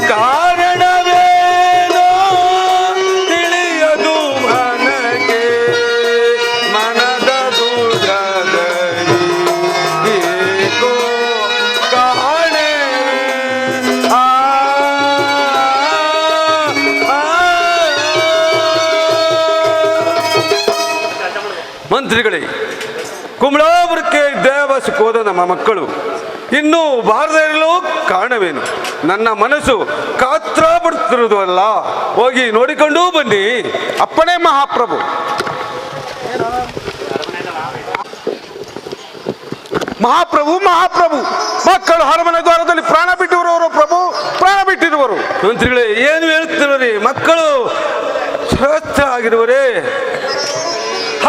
ಕಾರಣವೇನೋ ತಿಳಿಯದು ಮನಗೆ. ಮನದ ದುಡದಲ್ಲಿ ಏಕೋ ಕಾಣೆ ಆ ಮಂತ್ರಿಗಳೇ, ಕುಂಬಳಾಪುರಕ್ಕೆ ವಿದ್ಯಾಭ್ಯಾಸಕ್ಕೆ ಹೋದ ನಮ್ಮ ಮಕ್ಕಳು ಇನ್ನೂ ಬಾರದೇ ಇರಲು ಕಾರಣವೇನು? ನನ್ನ ಮನಸ್ಸು ಕಾತ್ರ ಪಡ್ತಿರುವುದು ಅಲ್ಲ, ಹೋಗಿ ನೋಡಿಕೊಂಡು ಬನ್ನಿ. ಅಪ್ಪಣೆ ಮಹಾಪ್ರಭು. ಮಹಾಪ್ರಭು ಮಕ್ಕಳು ಅರಮನೆ ದ್ವಾರದಲ್ಲಿ ಪ್ರಾಣ ಬಿಟ್ಟಿರುವರು ಪ್ರಭು, ಪ್ರಾಣ ಬಿಟ್ಟಿರುವರು. ಮಂತ್ರಿಗಳೇ, ಏನು ಹೇಳ್ತಿರೋರಿ? ಮಕ್ಕಳು ಸ್ವಸ್ಥ ಆಗಿರುವರೇ?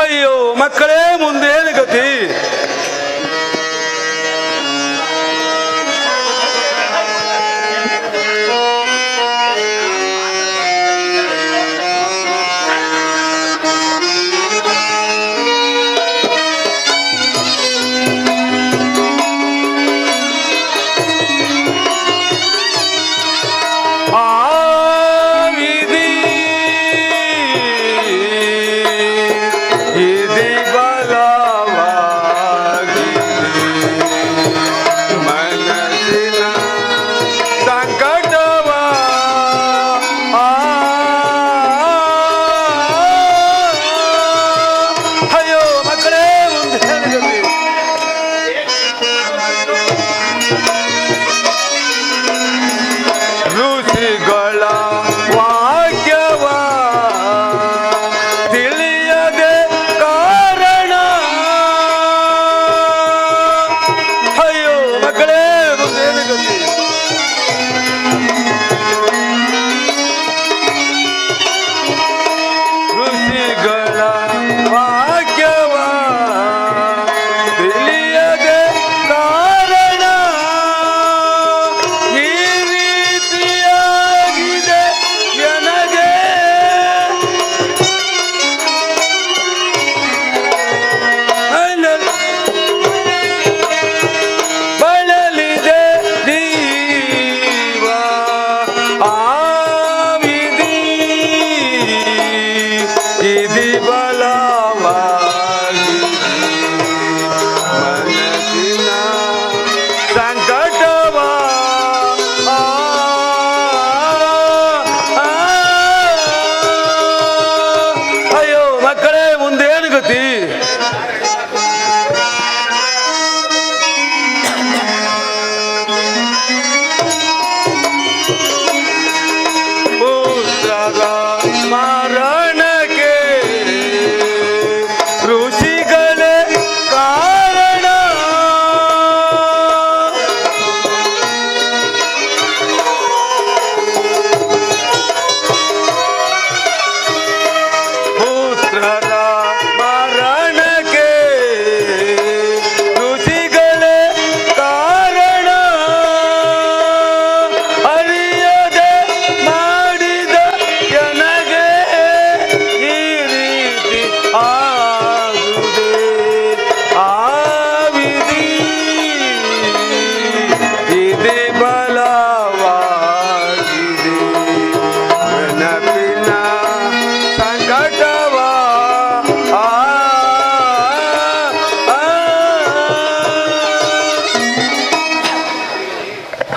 ಅಯ್ಯೋ ಮಕ್ಕಳೇ, ಮುಂದೇನು ಗತಿ?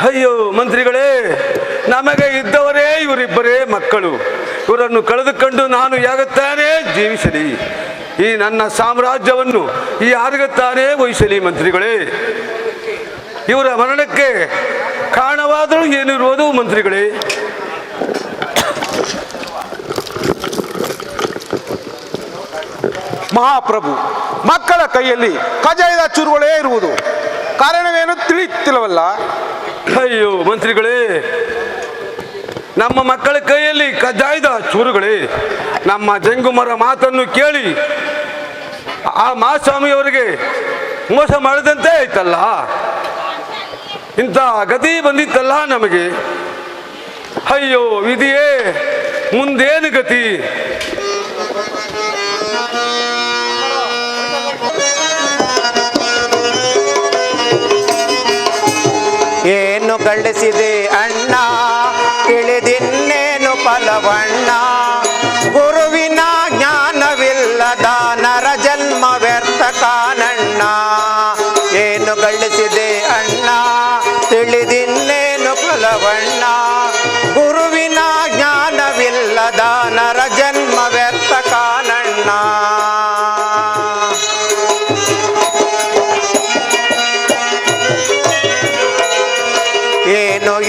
ಅಯ್ಯೋ ಮಂತ್ರಿಗಳೇ, ನಮಗೆ ಇದ್ದವರೇ ಇವರಿಬ್ಬರೇ ಮಕ್ಕಳು. ಇವರನ್ನು ಕಳೆದುಕೊಂಡು ನಾನು ಯಾಗುತ್ತಾನೆ ಜೀವಿಸಲಿ? ಈ ನನ್ನ ಸಾಮ್ರಾಜ್ಯವನ್ನು ಯಾರಿಗುತ್ತಾನೆ ವಹಿಸಲಿ? ಮಂತ್ರಿಗಳೇ, ಇವರ ಮರಣಕ್ಕೆ ಕಾರಣವಾದರೂ ಏನಿರುವುದು ಮಂತ್ರಿಗಳೇ? ಮಹಾಪ್ರಭು, ಮಕ್ಕಳ ಕೈಯಲ್ಲಿ ಕಜಾಯದ ಚೂರುಗಳೇ ಇರುವುದು, ಕಾರಣವೇನು ತಿಳಿಯುತ್ತಿಲ್ಲವಲ್ಲ? ಅಯ್ಯೋ ಮಂತ್ರಿಗಳೇ, ನಮ್ಮ ಮಕ್ಕಳ ಕೈಯಲ್ಲಿ ಕಜ್ಜಾಯದ ಚೂರುಗಳೇ? ನಮ್ಮ ಜಂಗುಮರ ಮಾತನ್ನು ಕೇಳಿ ಆ ಮಹಾಸ್ವಾಮಿಯವರಿಗೆ ಮೋಸ ಮಾಡದಂತೆ ಆಯ್ತಲ್ಲ, ಇಂಥ ಗತಿ ಬಂದಿತ್ತಲ್ಲ ನಮಗೆ. ಅಯ್ಯೋ ವಿಧಿಯೇ, ಮುಂದೇನು ಗತಿ? ಏನು ಗಳಿಸಿದೆ ಅಣ್ಣ, ತಿಳಿದಿನ್ನೇನು ಫಲವಣ್ಣ? ಗುರುವಿನ ಜ್ಞಾನವಿಲ್ಲದ ನರ ಜನ್ಮ ವ್ಯರ್ಥ ಕಾನಣ್ಣ. ಏನು ಗಳಿಸಿದೆ ಅಣ್ಣ, ತಿಳಿದಿನ್ನೇನು ಫಲವಣ್ಣ? ಗುರುವಿನ ಜ್ಞಾನವಿಲ್ಲದ ನರ ಜನ್ಮ ವ್ಯರ್ಥ ಕಾನಣ್ಣ.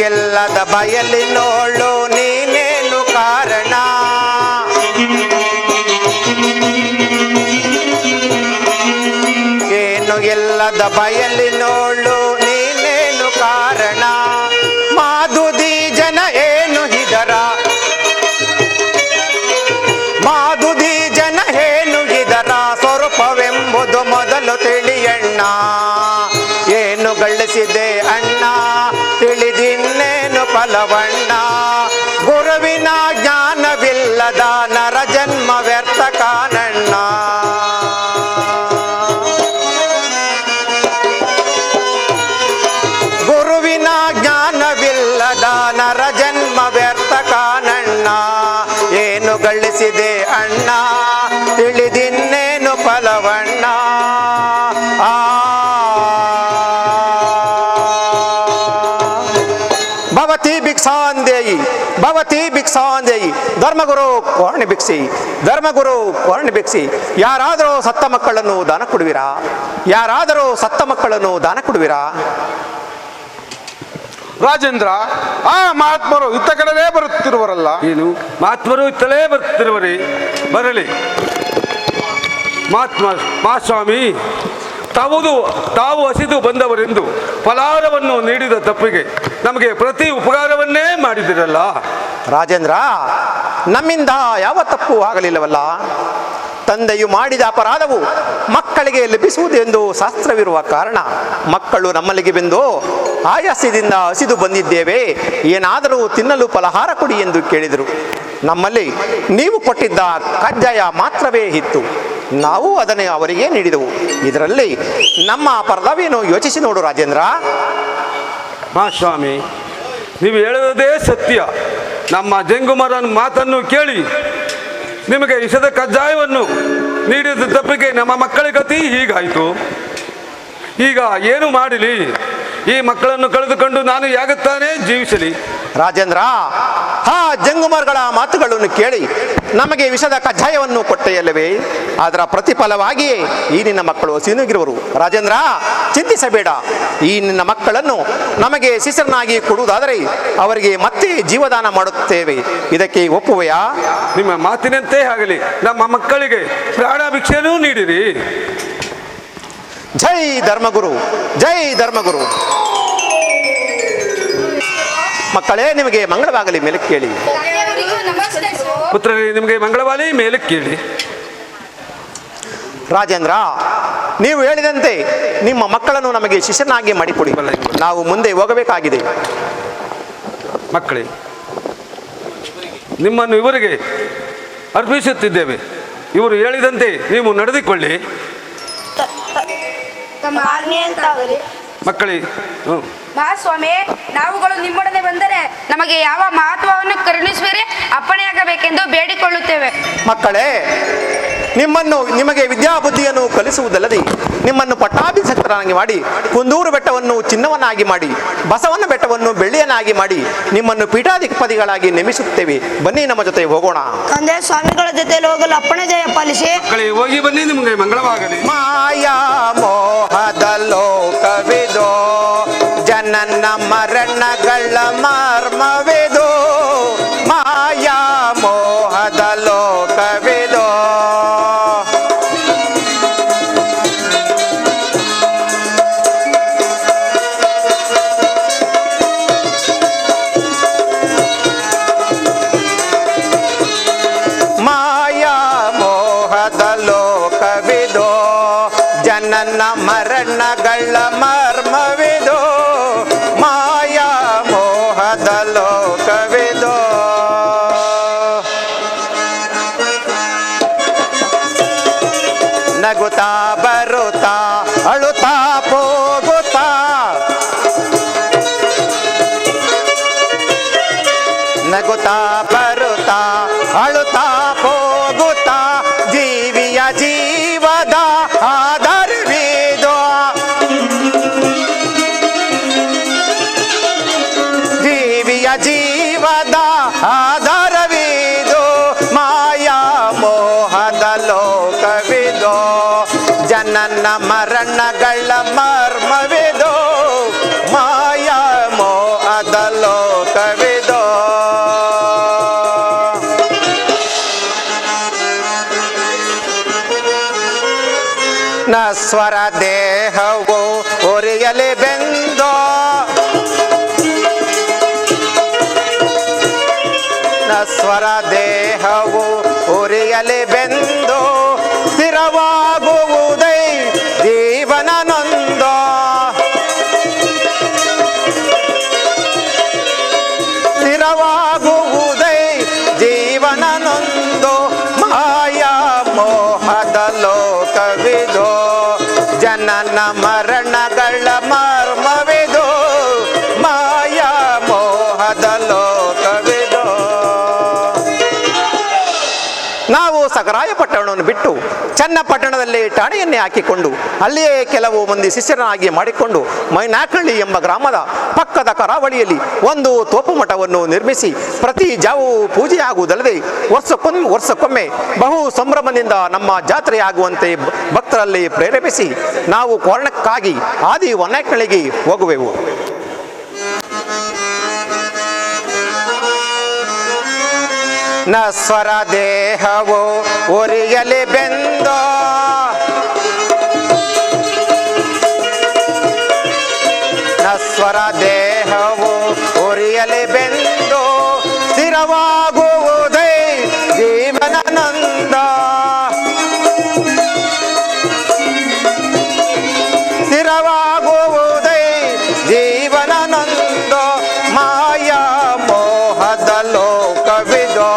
ಎಲ್ಲದ ಬಯಲಿನೋಳು ನೀನೇನು ಕಾರಣ ಏನು ಎಲ್ಲದ ಬಯಲಿನೋಳು ನೀನೇನು ಕಾರಣ ಮಾದುದಿ ಜನ ಏನು ಹಿದರ ಮಾದುದಿ ಜನ ಏನು ಇದರ ಸ್ವರೂಪವೆಂಬುದು ಮೊದಲು ತಿಳಿಯಣ್ಣ ಏನು ಗಳಿಸಿದೆ ಅಣ್ಣ ತಿಳಿದಿನ್ನೇನು ಫಲವಣ್ಣ ಗುರುವಿನ ಜ್ಞಾನವಿಲ್ಲದ ನರ ಜನ್ಮ ವ್ಯರ್ಥ ಕಾಣಣ್ಣ ಗುರುವಿನ ಜ್ಞಾನವಿಲ್ಲದ ನರ ಜನ್ಮ ವ್ಯರ್ಥ ಕಾಣಣ್ಣ ಏನು ಗಳಿಸಿದೆ ಅಣ್ಣ ತಿಳಿದಿನ್ನೇನು ಫಲವಣ್ಣ ಭವತಿ ಭಿಕ್ಷಾಂದೇಯಿ ಭವತಿ ಭಿಕ್ಷಾಂದೇಯಿ ಧರ್ಮಗುರು ಕೋರ್ಣಿ ಭಿಕ್ಷಿ ಧರ್ಮಗುರು ಕೋರ್ಣಿ ಭಿಕ್ಷಿ ಯಾರಾದರೂ ಸತ್ತ ಮಕ್ಕಳನ್ನು ದಾನ ಕೊಡುವಿರಾ ಯಾರಾದರೂ ಸತ್ತ ಮಕ್ಕಳನ್ನು ದಾನ ಕೊಡುವಿರಾ ರಾಜೇಂದ್ರ ಆ ಮಹಾತ್ಮರು ಇತ್ತ ಕಡೆನೇ ಬರುತ್ತಿರುವರಲ್ಲ ಏನು ಮಹಾತ್ಮರು ಇತ್ತಲೇ ಬರುತ್ತಿರುವರಿ ಬರಲಿ ಮಹಾಸ್ವಾಮಿ ತಾವು ಹಸಿದು ಬಂದವರೆಂದು ಫಲಾರವನ್ನು ನೀಡಿದ ತಪ್ಪಿಗೆ ನಮಗೆ ಪ್ರತಿ ಉಪಕಾರವನ್ನೇ ಮಾಡಿದಿರಲ್ಲ ರಾಜೇಂದ್ರ ನಮ್ಮಿಂದ ಯಾವ ತಪ್ಪು ಆಗಲಿಲ್ಲವಲ್ಲ ತಂದೆಯು ಮಾಡಿದ ಅಪರಾಧವು ಮಕ್ಕಳಿಗೆ ಲಭಿಸುವುದೆಂದು ಶಾಸ್ತ್ರವಿರುವ ಕಾರಣ ಮಕ್ಕಳು ನಮ್ಮಲ್ಲಿಗೆ ಬಂದು ಆಯಾಸದಿಂದ ಹಸಿದು ಬಂದಿದ್ದೇವೆ ಏನಾದರೂ ತಿನ್ನಲು ಫಲಹಾರ ಕೊಡಿ ಎಂದು ಕೇಳಿದರು ನಮ್ಮಲ್ಲಿ ನೀವು ಕೊಟ್ಟಿದ್ದ ಕಜ್ಜಾಯ ಮಾತ್ರವೇ ಇತ್ತು ನಾವು ಅದನ್ನು ಅವರಿಗೆ ನೀಡಿದೆವು ಇದರಲ್ಲಿ ನಮ್ಮ ಅಪರಾಧವೇನು ಯೋಚಿಸಿ ನೋಡು ರಾಜೇಂದ್ರ ಮಹಾಸ್ವಾಮಿ ನೀವು ಹೇಳುವುದೇ ಸತ್ಯ ನಮ್ಮ ಜಂಗುಮರನ ಮಾತನ್ನು ಕೇಳಿ ನಿಮಗೆ ವಿಷದ ಕಜ್ಜಾಯವನ್ನು ನೀಡಿದ ತಪ್ಪಿಗೆ ನಮ್ಮ ಮಕ್ಕಳ ಗತಿ ಹೀಗಾಯಿತು ಈಗ ಏನು ಮಾಡಲಿ ಈ ಮಕ್ಕಳನ್ನು ಕಳೆದುಕೊಂಡು ನಾನು ಯಾಗುತ್ತಾನೆ ಜೀವಿಸಲಿ ರಾಜೇಂದ್ರ ಆ ಜಂಗುಮರ್ಗಳ ಮಾತುಗಳನ್ನು ಕೇಳಿ ನಮಗೆ ವಿಷದ ಕಜ್ಜಾಯವನ್ನು ಕೊಟ್ಟೆಯಲ್ಲವೇ ಅದರ ಪ್ರತಿಫಲವಾಗಿಯೇ ಈ ನಿನ್ನ ಮಕ್ಕಳು ಸಿನುಗಿರುವರು ರಾಜೇಂದ್ರ ಚಿಂತಿಸಬೇಡ ಈ ನಿನ್ನ ಮಕ್ಕಳನ್ನು ನಮಗೆ ಶಿಷ್ಯರನ್ನಾಗಿ ಕೊಡುವುದಾದರೆ ಅವರಿಗೆ ಮತ್ತೆ ಜೀವದಾನ ಮಾಡುತ್ತೇವೆ ಇದಕ್ಕೆ ಒಪ್ಪುವೆಯಾ ನಿಮ್ಮ ಮಾತಿನಂತೆ ಆಗಲಿ ನಮ್ಮ ಮಕ್ಕಳಿಗೆ ಪ್ರಾಣಭಿಕ್ಷೆಯನ್ನೂ ನೀಡಿರಿ ಜೈ ಧರ್ಮಗುರು ಜೈ ಧರ್ಮಗುರು ಮಕ್ಕಳೇ ನಿಮಗೆ ಮಂಗಳವಾಗಲಿ ಮೇಲೆ ಕೇಳಿ ಪುತ್ರರೇ ನಿಮಗೆ ಮಂಗಳವಾಗಲಿ ಮೇಲೆ ಕೇಳಿ ರಾಜೇಂದ್ರ ನೀವು ಹೇಳಿದಂತೆ ನಿಮ್ಮ ಮಕ್ಕಳನ್ನು ನಮಗೆ ಶಿಷ್ಯನಾಗಿ ಮಾಡಿಕೊಡಿ ನಾವು ಮುಂದೆ ಹೋಗಬೇಕಾಗಿದೆ ಮಕ್ಕಳೇ ನಿಮ್ಮನ್ನು ಇವರಿಗೆ ಅರ್ಪಿಸುತ್ತಿದ್ದೇವೆ ಇವರು ಹೇಳಿದಂತೆ ನೀವು ನಡೆದುಕೊಳ್ಳಿ ಮಕ್ಕಳೇ ಮಹಾಸ್ವಾಮಿ ನಾವುಗಳು ನಿಮ್ಮೊಡನೆ ಬಂದರೆ ನಮಗೆ ಯಾವ ಮಹತ್ವವನ್ನು ಕರುಣಿಸುವಿರಿ ಅಪ್ಪಣೆಯಾಗಬೇಕೆಂದು ಬೇಡಿಕೊಳ್ಳುತ್ತೇವೆ ಮಕ್ಕಳೇ ನಿಮಗೆ ವಿದ್ಯಾಬುದ್ಧಿಯನ್ನು ಕಲಿಸುವುದಲ್ಲದೆ ನಿಮ್ಮನ್ನು ಪಟ್ಟಾಭಿಷಕ್ತರನ್ನಾಗಿ ಮಾಡಿ ಕುಂದೂರು ಬೆಟ್ಟವನ್ನು ಚಿನ್ನವನ್ನಾಗಿ ಮಾಡಿ ಬಸವನ ಬೆಟ್ಟವನ್ನು ಬೆಳ್ಳಿಯನ್ನಾಗಿ ಮಾಡಿ ನಿಮ್ಮನ್ನು ಪೀಠಾಧಿಪತಿಗಳಾಗಿ ನೇಮಿಸುತ್ತೇವೆ ಬನ್ನಿ ನಮ್ಮ ಜೊತೆ ಹೋಗೋಣ ತಂದೆ ಸ್ವಾಮಿಗಳ ಜೊತೆಯಲ್ಲಿ ಹೋಗಲು ಅಪ್ಪಣೆ ಜಯ ಪಾಲಿಸಿ ಹೋಗಿ ಬನ್ನಿ ನಿಮಗೆ ಮಂಗಳವಾಗಲಿ ಮಾಯಾ ಮೋಹದ ಲೋಕವಿದೋ ಜನನ ಮರಣಗಳ ಮರ್ಮವಿದೋ ಮಾಯಾ ಮೋಹದ ಲೋಕವಿದೋ ಮಾಯಾ ಮೋಹದ ಲೋಕವಿದೋ ಜನನ ಮರಣಗಳ ಮರ್ಮವಿದೋ ಮಾಯಾ ಮೋಹದ ಲೋಕವಿದೋ ನಗುತ್ತಾ ಬರುತ್ತಾ ಅಳುತ್ತಾ ಹೋಗುತ್ತಾ ನಗುತ್ತಾ ಬರುತ್ತಾ ಅಳುತ್ತಾ ಹೋಗುತ್ತಾ ಜೀವಿಯ ಜೀವದ ಆಧಾರವೇದೋ ಜೀವಿಯ ಜೀವದ ಆಧಾರವೇದೋ ಮಾಯಾ ಮೋಹದ ಲೋಕವಿದೋ ಜನನ ಮರಣಗಳ ಮರ್ಮವಿದೋ ಮಾಯಾ ಮೋಹದ ನಶ್ವರ ದೇಹವು ಉರಿಯಲಿ ಬೆಂದೋ ನಶ್ವರ ದೇಹವು ಉರಿಯಲಿ ಬೆಂದು ಸ್ಥಿರವಾಗುವುದೈ ಜೀವನ ನೊಂದೋ ಸ್ಥಿರವಾಗುವುದೈ ಜೀವನ ನೊಂದು ಮಾಯಾ ಮೋಹದ ಲೋಕವಿದೋ ಜನನ ಮರಣಗಳ ಮರ್ಮವಿದೋ ಮಾಯಾ ಮೋಹದ ಲೋಕವಿದೋ. ನಾವು ಸಗರಾಯಪಟ್ಟಣವನ್ನು ಬಿಟ್ಟು ಚನ್ನಪಟ್ಟಣದಲ್ಲಿ ಠಾಣೆಯನ್ನೇ ಹಾಕಿಕೊಂಡು ಅಲ್ಲಿಯೇ ಕೆಲವು ಮಂದಿ ಶಿಷ್ಯರನ್ನಾಗಿ ಮಾಡಿಕೊಂಡು ಮೈನಾಕಳ್ಳಿ ಎಂಬ ಗ್ರಾಮದ ಪಕ್ಕದ ಕರಾವಳಿಯಲ್ಲಿ ಒಂದು ತೋಪು ಮಠವನ್ನು ನಿರ್ಮಿಸಿ ಪ್ರತಿ ಜಾವೂ ಪೂಜೆಯಾಗುವುದಲ್ಲದೆ ವರ್ಷಕ್ಕೊಮ್ಮೆ ಬಹು ಸಂಭ್ರಮದಿಂದ ನಮ್ಮ ಜಾತ್ರೆಯಾಗುವಂತೆ ಭಕ್ತರಲ್ಲಿ ಪ್ರೇರೇಪಿಸಿ ನಾವು ಕೋರಣಕ್ಕಾಗಿ ಆದಿ ಹೊನ್ನಾಕಳ್ಳಿಗೆ ಹೋಗುವೆವು. ನಶ್ವರ ದೇಹವು ಉರಿಯಲಿ ಬೆಂದೋ ನಶ್ವರ ದೇಹವು ಉರಿಯಲಿ ಬೆಂದು ಸ್ಥಿರವಾಗುವುದೈ ಜೀವನ ನಂದ ಸ್ಥಿರವಾಗುವುದೈ ಜೀವನ ನಂದ ಮಾಯಾ ಮೋಹದ ಲೋಕವಿದೋ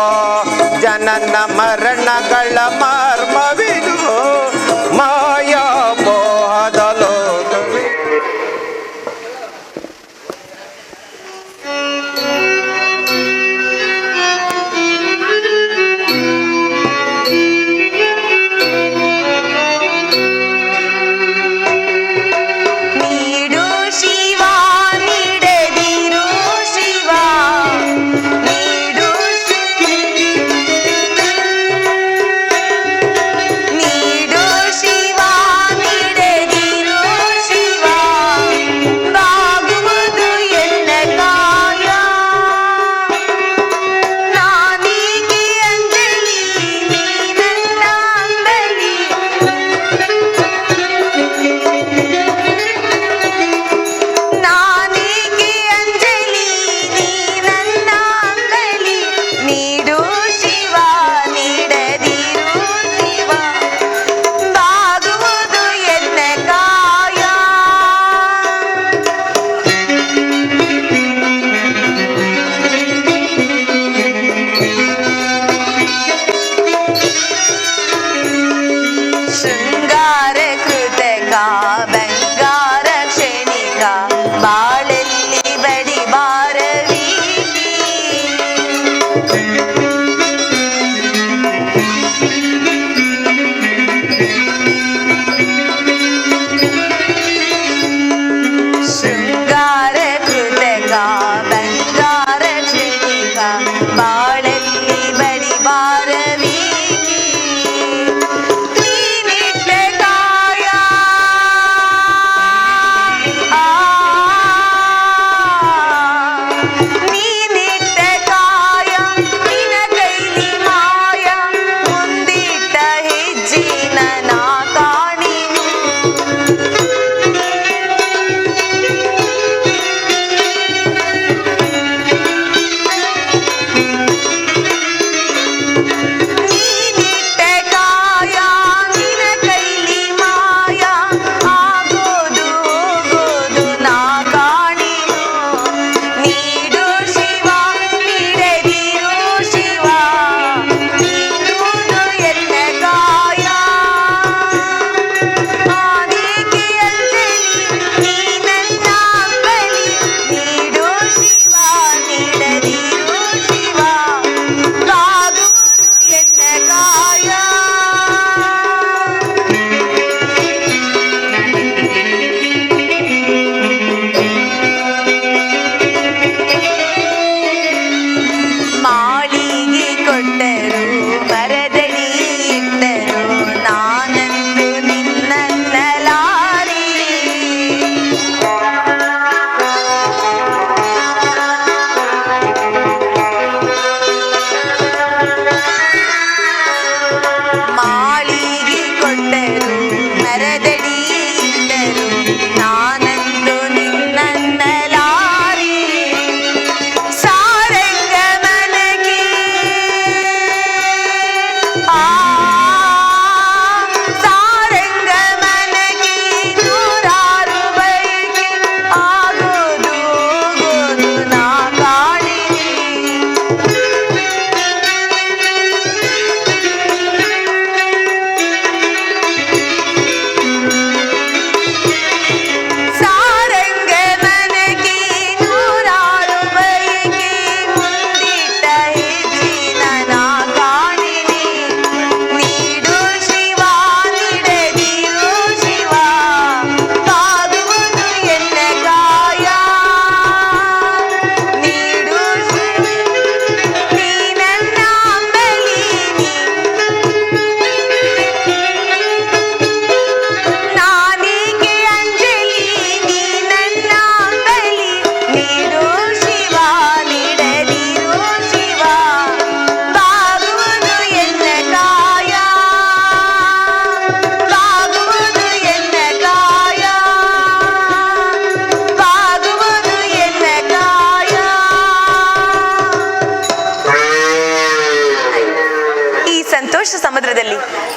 ಜನನ ಮರಣಗಳ ಮರ್ಮವಿದೋ ಮಾಯಾ ಮೋಹದ ಲೋಕವಿದೋ.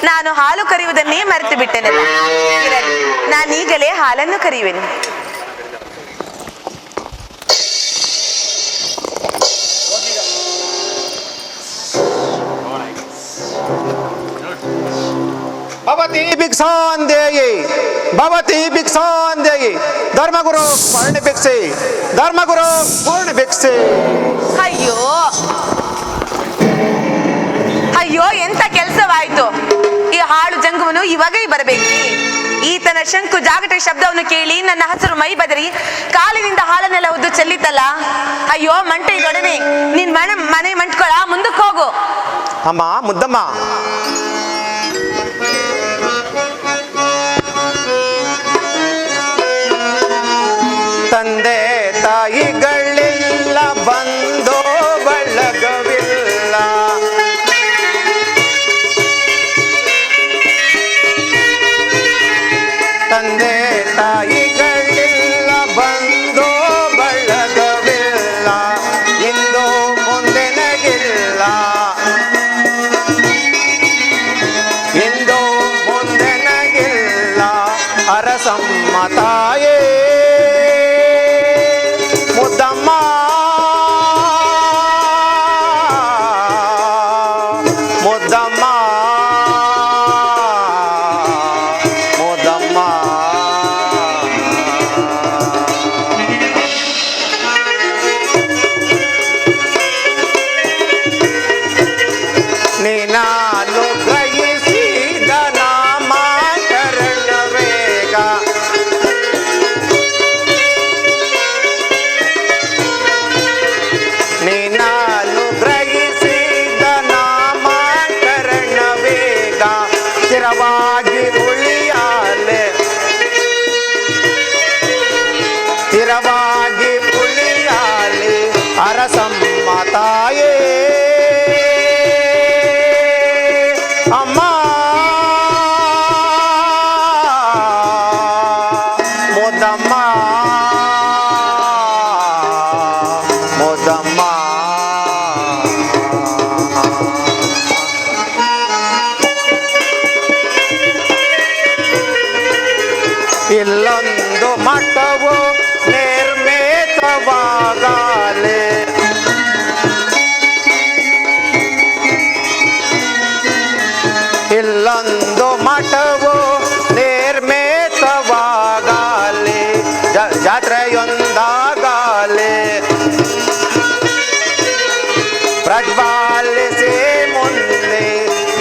ನಾನು ಹಾಲು ಕರೆಯುವುದನ್ನೇ ಮರೆತು ಬಿಟ್ಟೆನಲ್ಲ. ಇರಲಿ, ನಾನೀಗಲೇ ಹಾಲನ್ನು ಕರೆಯುವೆನು. ಭವತಿ ಭಿಕ್ಷಾಂದೇಯಿ ಭವತಿ ಭಿಕ್ಷಾಂದೇಯಿ ಧರ್ಮಗುರು ಪೂರ್ಣ ಭಿಕ್ಷೆ ಧರ್ಮಗುರು ಪೂರ್ಣ ಭಿಕ್ಷೆ. ಅಯ್ಯೋ ಅಯ್ಯೋ, ಎಂತ ಕೆಲಸವಾಯ್ತು! ಈ ಹಾಳು ಜಂಗುವನು ಇವಾಗೇ ಬರಬೇಕು. ಈತನ ಶಂಕು ಜಾಗಟೆ ಶಬ್ದವನ್ನು ಕೇಳಿ ನನ್ನ ಹಸಿರು ಮೈ ಬದರಿ ಕಾಲಿನಿಂದ ಹಾಲನ್ನೆಲ್ಲ ಉದ್ದು ಚೆಲ್ಲಿತಲ್ಲ. ಅಯ್ಯೋ ಮಂಟೆ ಇದೊಡನೆ ನಿನ್ ಮನೆ ಮಂಟ್ಕೊಳ, ಮುಂದಕ್ಕೆ ಹೋಗು. ಅಮ್ಮ ಮುದ್ದಮ್ಮ, ತಂದೆ ತಾಯಿಗಳಿಲ್ಲ, ಬಂದೋ ಬಳಗವಿಲ್ಲ, ತಂದೆ ತಾಯಿಗಳಿಲ್ಲ, ಬಂದೋ ಬಳಗವಿಲ್ಲ, ಇಂದು ಮುಂದೆನಗಿಲ್ಲ, ಇಂದು ಮುಂದೆನಗಿಲ್ಲ, ಅರಸಮ್ಮ ತಾಯೇ ಮುದ್ದಮ್ಮ, ಮುದ್ದಮ್ಮ, ಮುದ್ದಮ್ಮ. ನೀನಾನು ಗ್ರಹಿಸಿದ ನಾಮಕರಣ ವೇಗ, ನೀನಾನು ಗ್ರಹಿಸಿದ ನಾಮಕರಣ ವೇಗ, ಸ್ಥಿರವಾಗಿ ಉಳಿಯಾಲೆ, ಸ್ಥಿರವಾಗಿ ಉಳಿಯಾಲೆ, ಅರಸಮ್ಮ ತಾಯೇ ಅಮ್ಮ, ಮುದ್ದಮ್ಮ, ಮುದ್ದಮ್ಮ. ಇಲ್ಲೊಂದು ಮಠವು ನಿರ್ಮಿತವಾಗಲೆ, ಇಲ್ಲೊಂದು ಮಠವು ನಿರ್ಮಿತವಾಗಲೆ, ಜಾತ್ರೆಯೊಂದಾಗಲೆ, ಪ್ರಜ್ವಾಲಿಸಿ ಮುಂದೆ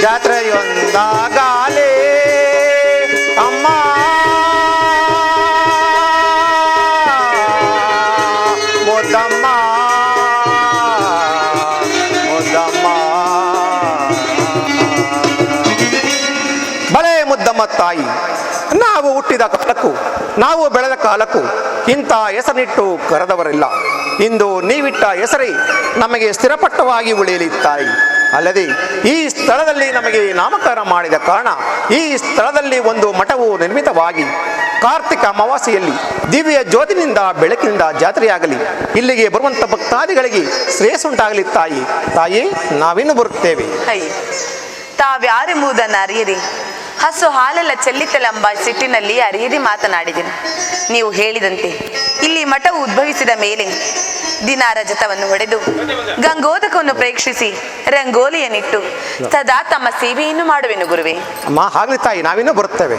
ಜಾತ್ರೆಯೊಂದಾಗಲೆ, ಅಮ್ಮ ಮುದ್ದಮ್ಮ, ಮುದ್ದಮ್ಮ. ಬಲೆ ಮುದ್ದಮ್ಮ ತಾಯಿ, ನಾವು ಹುಟ್ಟಿದ ಕಾಲಕ್ಕೂ ನಾವು ಬೆಳೆದ ಕಾಲಕ್ಕೂ ಇಂಥ ಹೆಸರಿನಿಟ್ಟು ಕರೆದವರಿಲ್ಲ. ಇಂದು ನೀವಿಟ್ಟ ಹೆಸರೇ ನಮಗೆ ಸ್ಥಿರಪಟ್ಟವಾಗಿ ಉಳಿಯಲಿ ತಾಯಿ. ಅಲ್ಲದೆ ಈ ಸ್ಥಳದಲ್ಲಿ ನಮಗೆ ನಾಮಕರಣ ಮಾಡಿದ ಕಾರಣ ಈ ಸ್ಥಳದಲ್ಲಿ ಒಂದು ಮಠವು ನಿರ್ಮಿತವಾಗಿ ಕಾರ್ತಿಕ ಅಮಾವಾಸ್ಯೆಯಲ್ಲಿ ದಿವ್ಯ ಜ್ಯೋತಿನಿಂದ ಬೆಳಕಿನಿಂದ ಜಾತ್ರೆಯಾಗಲಿ, ಇಲ್ಲಿಗೆ ಬರುವಂಥ ಭಕ್ತಾದಿಗಳಿಗೆ ಶ್ರೇಯಸ್ಸುಂಟಾಗಲಿ ತಾಯಿ. ತಾಯಿ, ನಾವಿನ್ನು ಬರುತ್ತೇವೆ. ತಾವ್ಯಾರೆಂಬುದನ್ನು ಅರಿಯದೆ ಹಸು ಹಾಲೆಲ್ಲ ಚೆಲ್ಲಿತಲೆಂಬ ಸಿಟ್ಟಿನಲ್ಲಿ ಅರಿಯದೆ ಮಾತನಾಡಿದೆನು. ನೀವು ಹೇಳಿದಂತೆ ಇಲ್ಲಿ ಮಠವು ಉದ್ಭವಿಸಿದ ಮೇಲೆ ದಿನ ರಜತವನ್ನು ಹೊಡೆದು ಗಂಗೋದಕವನ್ನು ಪ್ರೇಕ್ಷಿಸಿ ರಂಗೋಲಿಯನ್ನಿಟ್ಟು ಸದಾ ತಮ್ಮ ಸೇವೆಯನ್ನು ಮಾಡುವೆನು ಗುರುವೇ. ಅಮ್ಮ, ಹಾಗಲಿ ತಾಯಿ, ನಾವಿನ್ನೂ ಬರುತ್ತೇವೆ.